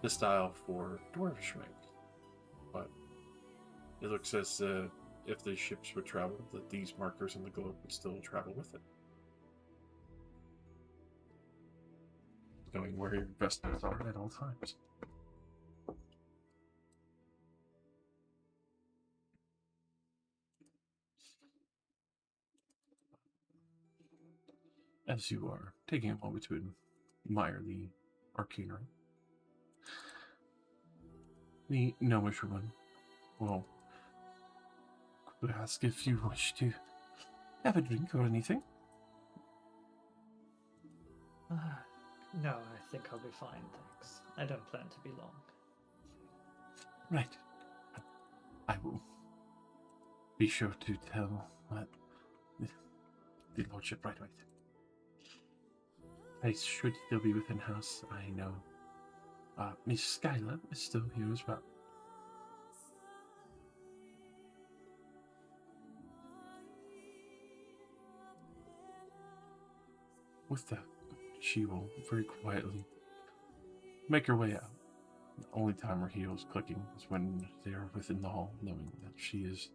the style for dwarvish rank. But it looks as if the ships would travel, that these markers on the globe would still travel with it. Going where your investments are at all times. As you are taking a moment to admire the arcanery, the gnomish woman will ask if you wish to have a drink or anything. No, I think I'll be fine, thanks. I don't plan to be long. Right. I will be sure to tell that the lordship right away. I should still be within house. I know. Miss Skylar is still here as well. With that, she will very quietly make her way out. The only time her heels clicking is when they are within the hall, knowing that she is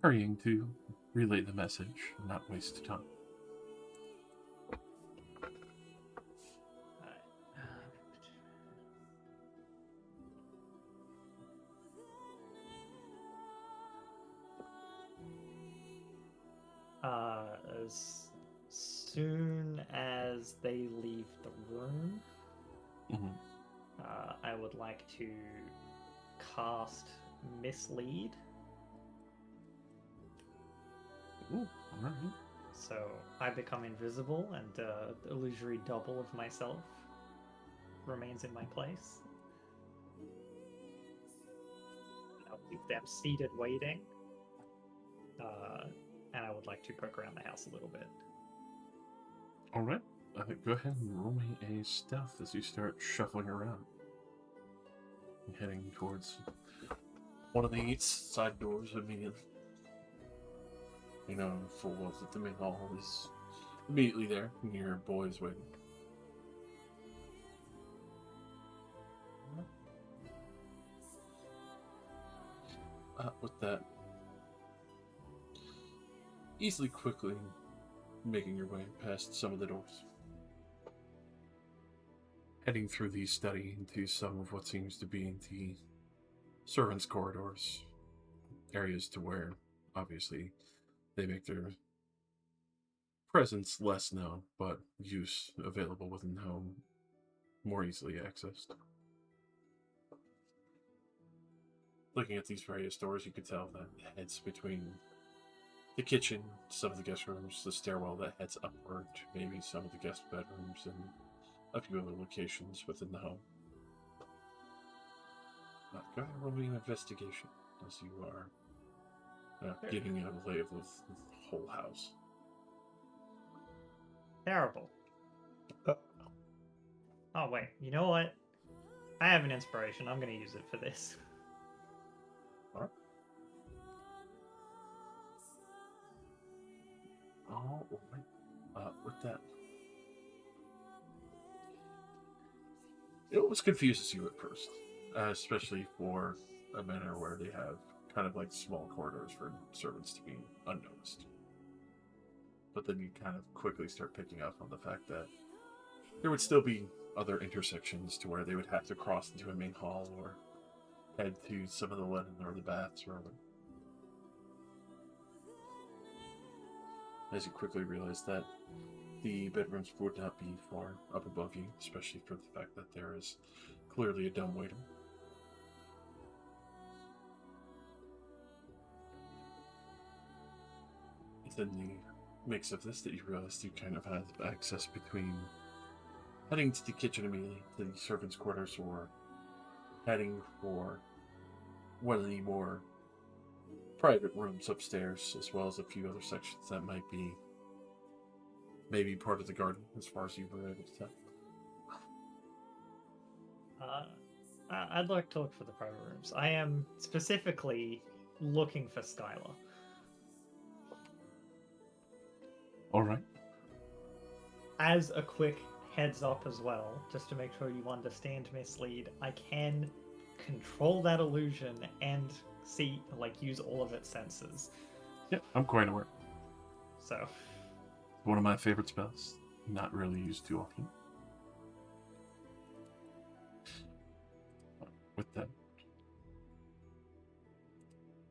hurrying to relay the message and not waste time. As soon as they leave the room, I would like to cast Mislead. Ooh, alright. So I become invisible, and the illusory double of myself remains in my place. I'll leave them seated waiting. And I would like to poke around the house a little bit. Alright. Go ahead and roll me a stealth as you start shuffling around. Heading towards one of the side doors immediately. You know, full well that the main hall is immediately there, and your boys waiting. With that, easily, quickly making your way past some of the doors. Heading through the study into some of what seems to be the servants' corridors. Areas to where, obviously, they make their presence less known, but use available within the home more easily accessed. Looking at these various doors, you could tell that heads between the kitchen, some of the guest rooms, the stairwell that heads upward, maybe some of the guest bedrooms, and a few other locations within the home. Go ahead and roll me an investigation as you are getting a lay of the whole house. Terrible. Oh, wait. You know what? I have an inspiration. I'm going to use it for this. Alright. With that, it always confuses you at first, especially for a manor where they have kind of like small corridors for servants to be unnoticed. But then you kind of quickly start picking up on the fact that there would still be other intersections to where they would have to cross into a main hall or head to some of the linen or the baths or other. As you quickly realize that the bedrooms would not be far up above you, especially for the fact that there is clearly a dumbwaiter. It's in the mix of this that you realize you kind of have access between heading to the kitchen immediately, to the servants' quarters, or heading for one of the more private rooms upstairs, as well as a few other sections that might be maybe part of the garden, as far as you were able to tell. I'd like to look for the private rooms. I am specifically looking for Skylar. Alright. As a quick heads up as well, just to make sure you understand Mislead, I can control that illusion and see, use all of its senses. Yep, I'm quite aware. So, one of my favorite spells, not really used too often. With that,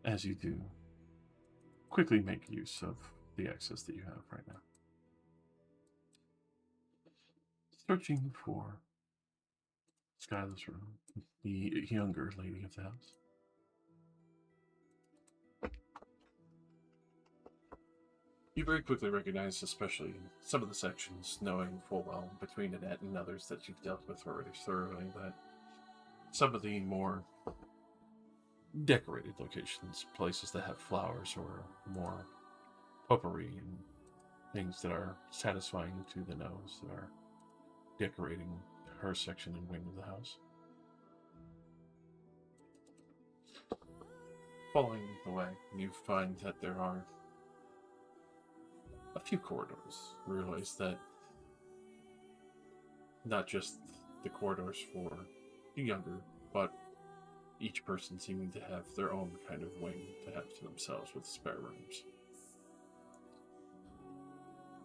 as you do, quickly make use of the access that you have right now. Searching for Skylar's room, the younger lady of the house. You very quickly recognize, especially some of the sections, knowing full well between Annette and others that you've dealt with already thoroughly, that some of the more decorated locations, places that have flowers or more potpourri and things that are satisfying to the nose that are decorating her section and wing of the house. Following the way, you find that there are a few corridors. Realize that not just the corridors for the younger, but each person seeming to have their own kind of wing to have to themselves with spare rooms.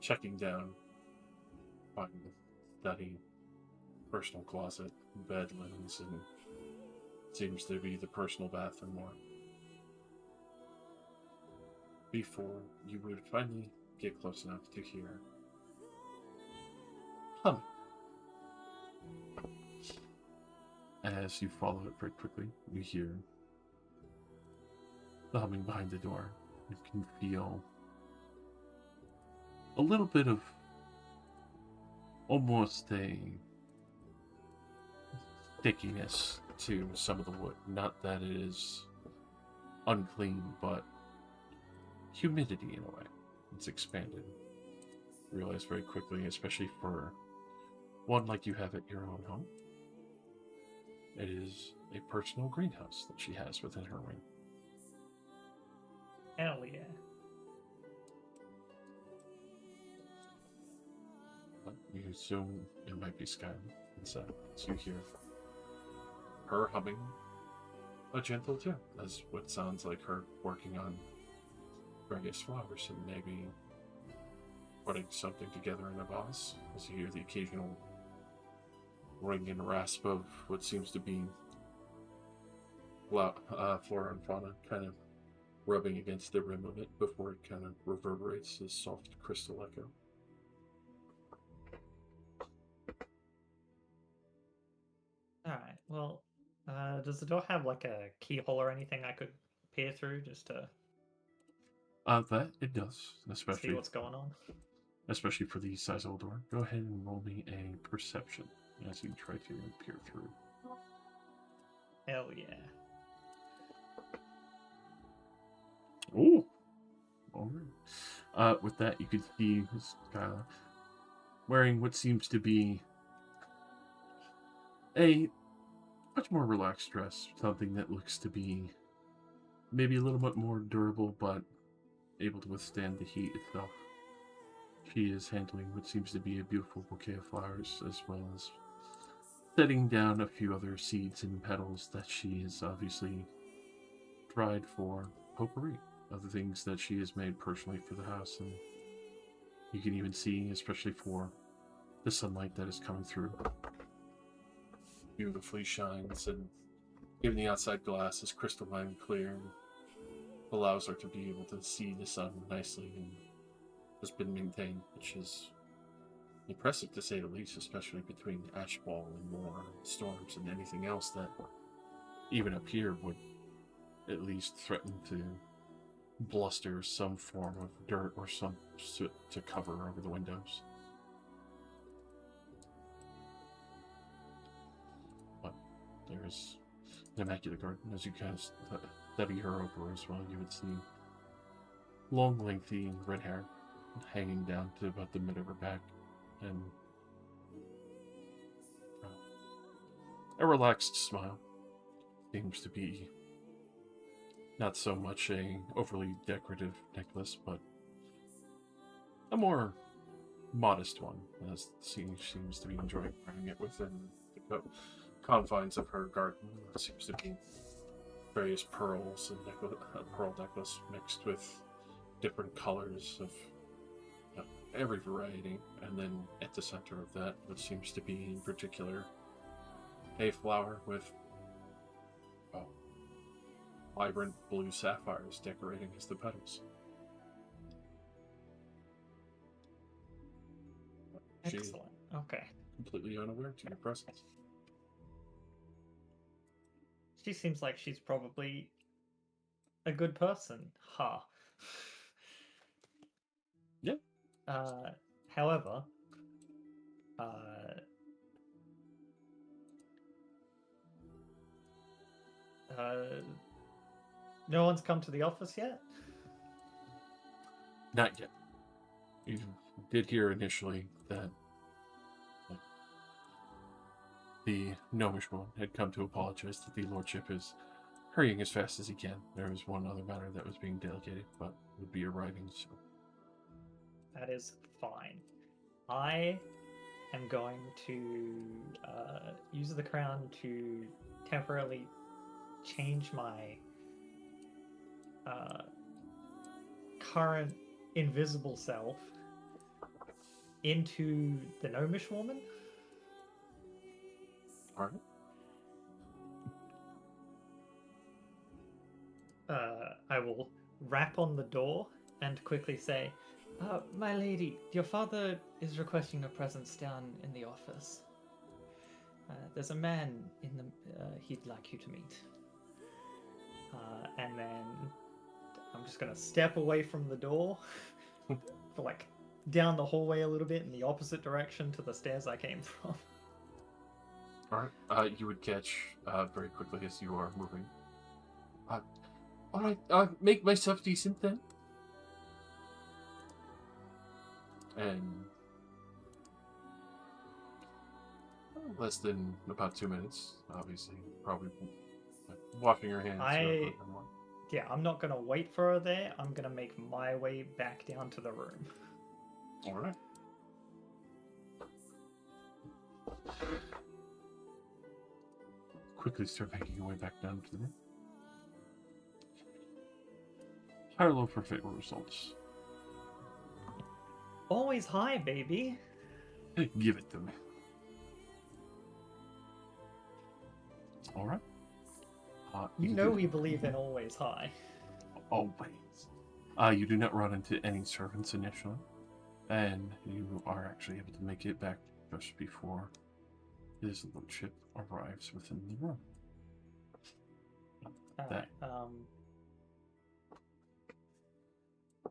Checking down, find the study, personal closet, bed linens, and seems to be the personal bath and more. Before you would finally get close enough to hear humming. As you follow it very quickly, you hear the humming behind the door. You can feel a little bit of almost a stickiness to some of the wood. Not that it is unclean, but humidity in a way. It's expanded. You realize very quickly, especially for one like you have at your own home, it is a personal greenhouse that she has within her wing. Hell yeah. But you assume it might be Skylar inside, so you hear her humming a gentle tune, as what sounds like her working on various flowers and maybe putting something together in a vase, as you hear the occasional ring and rasp of what seems to be flora and fauna kind of rubbing against the rim of it before it kind of reverberates as soft crystal echo. Alright, well, does the door have like a keyhole or anything I could peer through just to That it does, see especially what's going on? especially for the sizable door. Go ahead and roll me a perception as you try to peer through. Hell yeah. Oh, all right. With that, you can see Skylar wearing what seems to be a much more relaxed dress, something that looks to be maybe a little bit more durable, but able to withstand the heat itself. She is handling what seems to be a beautiful bouquet of flowers, as well as setting down a few other seeds and petals that she has obviously dried for potpourri of the things that she has made personally for the house. And you can even see, especially for the sunlight that is coming through, beautifully shines, and even the outside glass is crystalline clear and allows her to be able to see the sun nicely and has been maintained, which is impressive to say the least, especially between ashfall and more storms and anything else that even up here would at least threaten to bluster some form of dirt or some soot to cover over the windows. But there's an immaculate garden. As you guys study her over as well, you would see long, lengthy red hair hanging down to about the mid of her back, and a relaxed smile. Seems to be not so much a overly decorative necklace, but a more modest one, as she seems to be enjoying wearing it within the confines of her garden. It seems to be various pearls and pearl necklace mixed with different colors of every variety, and then at the center of that, what seems to be in particular a flower with vibrant blue sapphires decorating as the petals. She Excellent. Okay. completely unaware to your presence. She seems like she's probably a good person. Ha. Yep. However, no one's come to the office yet? Not yet. You did hear initially that the gnomish one had come to apologize that the lordship is hurrying as fast as he can. There was one other matter that was being delegated, but would be arriving soon. That is fine. I am going to use the crown to temporarily change my current invisible self into the gnomish woman. Alright. I will rap on the door and quickly say, my lady, your father is requesting a presence down in the office. There's a man in the he'd like you to meet. And then I'm just gonna step away from the door for like down the hallway a little bit in the opposite direction to the stairs I came from. Alright. You would catch very quickly as you are moving. Alright, make myself decent then. And less than about 2 minutes, obviously. Probably washing your hands. Yeah, I'm not gonna wait for her there. I'm gonna make my way back down to the room. Alright. Quickly start making your way back down to the room. High or low for fatal results? Always high, baby. Give it to me. Alright. You know we believe in always high. Always. You do not run into any servants initially, and you are actually able to make it back just before his lordship arrives within the room. Alright,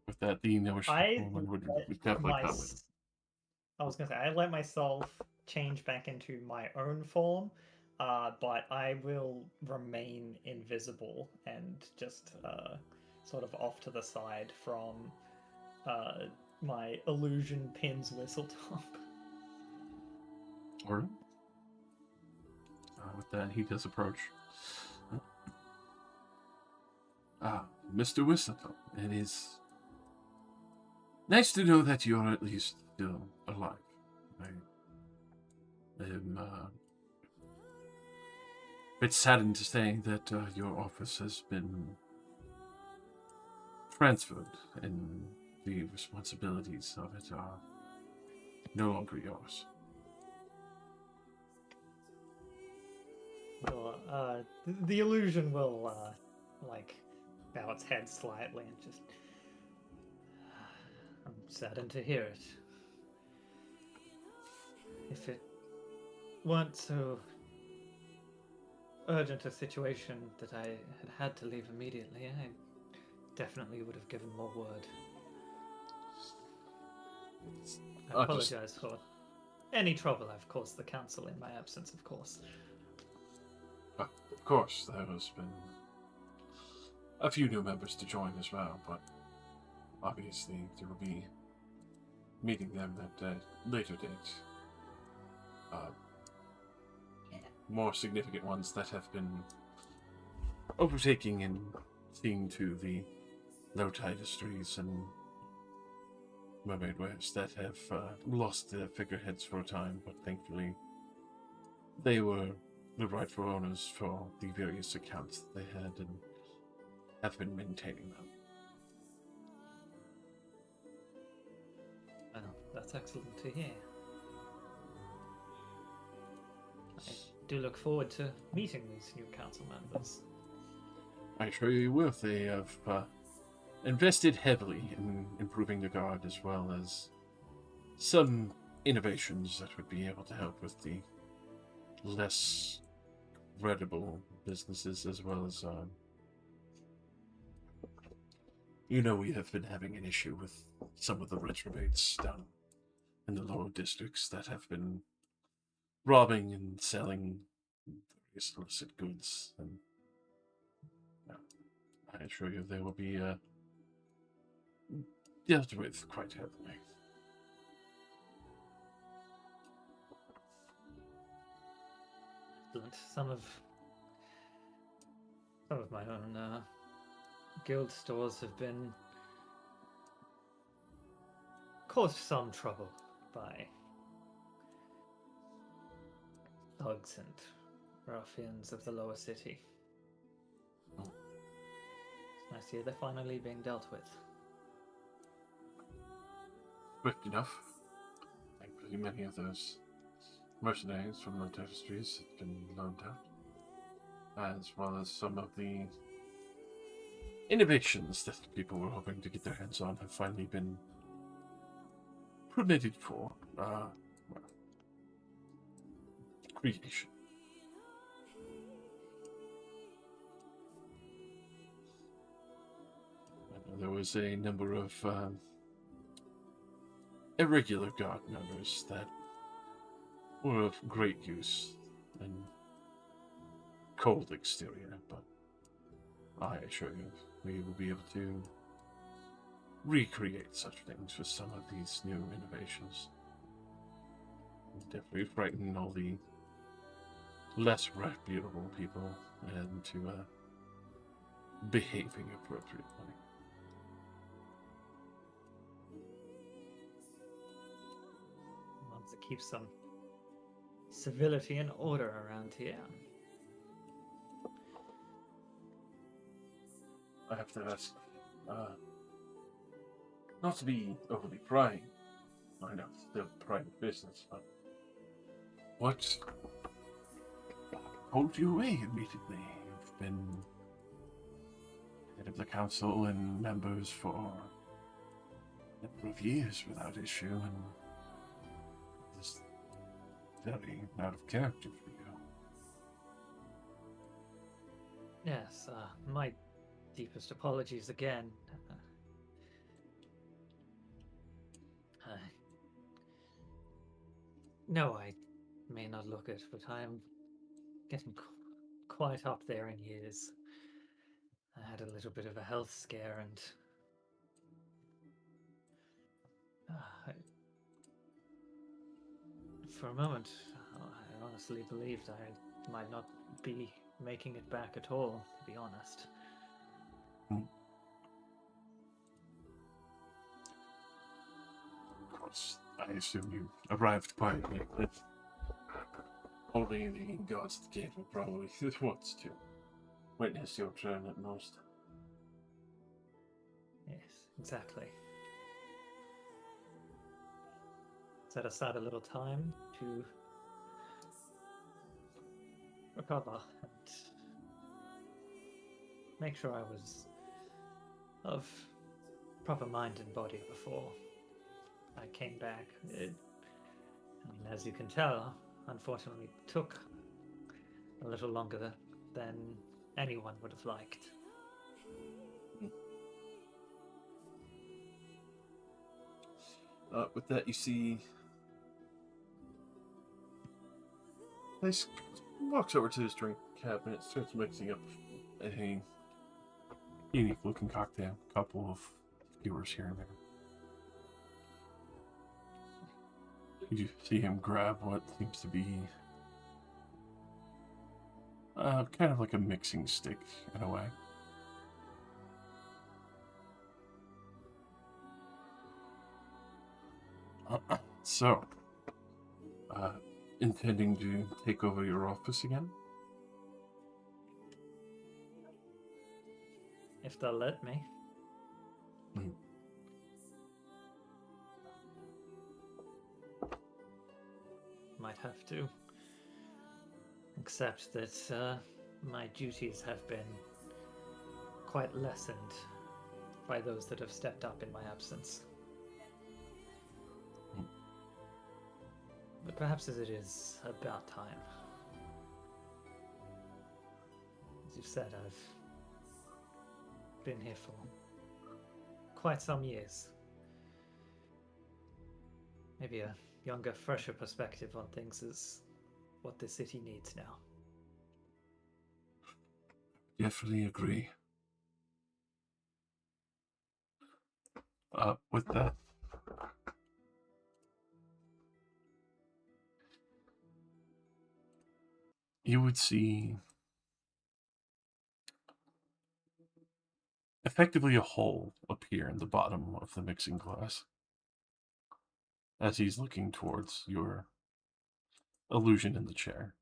With that, the gnomish woman would definitely come with. I was gonna say, I let myself change back into my own form, but I will remain invisible and just sort of off to the side from my illusion pin's whistle top. Alright. With that, he does approach. Mr. Whistletop, it is nice to know that you're at least still alive. I am a bit saddened to say that your office has been transferred and the responsibilities of it are no longer yours. Well, the illusion will, like, bow its head slightly and just... I'm saddened to hear it. If it weren't so urgent a situation that I had to leave immediately, I definitely would have given more word. I apologize for any trouble I've caused the council in my absence, of course. Of course, there has been a few new members to join as well, but obviously there will be meeting them at a later date. More significant ones that have been overtaking and seeing to the low tide histories and mermaid wares that have lost their figureheads for a time, but thankfully they were the rightful owners for the various accounts that they had and have been maintaining them. Well, that's excellent to hear. I do look forward to meeting these new council members. I assure you will. They have invested heavily in improving the guard as well as some innovations that would be able to help with the less credible businesses as well as we have been having an issue with some of the retrobates down in the lower districts that have been robbing and selling various illicit goods, and I assure you they will be dealt with quite heavily. blunt. Some of my own guild stores have been caused some trouble by thugs and ruffians of the lower city. Oh. It's nice to hear they're finally being dealt with. Swift enough. Thankfully, many of those mercenaries from the tapestries have been loaned out, as well as some of the innovations that people were hoping to get their hands on have finally been permitted for creation. I know there was a number of irregular guard members that were of great use in cold exterior, but I assure you, we will be able to recreate such things with some of these new innovations. Definitely frighten all the less reputable people into behaving appropriately. Want to keep some civility and order around here. I have to ask, not to be overly prying, I know it's still private business, but what pulled you away immediately? You've been head of the council and members for a number of years without issue, and just very out of character for you. Yes, my deepest apologies again. No, I may not look it, but I'm getting quite up there in years. I had a little bit of a health scare, and for a moment, I honestly believed I might not be making it back at all, to be honest. Of course, I assume you arrived quietly. Only the gods at the gate will probably wants to witness your turn at most. Yes, exactly. Set aside a little time to recover and make sure I was of proper mind and body before I came back. As you can tell, unfortunately took a little longer than anyone would have liked. With that, you see, Nice walks over to his drink cabinet, starts mixing up a unique-looking cocktail, a couple of skewers here and there. You see him grab what seems to be kind of like a mixing stick in a way. So, intending to take over your office again? If they'll let me. Might have to accept that my duties have been quite lessened by those that have stepped up in my absence. But perhaps as it is about time. As you've said, I've been here for quite some years. Maybe a younger, fresher perspective on things is what the city needs now. Definitely agree. With that, you would see effectively a hole appear in the bottom of the mixing glass as he's looking towards your illusion in the chair.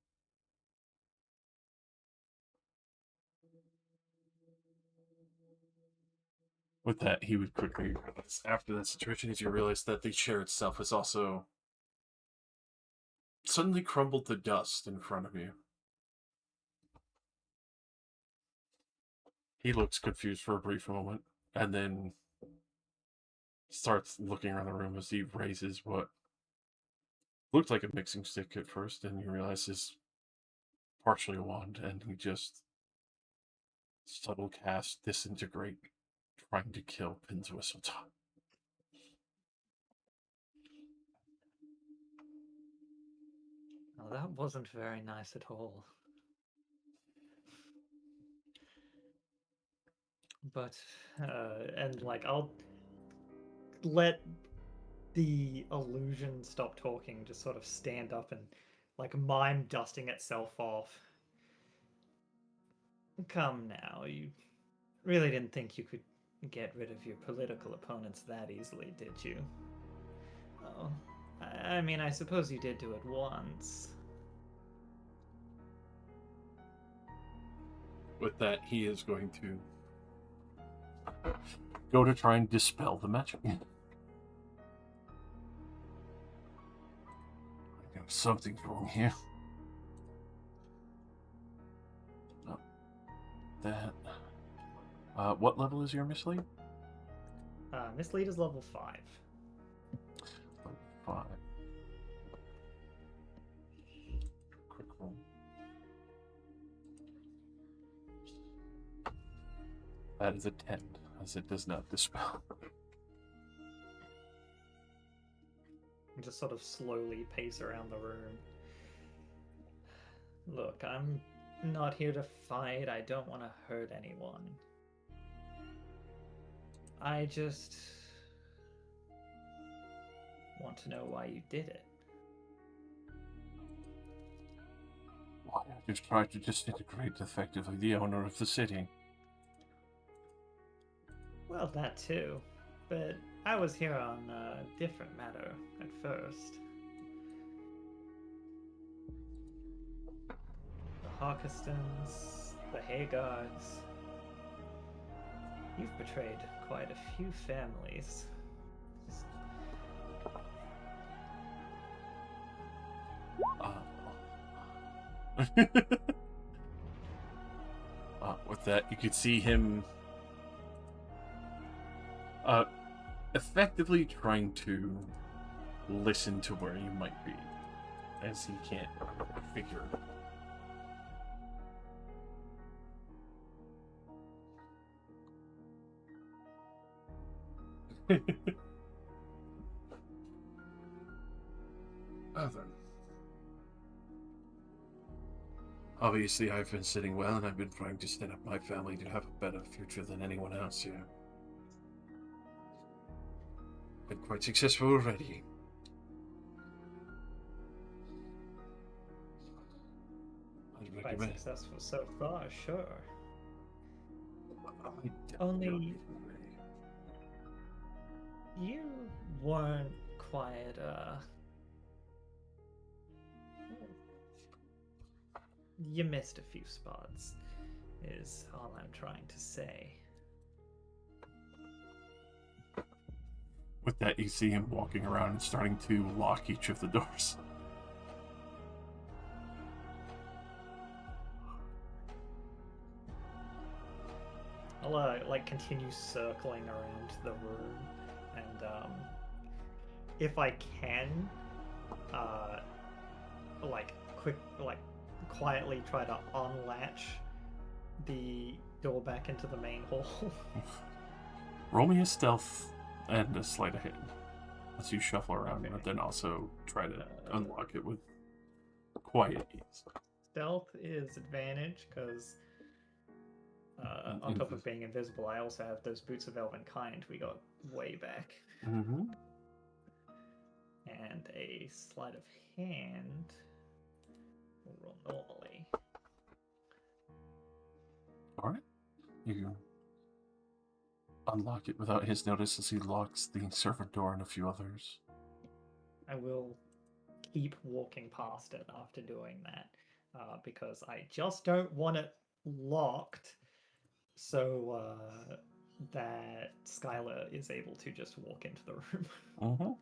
With that, he would quickly, after that situation, as you realize that the chair itself is also suddenly crumbled to dust in front of you. He looks confused for a brief moment, and then starts looking around the room as he raises what looked like a mixing stick at first, and you realize is partially a wand, and he just subtle cast disintegrate, trying to kill Pin's Whistle-top. Oh, that wasn't very nice at all. But, and like, I'll let the illusion stop talking, just sort of stand up and like mime dusting itself off. Come now, you really didn't think you could get rid of your political opponents that easily, did you? Oh, I mean, I suppose you did do it once. With that, he is going to go to try and dispel the magic. Something's wrong here. Oh, that. What level is your mislead? Mislead is level 5. Level 5. Quick roll. That is a 10, as it does not dispel. And just sort of slowly pace around the room. Look, I'm not here to fight. I don't want to hurt anyone. I just want to know why you did it. Why, I just tried to disintegrate effectively the owner of the city. Well, that too. But I was here on a different matter at first. The Harkestons, the Haygards. You've betrayed quite a few families. With that, you could see him effectively trying to listen to where you might be, as he can't figure Other. Obviously, I've been sitting well, and I've been trying to set up my family to have a better future than anyone else here. Been quite successful already. I'd Quite recommend. successful so far, sure. I Only- don't give away. You weren't quite, you missed a few spots, is all I'm trying to say. With that, you see him walking around and starting to lock each of the doors. I'll, like, continue circling around the room, and, if I can, quietly try to unlatch the door back into the main hall. Roll me a stealth and a sleight of hand as you shuffle around, Okay. but then also try to unlock it with quiet ease. Stealth is advantage, because on top of being invisible, I also have those Boots of Elvenkind we got way back. Mm-hmm. And a sleight of hand. We'll roll normally. Alright. You unlock it without his notice as he locks the servant door and a few others. I will keep walking past it after doing that, because I just don't want it locked so that Skylar is able to just walk into the room. Mm-hmm.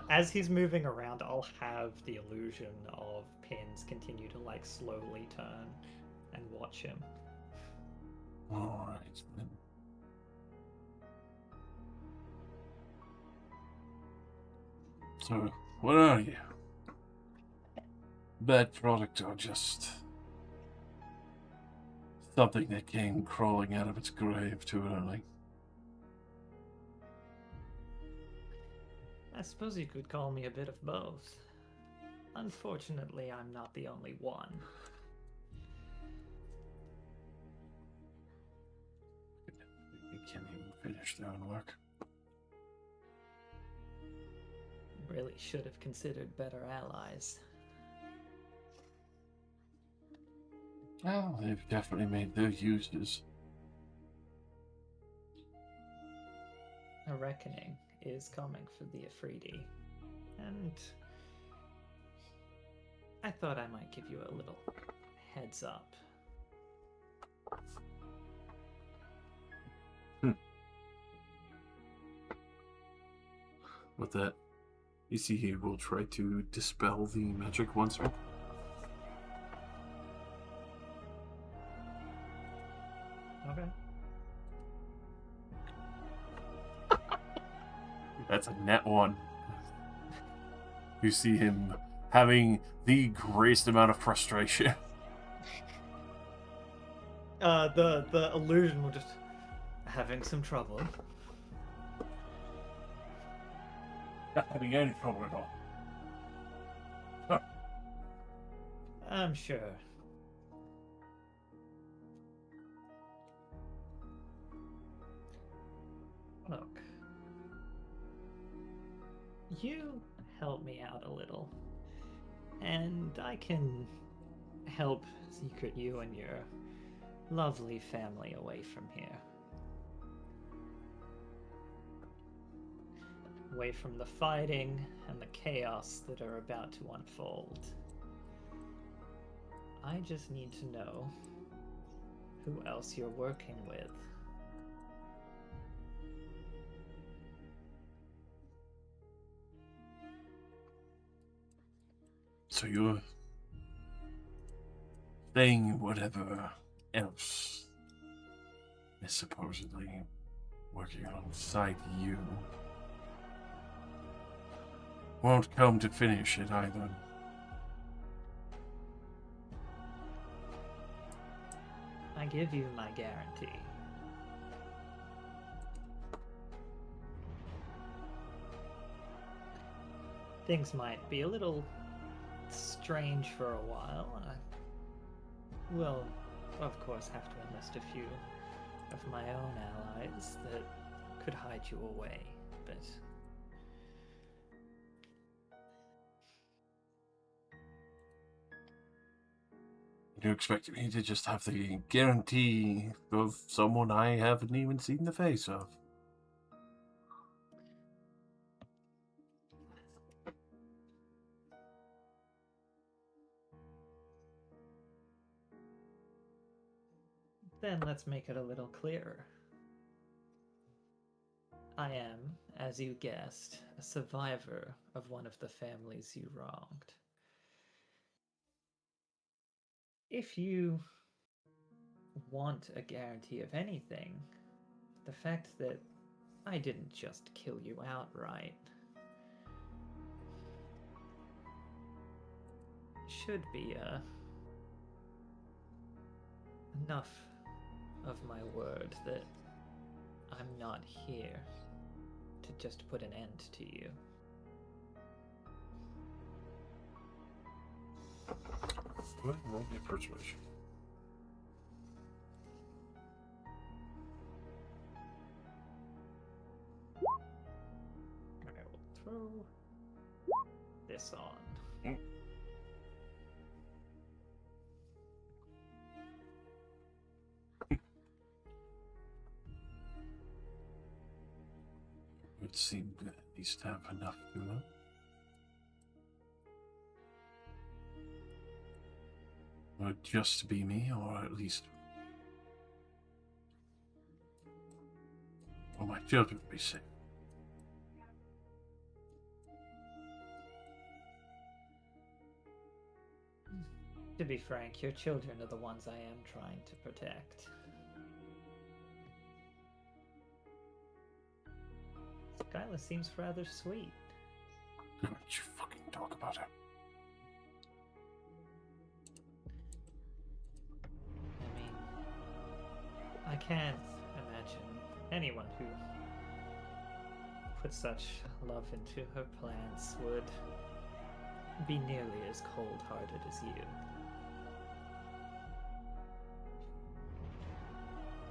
As he's moving around, I'll have the illusion of pins continue to like slowly turn and watch him. Alright then. So, what are you? Bad product or just something that came crawling out of its grave too early? I suppose you could call me a bit of both. Unfortunately, I'm not the only one. You can't even finish their own work. Really should have considered better allies. Well, they've definitely made their uses. A reckoning is coming for the Afridi, and I thought I might give you a little heads up. With that, you see he will try to dispel the magic once more. Okay. That's a net one. You see him having the greatest amount of frustration. The illusion will just having some trouble. Not having any trouble at all. Huh. I'm sure. Look. You help me out a little, and I can help secret you and your lovely family away from here. Away from the fighting and the chaos that are about to unfold. I just need to know who else you're working with. So you're saying whatever else is supposedly working alongside you won't come to finish it either. I give you my guarantee. Things might be a little strange for a while. I will, of course, have to enlist a few of my own allies that could hide you away, but You expect me to just have the guarantee of someone I haven't even seen the face of? then let's make it a little clearer. I am, as you guessed, a survivor of one of the families you wronged. If you want a guarantee of anything, the fact that I didn't just kill you outright should be enough of my word that I'm not here to just put an end to you. Go ahead and roll me a persuasion. throw this on. It seemed to at least have enough to know. Would it just be me, or at least will my children be safe? To be frank, your children are the ones I am trying to protect. Skyla seems rather sweet. Don't you fucking talk about her. I mean, I can't imagine anyone who put such love into her plans would be nearly as cold-hearted as you.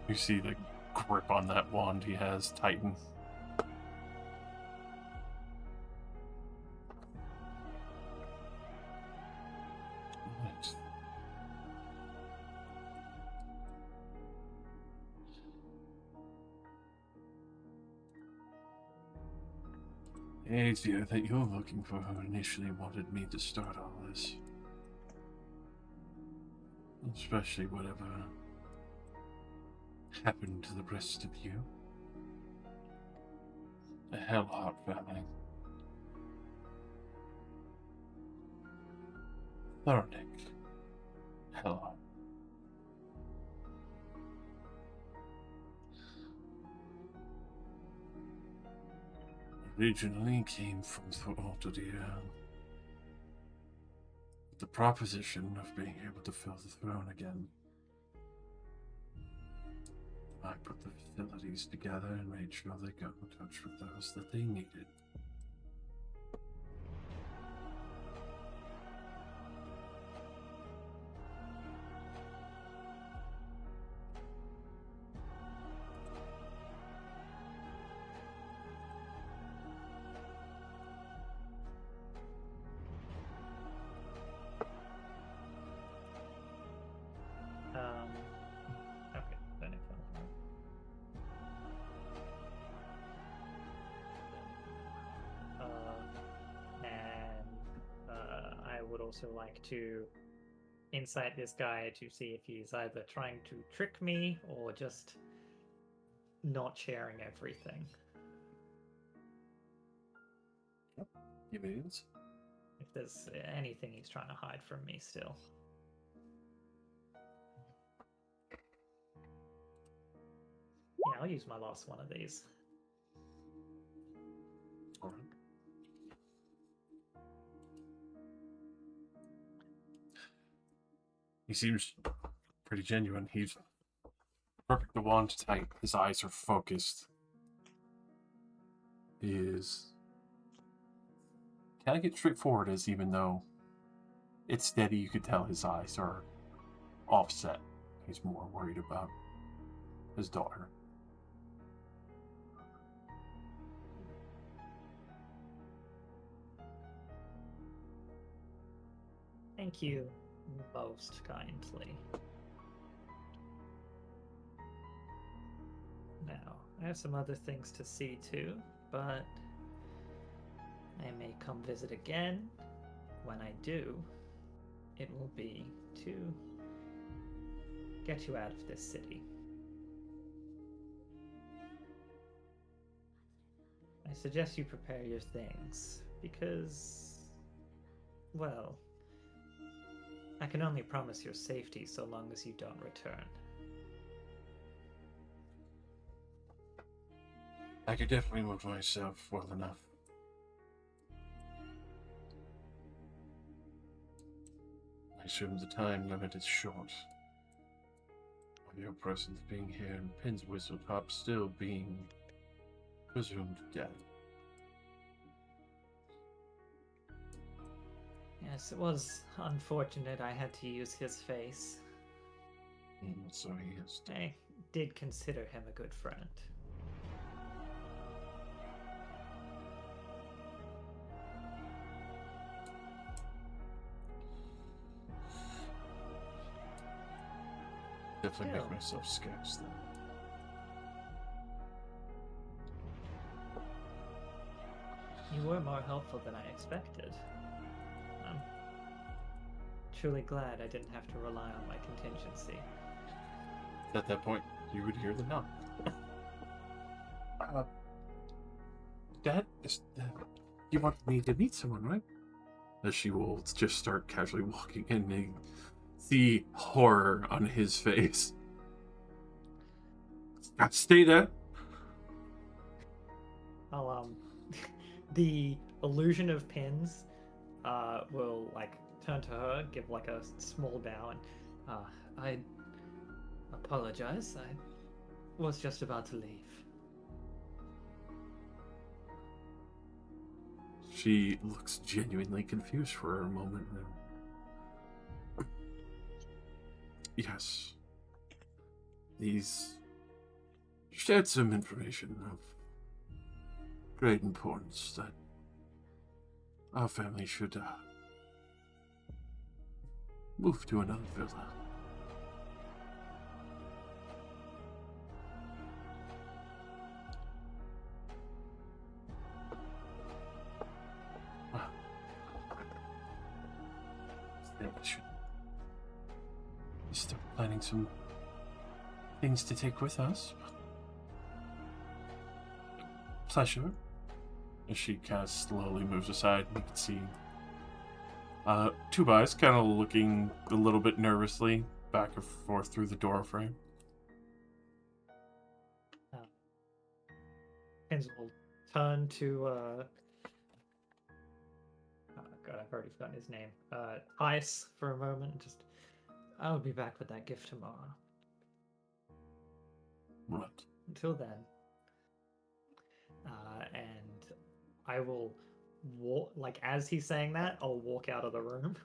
You see the grip on that wand he has tighten. Nice. Easier that you're looking for who initially wanted me to start all this. Especially whatever happened to the rest of you. The Hellheart family. Thornick. Hellheart. Originally came from Torsilna. The proposition of being able to fill the throne again. I put the facilities together and made sure they got in touch with those that they needed. Okay, then it I would also like to insight this guy to see if he's either trying to trick me or just not sharing everything. You means? If there's anything he's trying to hide from me still. Yeah, I'll use my last one of these. Alright. He seems pretty genuine. He's perfect. The wand tight. His eyes are focused. He is kind of get straightforward as even though it's steady, you could tell his eyes are offset. He's more worried about his daughter. Thank you most kindly. Now, I have some other things to see too, but I may come visit again. When I do, it will be to get you out of this city. I suggest you prepare your things, because, well, I can only promise your safety so long as you don't return. I could definitely move myself well enough. I assume the time limit is short. With your presence being here and Pin's Whistletop still being presumed dead. Yes, it was unfortunate I had to use his face. So he is dead. I did consider him a good friend. definitely make Still. myself scarce then. You were more helpful than I expected. I'm truly glad I didn't have to rely on my contingency. At that point, you would hear the knock. Dad, you want me to meet someone, right? As she will just start casually walking in and see horror on his face. Stay there. I'll the illusion of pins will like turn to her, give like a small bow, and I apologize. I was just about to leave. She looks genuinely confused for a moment. Yes. These shared some information of great importance that our family should move to another villa. Then we should start planning some things to take with us. Pleasure. As she kind of slowly moves aside, you can see two guys kind of looking a little bit nervously back and forth through the door frame. Pins will turn to God, I've already forgotten his name. Ice for a moment. Just, I'll be back with that gift tomorrow. Right. Until then, and I will walk. Like as he's saying that, I'll walk out of the room,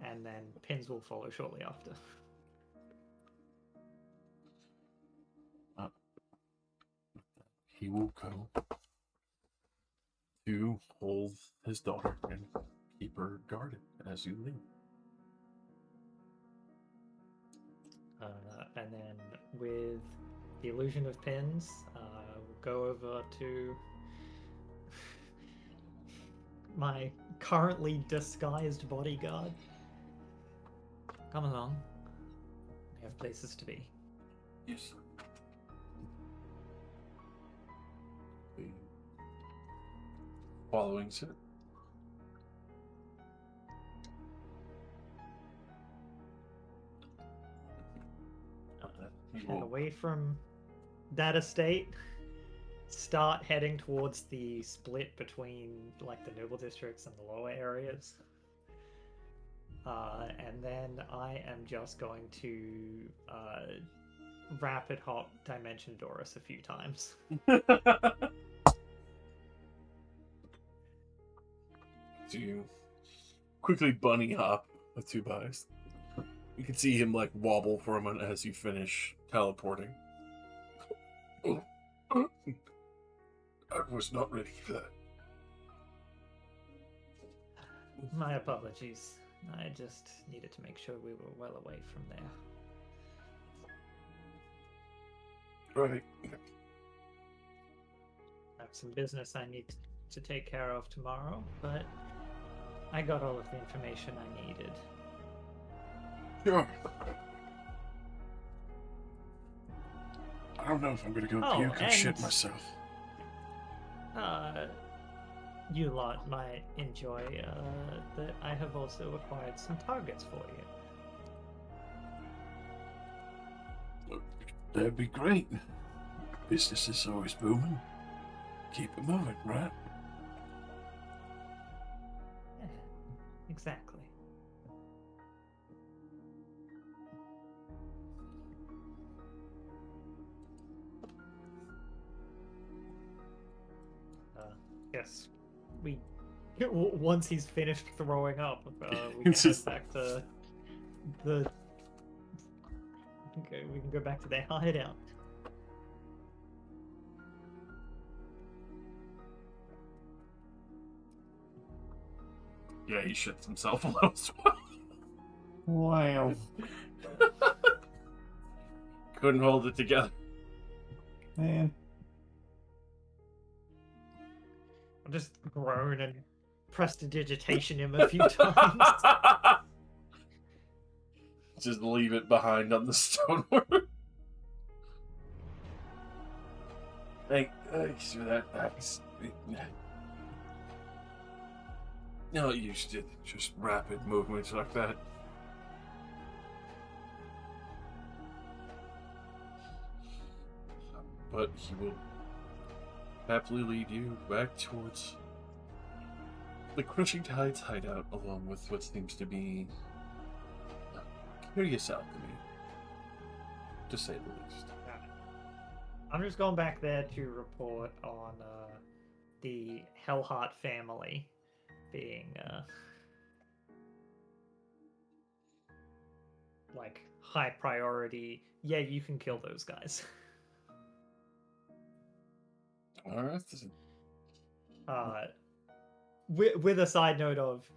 and then Pins will follow shortly after. He will go to hold his daughter and keep her guarded as you leave. And then with the illusion of Pins, we'll go over to my currently disguised bodyguard. Come along. We have places to be. Yes. Following suit. Head away from that estate. Start heading towards the split between like the noble districts and the lower areas. And then I am just going to rapid hop Dimension Doris a few times. So you quickly bunny hop with two buys. You can see him like wobble for a moment as you finish teleporting. I was not ready for that. My apologies. I just needed to make sure we were well away from there. Right. I have some business I need to take care of tomorrow, but I got all of the information I needed. Sure. I don't know if I'm gonna go puke or shit myself. You lot might enjoy that I have also acquired some targets for you. That'd be great. Business is always booming. Keep it moving, right? Yeah, exactly. Yes. Once he's finished throwing up, we can head back to the. Okay, we can go back to their hideout. Yeah, he shits himself a little as well. Wow. couldn't hold it together. Man. I'll just groan and prestidigitation him a few times. Just leave it behind on the stonework. Thanks for that. Thanks. Not used to just rapid movements like that. But he will happily lead you back towards the Crushing Tides hideout, along with what seems to be curious alchemy, to say the least. I'm just going back there to report on the Hellheart family being like high priority. Yeah, you can kill those guys. Alright. With a side note of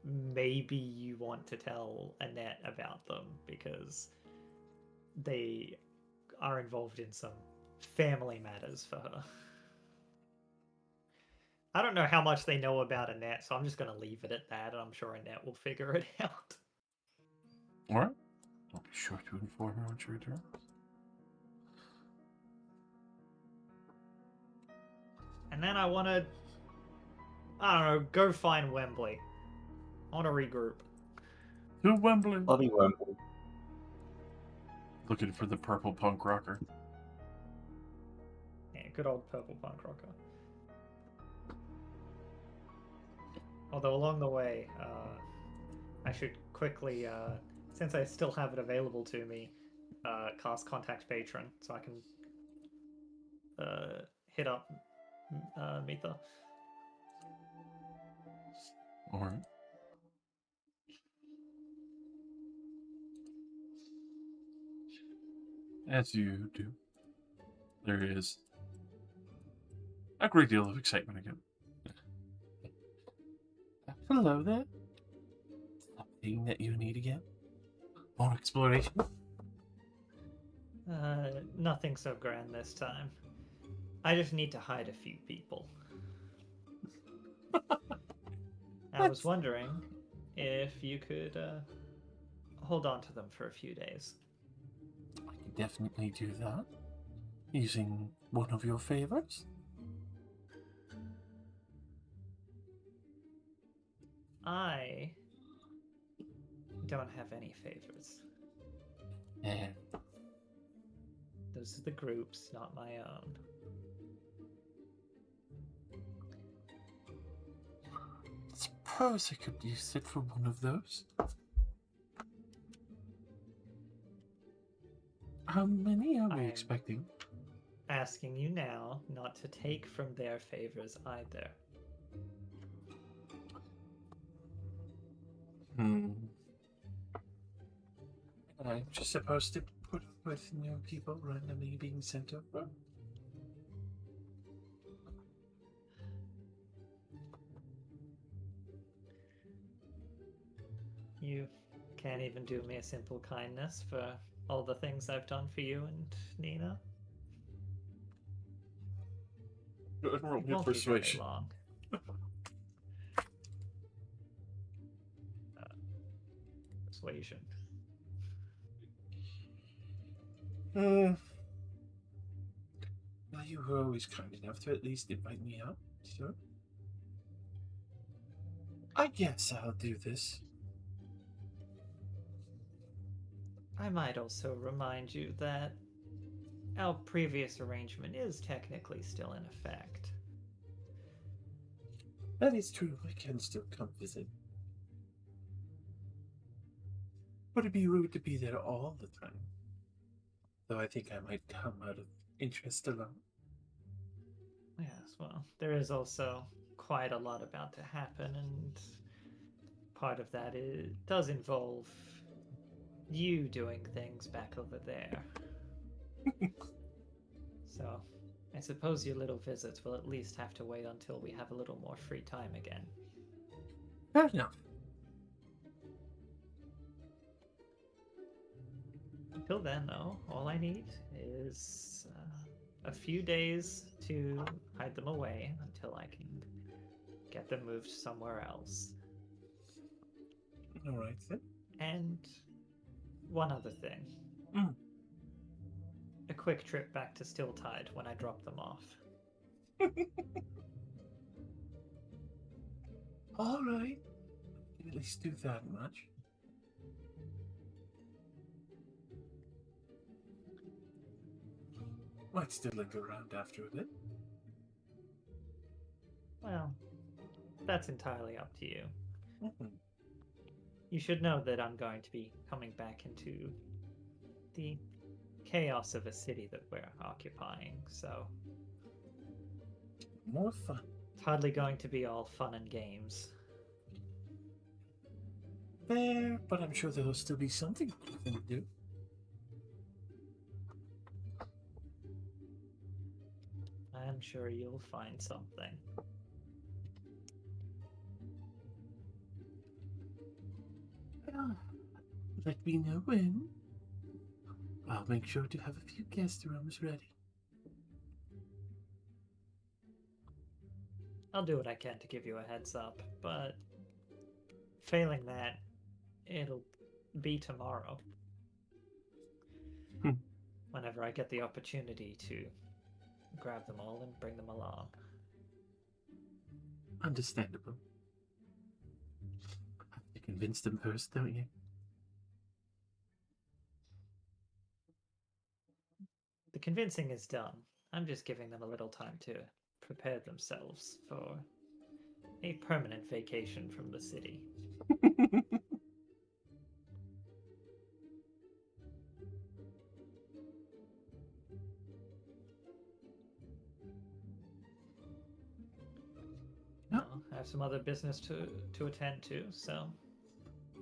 maybe you want to tell Annette about them because they are involved in some family matters for her. I don't know how much they know about Annette, so I'm just going to leave it at that, and I'm sure Annette will figure it out. Alright. I'll be sure to inform her when she returns. And then I want to, I don't know, go find Wembley. I want to regroup. To Wembley. Bloody Wembley. Looking for the purple punk rocker. Yeah, good old purple punk rocker. Although along the way, I should quickly, since I still have it available to me, cast Contact Patron so I can hit up Mitha. Alright. As you do, there is a great deal of excitement again. Hello there. Something that you need again? More exploration? Nothing so grand this time. I just need to hide a few people. I was wondering if you could hold on to them for a few days. I can definitely do that. Using one of your favors? I don't have any favors. Yeah. Those are the groups, not my own. Suppose I could use it for one of those. How many are we I'm expecting? asking you now not to take from their favors either. I'm just supposed to put up with new people randomly being sent over? You can't even do me a simple kindness for all the things I've done for you and Nina. Go ahead and roll It me a won't be very persuasion. long. Persuasion. Well, you were always kind enough to at least invite me out, so I guess I'll do this. I might also remind you that our previous arrangement is technically still in effect. That is true, I can still come visit. Would it be rude to be there all the time? Though I think I might come out of interest alone. Yes, well, there is also quite a lot about to happen, and part of that does involve you doing things back over there. So, I suppose your little visits will at least have to wait until we have a little more free time again. Fair enough. Till then, though, all I need is a few days to hide them away until I can get them moved somewhere else. All right then. And one other thing. Mm. A quick trip back to Stilltide when I drop them off. All right. At least do that much. Might still linger around after a bit. Well, that's entirely up to you. Mhm. You should know that I'm going to be coming back into the chaos of a city that we're occupying, so More fun. it's hardly going to be all fun and games. There, but I'm sure there'll still be something we can do. I'm sure you'll find something. Well, let me know when. I'll make sure to have a few guest rooms ready. I'll do what I can to give you a heads up, but failing that, it'll be tomorrow. Hmm. Whenever I get the opportunity to grab them all and bring them along. Understandable. Have to convince them first, don't you? The convincing is done. I'm just giving them a little time to prepare themselves for a permanent vacation from the city. Yep. Well, I have some other business to attend to, so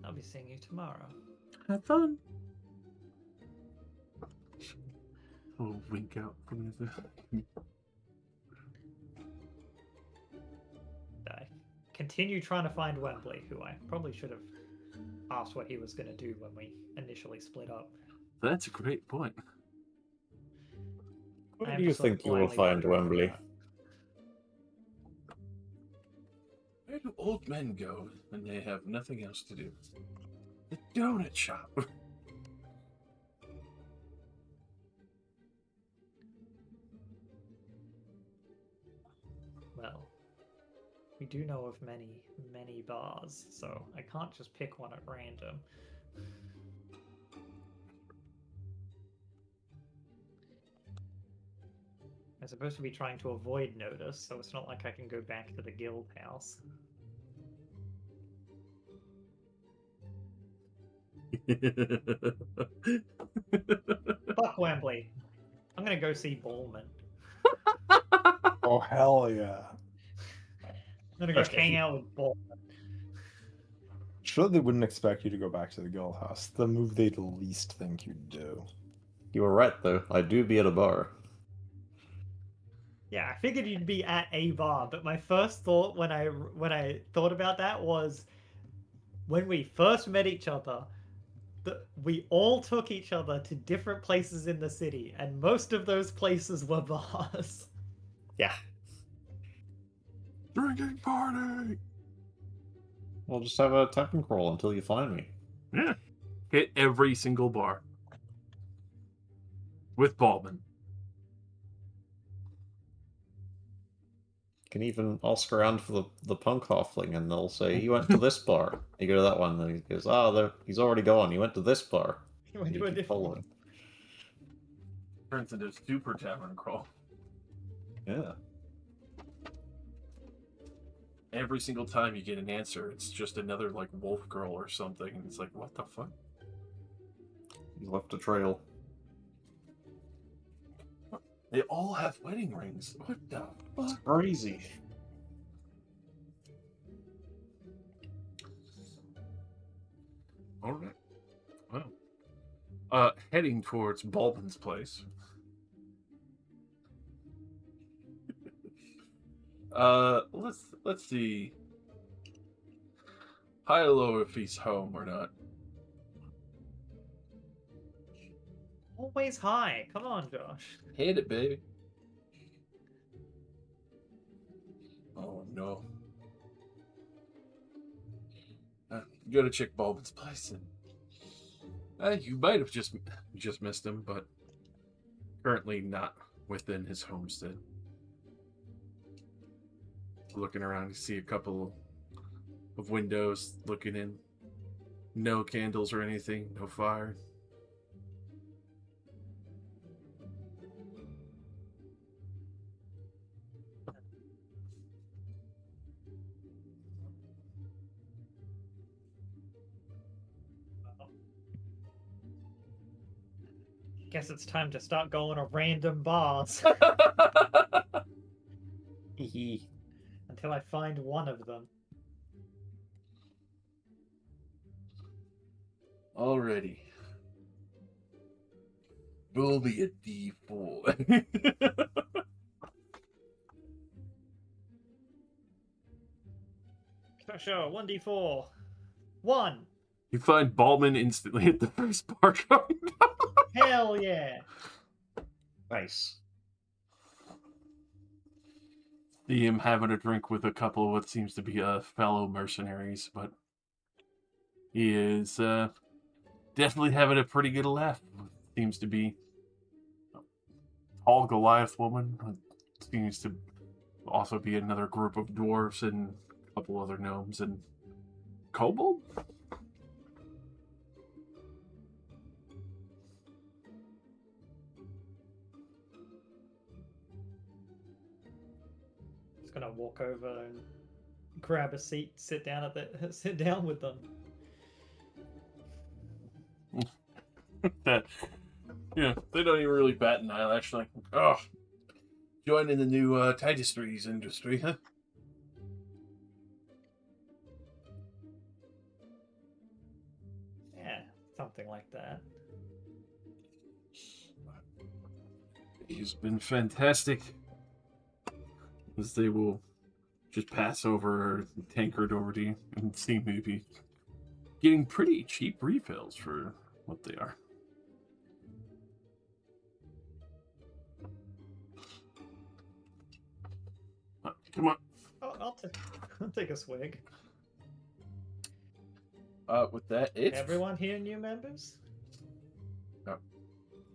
I'll be seeing you tomorrow. Have fun. Oh, wink out from the. I continue trying to find Wembley, who I probably should have asked what he was going to do when we initially split up. That's a great point. Where I do am you just sort of think you will blindly find wondering Wembley? about- Where do old men go when they have nothing else to do? The donut shop. Well, we do know of many, many bars, so I can't just pick one at random. I'm supposed to be trying to avoid notice, so it's not like I can go back to the guild house. Fuck Wembley. I'm gonna go see Ballman. Oh hell yeah! I'm gonna go Okay. hang out with Ballman. Sure, they wouldn't expect you to go back to the guild house. The move they'd least think you'd do. You were right, though. I do be at a bar. Yeah, I figured you'd be at a bar, but my first thought when I thought about that was when we first met each other, we all took each other to different places in the city, and most of those places were bars. Yeah. Drinking party! We'll just have a tap and crawl until you find me. Yeah. Hit every single bar. With Baldwin. You can even ask around for the punk halfling, and they'll say, "You went to this bar." You go to that one, and he goes, he's already gone. You went to this bar." You went You to a keep different one. following. Turns into super tavern crawl. Yeah. Every single time you get an answer, it's just another like wolf girl or something, and it's like, what the fuck? You left a trail. They all have wedding rings. What the fuck? Crazy. All right. Well, heading towards Baldwin's place. Let's see. High or low if he's home or not. Always high. Come on, Josh. Hit it, baby. Oh no. Go to Chick Baldwin's place, and you might have just missed him, but currently not within his homestead. Looking around, you see a couple of windows looking in. No candles or anything, no fire. Guess it's time to start going to random bars until I find one of them. Alrighty. Roll me a d4. Sure, 1d4. 1. You find Baldwin instantly at the first bar coming down. Hell yeah. Nice. See him having a drink with a couple of what seems to be fellow mercenaries, but he is definitely having a pretty good laugh. Seems to be a tall Goliath woman. Seems to also be another group of dwarves and a couple other gnomes and kobold. Just gonna walk over and grab a seat, sit down with them. That, yeah, they don't even really bat an eyelash. Like, oh, joining the new tapestries industry, huh? Yeah, something like that. He's been fantastic. As they will just pass over or tankard over to you and seem to be getting pretty cheap refills for what they are. Come on. Oh, I'll take a swig. With that, it's Everyone here new members?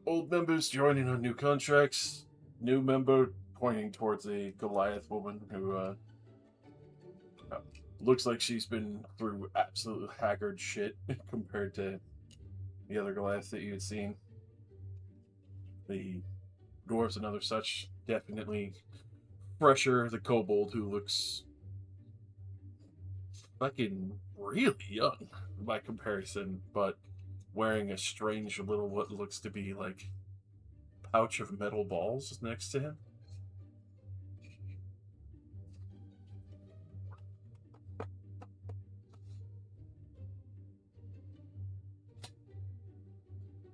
old members joining on new contracts. New member pointing towards a Goliath woman who looks like she's been through absolute haggard shit compared to the other Goliaths that you had seen. The dwarves and other such definitely fresher. The kobold who looks fucking really young by comparison, but wearing a strange little what looks to be like pouch of metal balls next to him.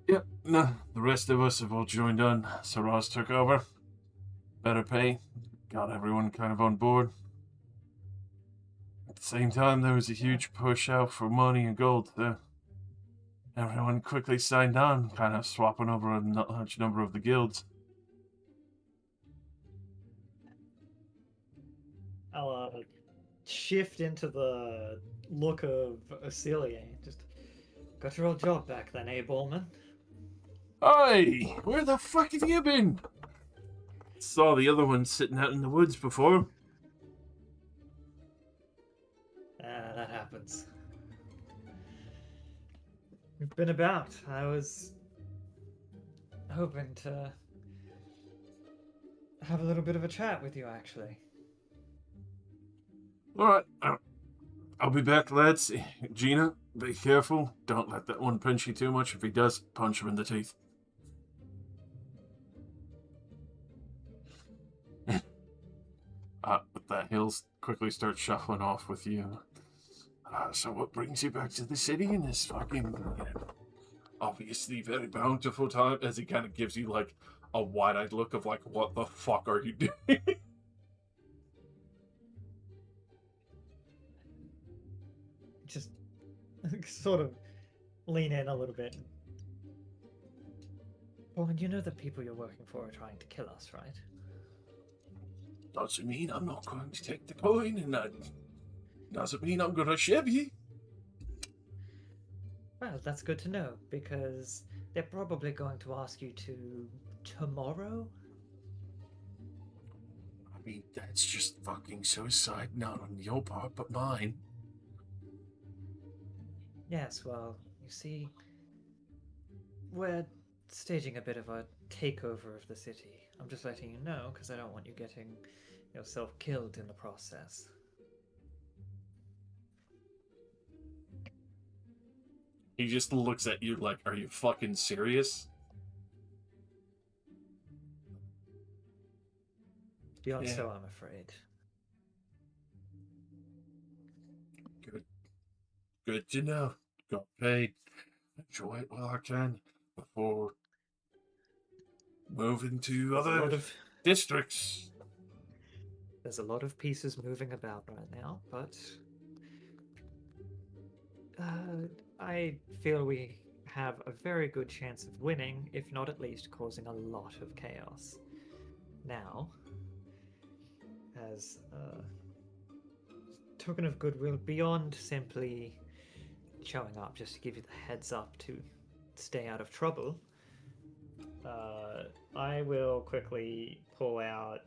Yep, no, the rest of us have all joined on. Saraz took over. Better pay. Got everyone kind of on board. At the same time, there was a huge push out for money and gold. Everyone quickly signed on, kind of swapping over a large number of the guilds. I'll shift into the look of Ocelia. Just got your old job back then, eh, Bowman? Hey, where the fuck have you been? Saw the other one sitting out in the woods before. That happens. We've been about. I was hoping to have a little bit of a chat with you, actually. Alright, I'll be back, lads. Gina, be careful. Don't let that one pinch you too much. If he does, punch him in the teeth. With that, he'll quickly start shuffling off with you. So what brings you back to the city in this fucking, obviously very bountiful time? As he kind of gives you, like, a wide-eyed look of, like, what the fuck are you doing? Just sort of lean in a little bit. Borman, you know the people you're working for are trying to kill us, right? Doesn't mean I'm not going to take the coin, and that doesn't mean I'm going to shiv you. Well, that's good to know, because they're probably going to ask you to tomorrow? I mean, that's just fucking suicide, not on your part, but mine. Yes, well, you see, we're staging a bit of a takeover of the city. I'm just letting you know, because I don't want you getting yourself killed in the process. He just looks at you like, are you fucking serious? Beyond Yeah. so, I'm afraid. Good to know. Got paid. Enjoy it while I can before moving to There's a other lot of districts. There's a lot of pieces moving about right now, but I feel we have a very good chance of winning, if not at least causing a lot of chaos. Now, as a token of goodwill, beyond simply showing up just to give you the heads up to stay out of trouble, I will quickly pull out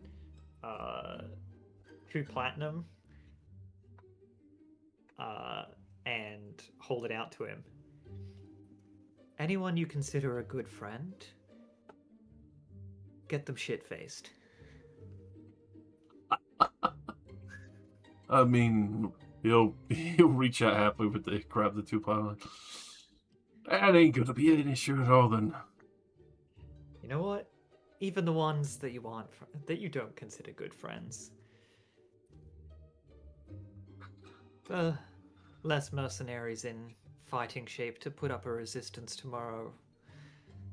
2 platinum and hold it out to him. Anyone you consider a good friend, get them shit-faced. I mean, he'll reach out happily with the grab the 2 pound. That ain't gonna be an issue at all then. You know what? Even the ones that you want, that you don't consider good friends. The less mercenaries in fighting shape to put up a resistance tomorrow,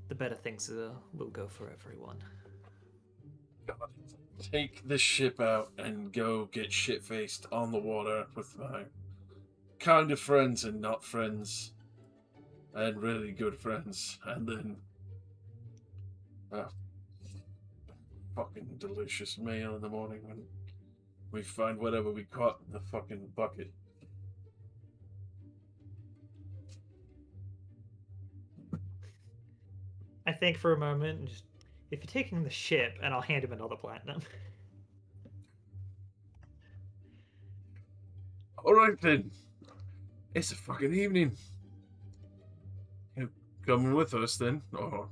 the better things will go for everyone. Take the ship out and go get shit-faced on the water with my kind of friends and not friends. And really good friends. And then fucking delicious meal in the morning when we find whatever we caught in the fucking bucket. I think for a moment, and just, if you're taking the ship, and I'll hand him another platinum. Alright then. It's a fucking evening. You coming with us then? Or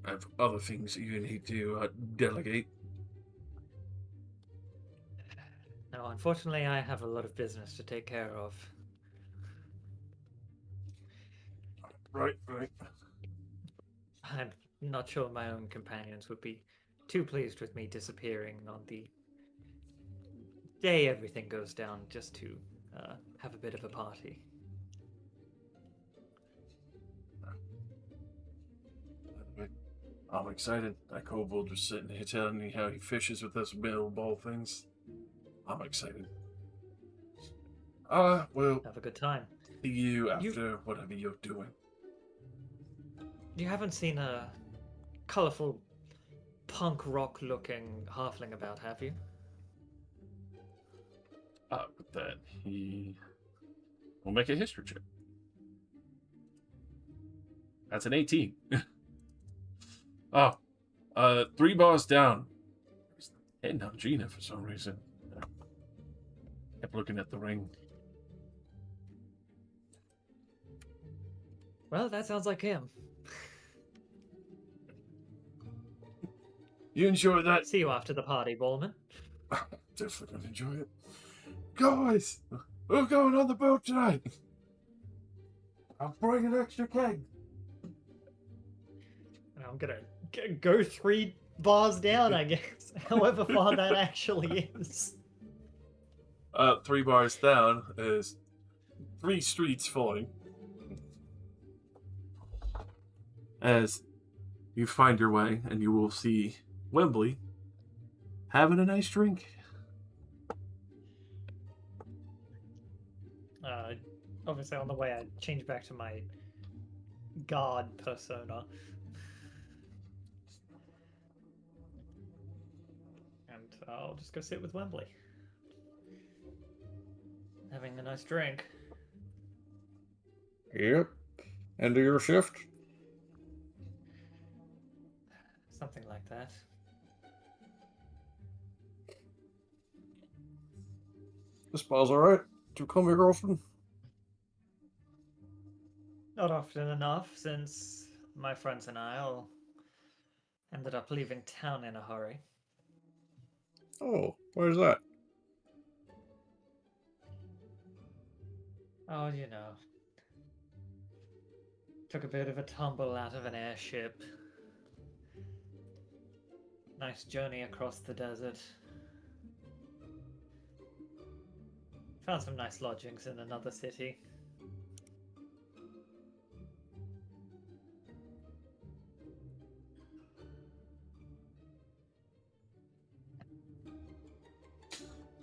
have other things that you need to delegate? No, unfortunately, I have a lot of business to take care of. Right. I'm not sure my own companions would be too pleased with me disappearing on the day everything goes down just to have a bit of a party. I'm excited. That kobold was sitting here telling me how he fishes with those metal ball things. I'm excited. Well, Have a good time. see you after whatever you're doing. You haven't seen a colorful punk rock looking halfling about, have you? With that, he will make a history check. That's an 18. 3 bars down. Hitting on Gina for some reason. Kept looking at the ring. Well, that sounds like him. You enjoy that? See you after the party, Ballman. Definitely gonna enjoy it. Guys, we're going on the boat tonight. I'll bring an extra keg. And I'm gonna go 3 bars down, I guess. However far that actually is. 3 bars down is 3 streets falling. As you find your way, and you will see Wembley having a nice drink. Obviously, on the way, I change back to my god persona. and I'll just go sit with Wembley. Having a nice drink. Yep. End of your shift? Something like that. This bar's alright. Do you come here often? Not often enough, since my friends and I all ended up leaving town in a hurry. Oh, where's that? Oh, you know. Took a bit of a tumble out of an airship. Nice journey across the desert. Found some nice lodgings in another city.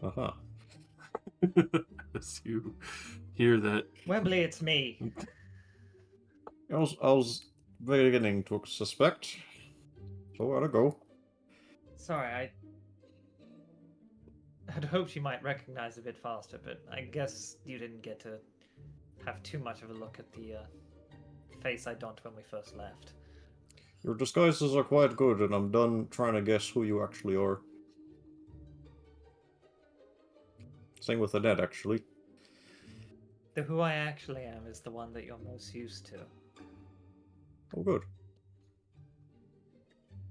Uh-huh. As you hear that, Wembley, it's me. I was beginning to suspect. So where'd I go? Sorry, I had hoped you might recognize a bit faster, but I guess you didn't get to have too much of a look at the face I donned when we first left. Your disguises are quite good, and I'm done trying to guess who you actually are. Same with Annette, actually. The who I actually am is the one that you're most used to. Oh, good.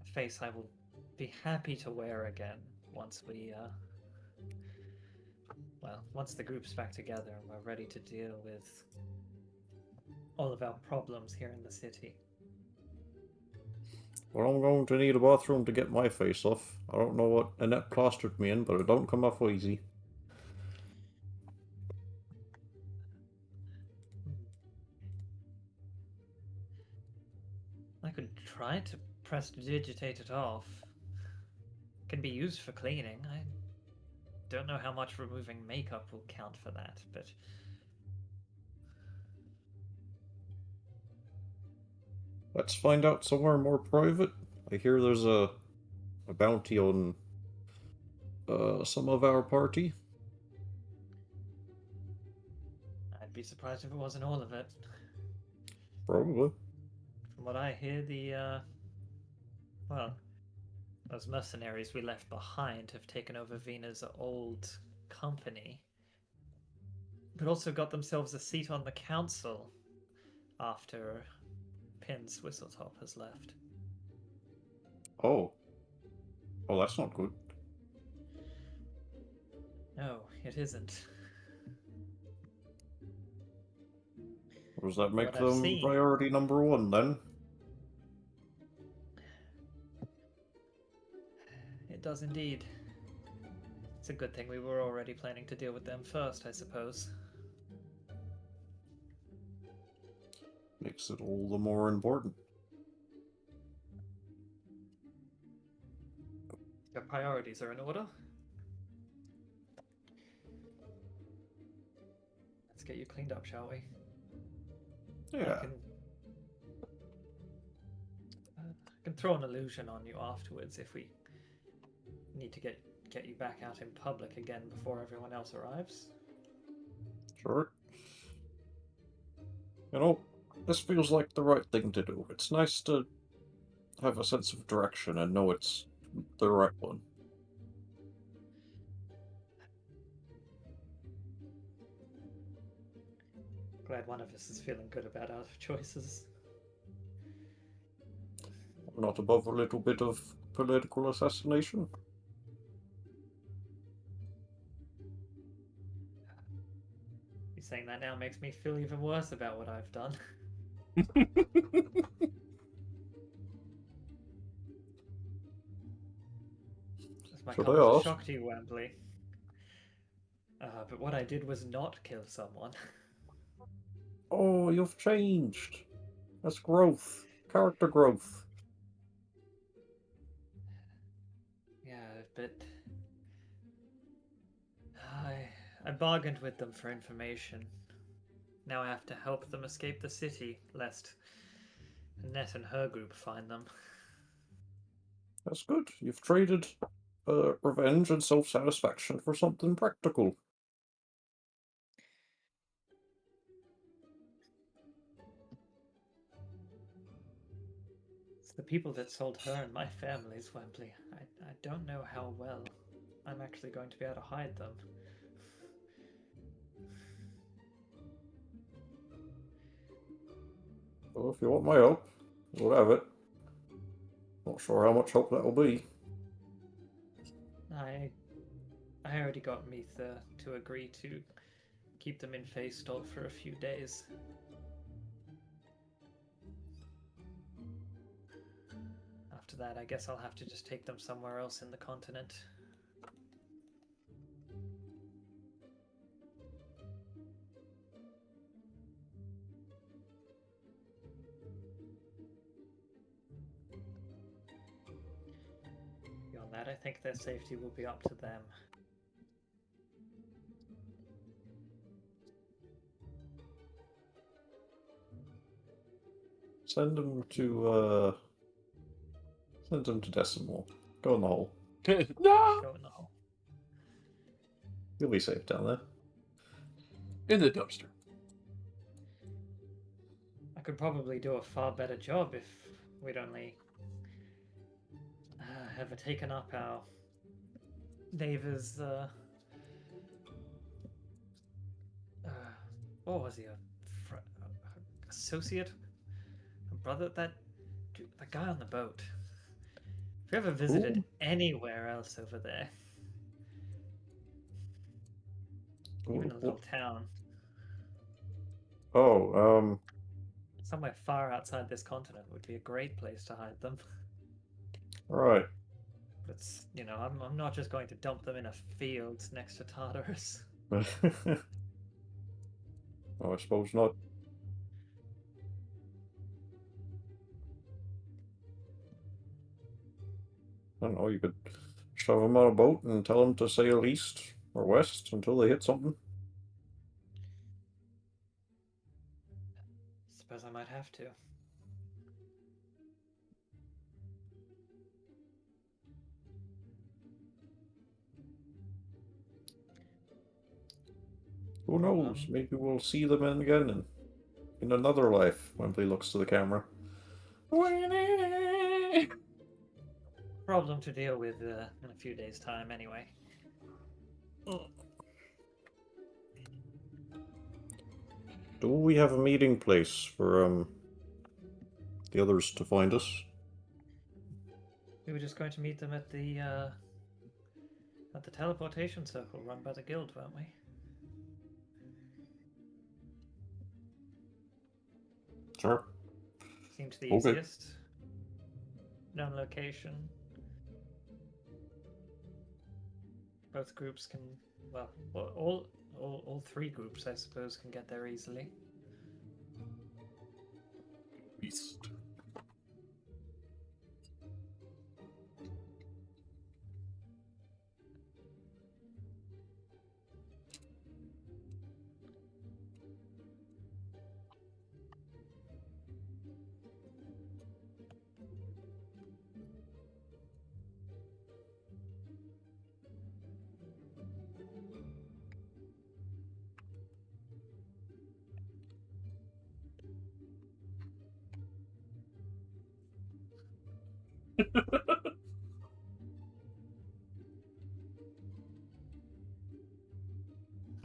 A face I will be happy to wear again once we, once the group's back together and we're ready to deal with all of our problems here in the city. Well, I'm going to need a bathroom to get my face off. I don't know what Annette plastered me in, but it don't come off easy. I could try to prestidigitate it off. It can be used for cleaning. I don't know how much removing makeup will count for that, but Let's find out somewhere more private. I hear there's a bounty on some of our party. I'd be surprised if it wasn't all of it. Probably. From what I hear, those mercenaries we left behind have taken over Vena's old company, but also got themselves a seat on the council after Pin's Whistletop has left. Oh. Oh, that's not good. No, it isn't. Does that make What I've them seen- priority number one, then? It does indeed. It's a good thing we were already planning to deal with them first, I suppose. Makes it all the more important. Your priorities are in order. Let's get you cleaned up, shall we? Yeah. I can throw an illusion on you afterwards if we need to get you back out in public again before everyone else arrives. Sure. You know, this feels like the right thing to do. It's nice to have a sense of direction and know it's the right one. Glad one of us is feeling good about our choices. I'm not above a little bit of political assassination. You saying that now makes me feel even worse about what I've done. My Should comments I a ask? shock to you, Wembley. But what I did was not kill someone. Oh, you've changed. That's growth. Character growth. Yeah, but I bargained with them for information. Now I have to help them escape the city, lest Annette and her group find them. That's good. You've traded revenge and self-satisfaction for something practical. It's the people that sold her and my family's Wembley. I don't know how well I'm actually going to be able to hide them. Well, if you want my help, you'll have it. Not sure how much help that'll be. I already got Mitha to agree to keep them in Face Stall for a few days. After that, I guess I'll have to just take them somewhere else in the continent. Beyond that, I think their safety will be up to them. Send them to Decimal. Go in the hole. No! Go in the hole. You'll be safe down there. In the dumpster. I could probably do a far better job if we'd only ever taken up our neighbor's what was he, associate, a brother, that guy on the boat. If you ever visited Ooh. anywhere else over there, even a little town, Oh, somewhere far outside this continent would be a great place to hide them. right. But I'm not just going to dump them in a field next to Tartarus. Oh, I suppose not. I don't know, you could shove them on a boat and tell them to sail east or west until they hit something. Suppose I might have to. Who knows? Maybe we'll see them again in another life. Wembley looks to the camera. Problem to deal with in a few days' time, anyway. Do we have a meeting place for the others to find us? We were just going to meet them at the teleportation circle run by the guild, weren't we? Sure. Seemed the Okay. easiest. Known location. Both groups can, well, all three groups, I suppose, can get there easily. Beast.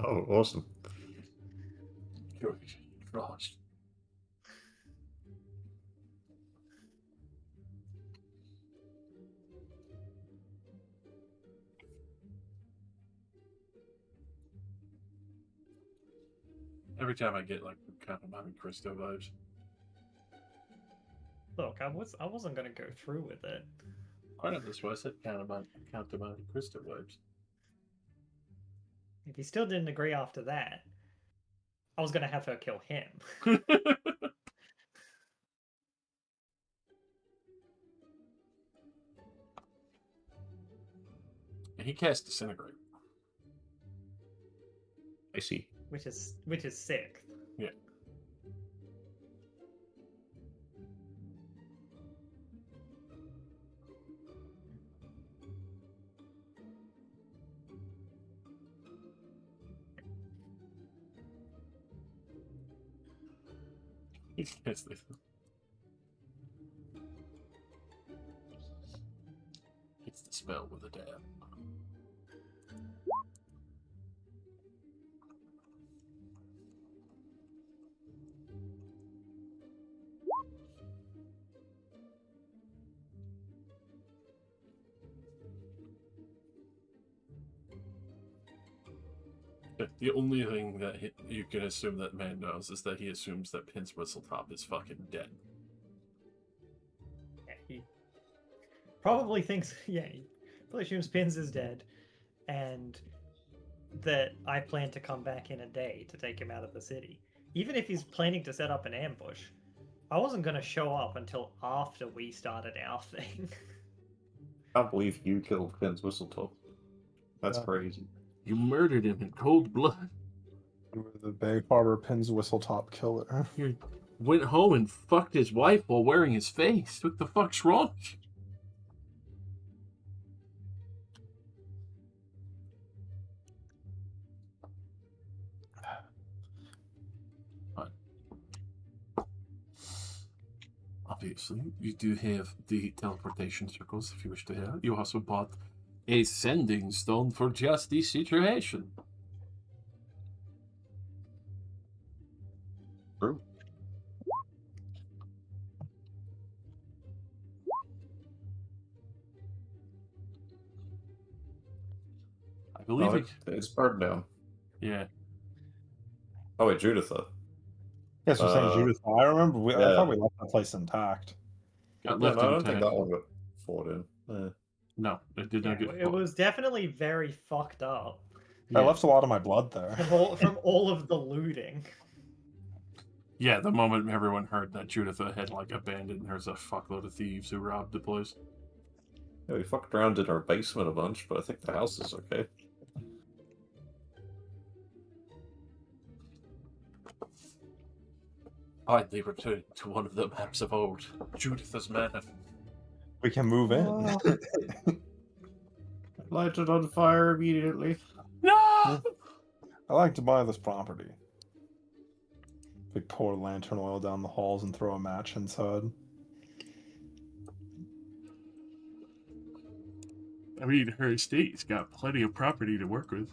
Oh, awesome. Frost. Every time I get like kind of Monte Cristo vibes. Look, I wasn't gonna go through with it. I know that's why I said Count of Monte Cristo vibes. If he still didn't agree after that, I was gonna have her kill him. And he cast Disintegrate. I see. which is sick. Yeah. Yes, they- It's the spell with a dab. The only thing that you can assume that man knows is that he assumes that Pin's Whistletop is fucking dead. Yeah, he probably thinks, yeah, he probably assumes Pins is dead, and that I plan to come back in a day to take him out of the city. Even if he's planning to set up an ambush, I wasn't going to show up until after we started our thing. I can't believe you killed Finn's Whistletop. That's Yeah. crazy. You murdered him in cold blood. You were the Bay Harbor Pins Whistletop killer. You went home and fucked his wife while wearing his face. What the fuck's wrong? Obviously, you do have the teleportation circles if you wish to have. You also bought a sending stone for just this situation. True. I believe It's burned down. Yeah. Oh wait, Juditha. Yes, we're saying Judith. I remember. I yeah. thought we left that place intact. Got Yeah, left no, I don't intact. think that one got fought in. No, it did Yeah, not get it fought. was definitely very fucked up I left a lot of my blood there. from all of the looting. Yeah, the moment everyone heard that Juditha had like abandoned, there's a fuckload of thieves who robbed the place. Yeah, we fucked around in our basement a bunch, but I think the house is okay. Finally returned to one of the maps of old, Juditha's Manor. We can move in. Light it on fire immediately. No! I like to buy this property. We pour lantern oil down the halls and throw a match inside. I mean, her estate's got plenty of property to work with.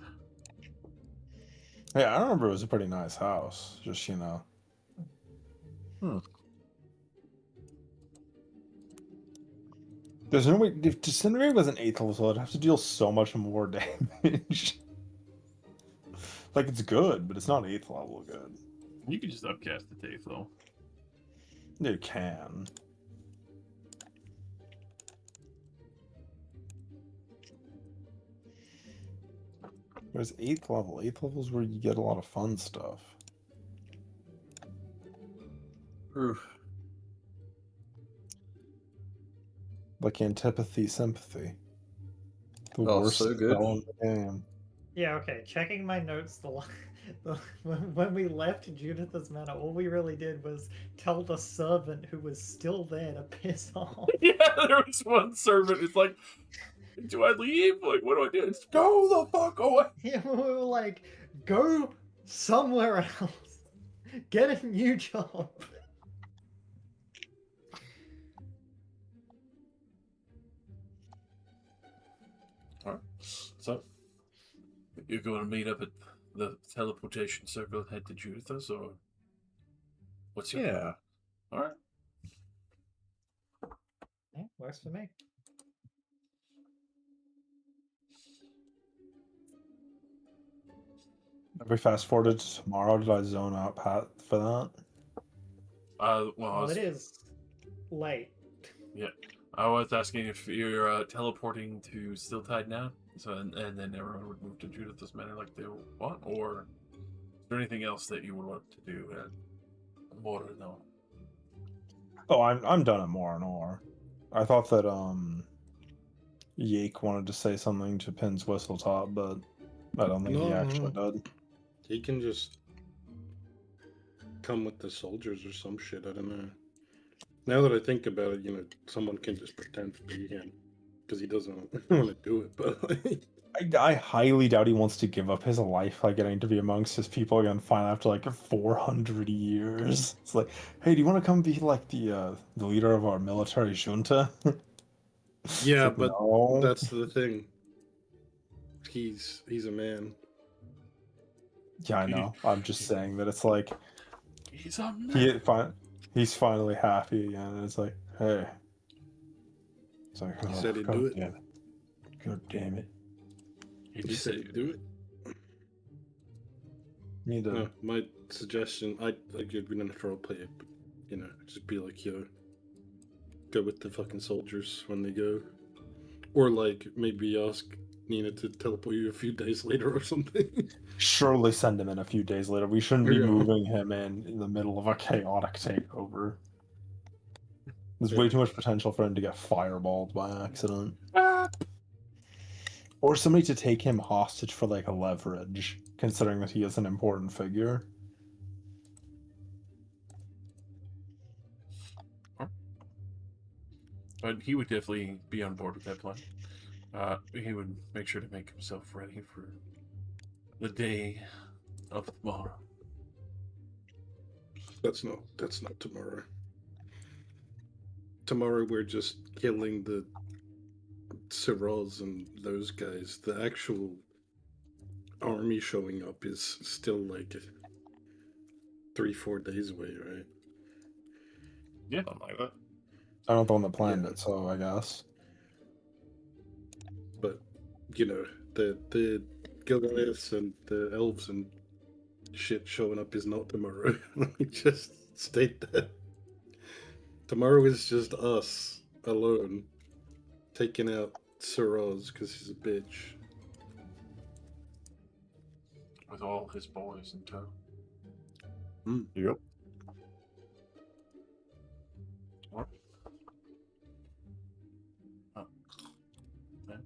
Yeah, I remember it was a pretty nice house. Just, you know. There's no way. If Disintegrate was an 8th level, so I'd have to deal so much more damage. Like, it's good, but it's not 8th level good. You can just upcast the tape, though. You can. There's 8th level. 8th level is where you get a lot of fun stuff. Oof. Like antipathy, sympathy. The Oh, worst so good. spell in the game. Yeah, okay. Checking my notes, when we left Judith's Manor, all we really did was tell the servant who was still there to piss off. Yeah, there was one servant who's like, do I leave? Like, what do I do? It's go the fuck away. Yeah, we were like, go somewhere else. Get a new job. Alright, so you're going to meet up at the teleportation circle and head to Judith's, or what's your plan? Alright. Yeah, works for me. If we fast forwarded to tomorrow, did I zone out Pat for that? Well, Well, it is late. I was asking if you're teleporting to Stilltide now, so and then everyone would move to Judith's Manor like they want, or is there anything else that you would want to do at Morinor? Oh, I'm done at Morinor. I thought that Yake wanted to say something to Pin's Whistletop, but I don't think he actually did. He can just come with the soldiers or some shit. I don't know. Now that I think about it, someone can just pretend to be him because he doesn't want to do it. But I highly doubt he wants to give up his life by getting to be amongst his people again finally after like 400 years. It's like, hey, do you want to come be like the leader of our military junta? It's Yeah, like, but no. that's the thing. He's a man. Yeah, I know. I'm just saying that it's like He's a he man. he's finally happy again, and it's like, hey. It's like, He oh, said he'd God do it. damn it. God damn it. He said he'd do it. Need to No, my suggestion, I we don't have to roleplay it, but just be like, go with the fucking soldiers when they go, or like maybe ask Nina to teleport you a few days later or something. surely send him in a few days later. We shouldn't be Yeah. moving him in the middle of a chaotic takeover. There's way Yeah. too much potential for him to get fireballed by accident. Ah! Or somebody to take him hostage for like a leverage, considering that he is an important figure. But he would definitely be on board with that plan. He would make sure to make himself ready for the day of tomorrow. That's not tomorrow. Tomorrow we're just killing the Siroz and those guys. The actual army showing up is still like 3-4 days away, right? Yeah, something like that. I'm not the one that planned Yeah. it, so I guess. But the Gilgamesh and the elves and shit showing up is not tomorrow. Let me just state that. Tomorrow is just us alone taking out Siroz because he's a bitch. With all his boys in tow. Yep. What? Oh. Yeah.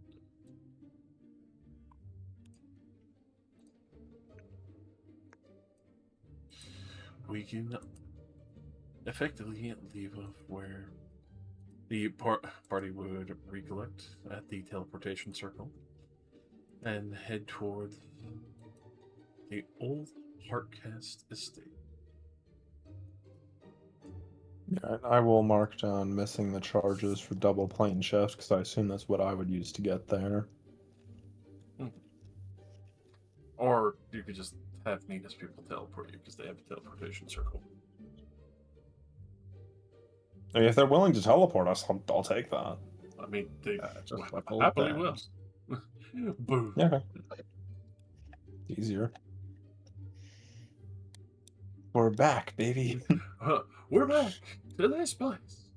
We can effectively leave off where the party would recollect at the teleportation circle and head toward the old Heartcast estate. Yeah, I will mark down missing the charges for double plane shift because I assume that's what I would use to get there. Or you could just have Nina's people teleport you because they have a teleportation circle. I mean, if they're willing to teleport us, I'll take that. I mean, they Just hold happily down. will. Boom. Yeah, okay. Easier. We're back, baby. We're back to this place.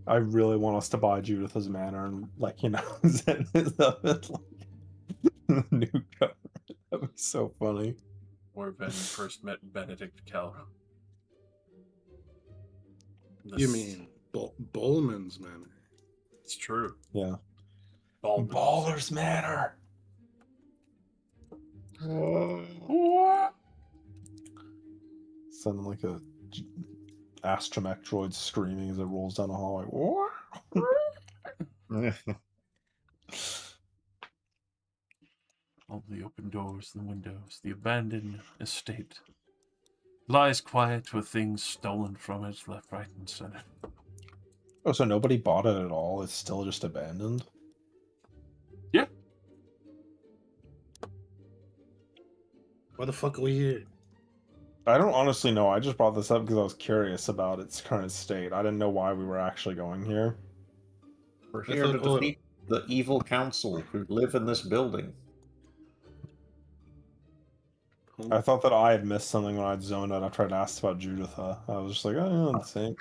I really want us to buy Judith's manor and, like, send it up as, like, the new cover. That would be so funny. Where Ben first met Benedict Calra. You mean Bowman's Manor? It's true. Yeah. Baldur's. Baller's Manor. What? Sounding like a astromech droid screaming as it rolls down the hall. Like, what? All the open doors, the windows, the abandoned estate lies quiet with things stolen from it, left, right, and center. Oh, so nobody bought it at all? It's still just abandoned? Yeah. Why the fuck are we here? I don't honestly know. I just brought this up because I was curious about its current state. I didn't know why we were actually going here. We're I here to thought- defeat the evil council who live in this building. I thought that I had missed something when I'd zoned out after I'd asked about Juditha. I was just like, oh, yeah, insane.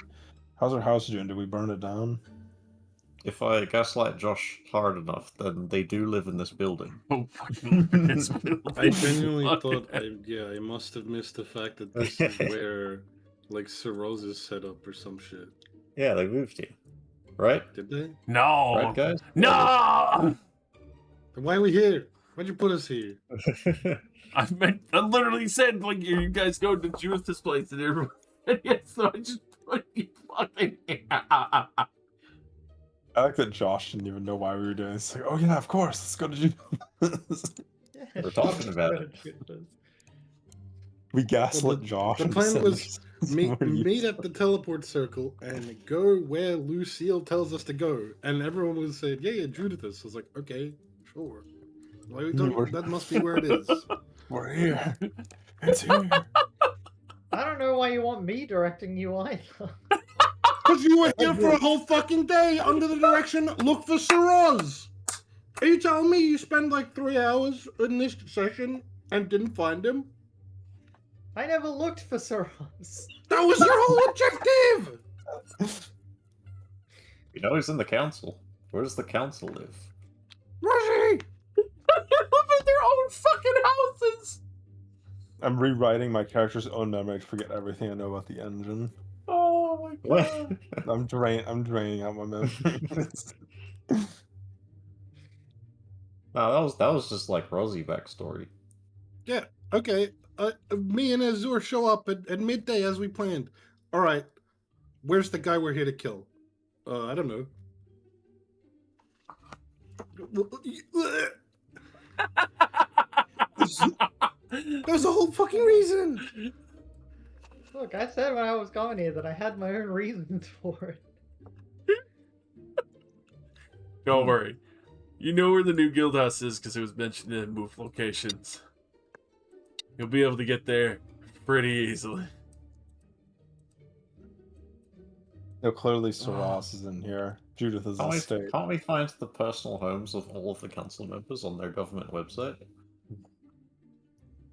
How's her house doing? Did we burn it down? If I gaslight Josh hard enough, then they do live in this building. Oh, fucking this building. I genuinely Fucking- thought, I must have missed the fact that this is where, like, Siroz is set up or some shit. Yeah, they moved here. Right? Did they? No! Right, guys? No! Then why are we here? Why'd you put us here? I literally said, like, you guys go to Judith's place and everyone said yes, so I just put you fucking. I like that Josh didn't even know why we were doing this. It's like, oh yeah, of course, let's go to do this. Yeah, We're sure, talking let's about go it. to this. We gaslit the- Josh. the into plan sending was us meet more meet use- at the teleport circle and go where Lucille tells us to go. And everyone was saying, yeah, Judith is. I was like, okay, sure. Why are we talking? We're- That must be where it is. We're here. It's here. I don't know why you want me directing you either. Because you were here for a whole fucking day under the direction, look for Siraz. Are you telling me you spent like 3 hours in this session and didn't find him? I never looked for Saraz. That was your whole objective! You know he's in the council. Where does the council live? Rosie! They live in their own fucking houses. I'm rewriting my character's own memory to forget everything I know about the engine. Oh my god. I'm draining out my memories. No, that was just like Rosie backstory. Yeah, okay. Me and Azur show up at midday as we planned. Alright, where's the guy we're here to kill? I don't know. There's a whole fucking reason! Look, I said when I was coming here that I had my own reasons for it. Don't worry. You know where the new guild house is because it was mentioned in move locations. You'll be able to get there pretty easily. No, clearly Saras is in here. Judith is in state. Can't we find the personal homes of all of the council members on their government website?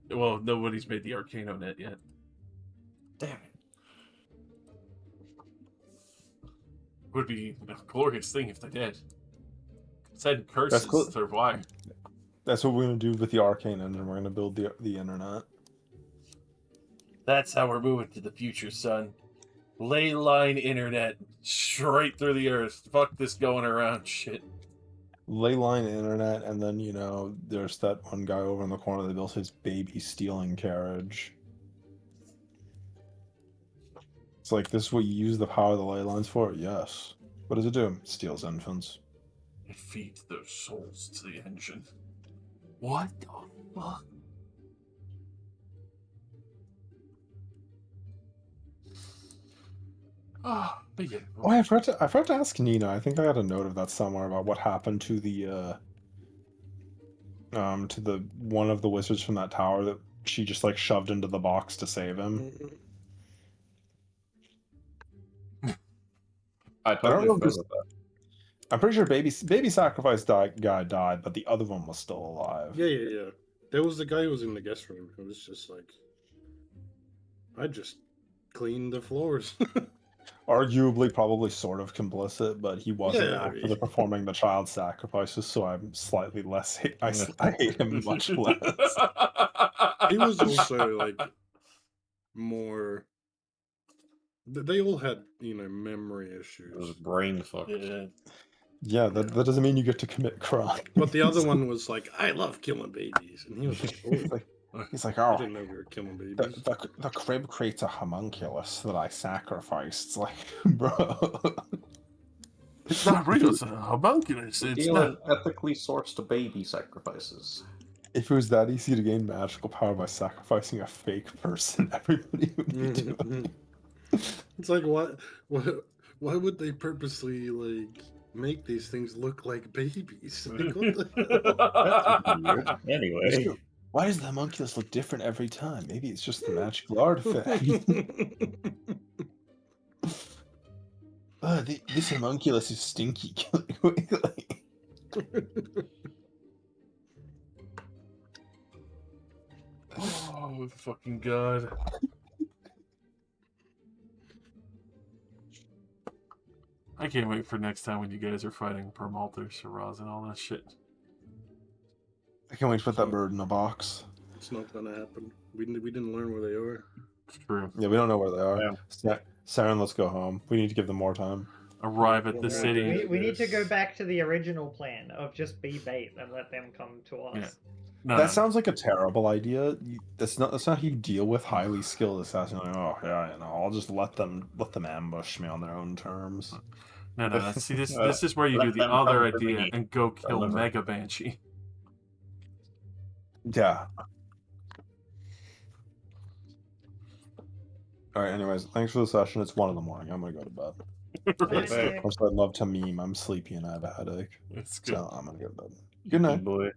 Well, nobody's made the Arcano net yet. Damn it. Would be a glorious thing if they did. Said curses That's cool. through why. That's what we're gonna do with the arcane engine. We're gonna build the internet. That's how we're moving to the future, son. Ley line internet straight through the earth. Fuck this going around shit. Leyline internet, and then there's that one guy over in the corner that built his baby stealing carriage. It's like, this is what you use the power of the ley lines for? Yes. What does it do? It steals infants. It feeds their souls to the engine. What the fuck? Oh, but yeah. Oh, I forgot to ask Nina. I think I got a note of that somewhere about what happened to the one of the wizards from that tower that she just like shoved into the box to save him. I don't totally know if forgot this- about that. I'm pretty sure baby sacrifice guy died, but the other one was still alive. Yeah. There was the guy who was in the guest room who was just like, I just cleaned the floors. Arguably, probably sort of complicit, but he wasn't Yeah, I actually mean- performing the child sasacrifices, so I'm slightly less. I hate him much less. He was also like more. They all had, memory It was issues. brain fucked. Yeah. Yeah, that doesn't mean you get to commit crime. But the other one was like, I love killing babies. And he was like, oh, He's like, I oh, didn't know we were killing the, babies. the crib creates a homunculus that I sacrificed. It's like, bro. It's not real, it's a homunculus. It's Deal not. in ethically sourced baby sacrifices. If it was that easy to gain magical power by sacrificing a fake person, everybody would be doing it. It's like, why would they purposely like make these things look like babies? Like, what the hell? Anyway, Why does the homunculus look different every time? Maybe it's just the magical artifact. This homunculus is stinky. Kill it quickly. Oh, fucking god. I can't wait for next time when you guys are fighting Permalter, Shiraz, and all that shit. I can't wait to put that bird in a box. It's not gonna happen. We didn't learn where they are. It's true. Yeah, we don't know where they are. Yeah. Saren, let's go home. We need to give them more time. Arrive at the Yeah. city. We need to go back to the original plan of just be bait and let them come to us. Yeah. No, That sounds like a terrible idea. That's not how you deal with highly skilled assassins. Like, oh yeah, I'll just let them ambush me on their own terms. No. See, this Uh, this is where you let do the them other come to idea me. and go kill Deliver. Mega Banshee. Yeah. All right. Anyways, thanks for the session. It's 1 in the morning. I'm gonna go to bed. Night, Fair. Nick. Also, I'd love to meme. I'm sleepy and I have a headache, It's good. so I'm gonna go to bed. Good night. Boy.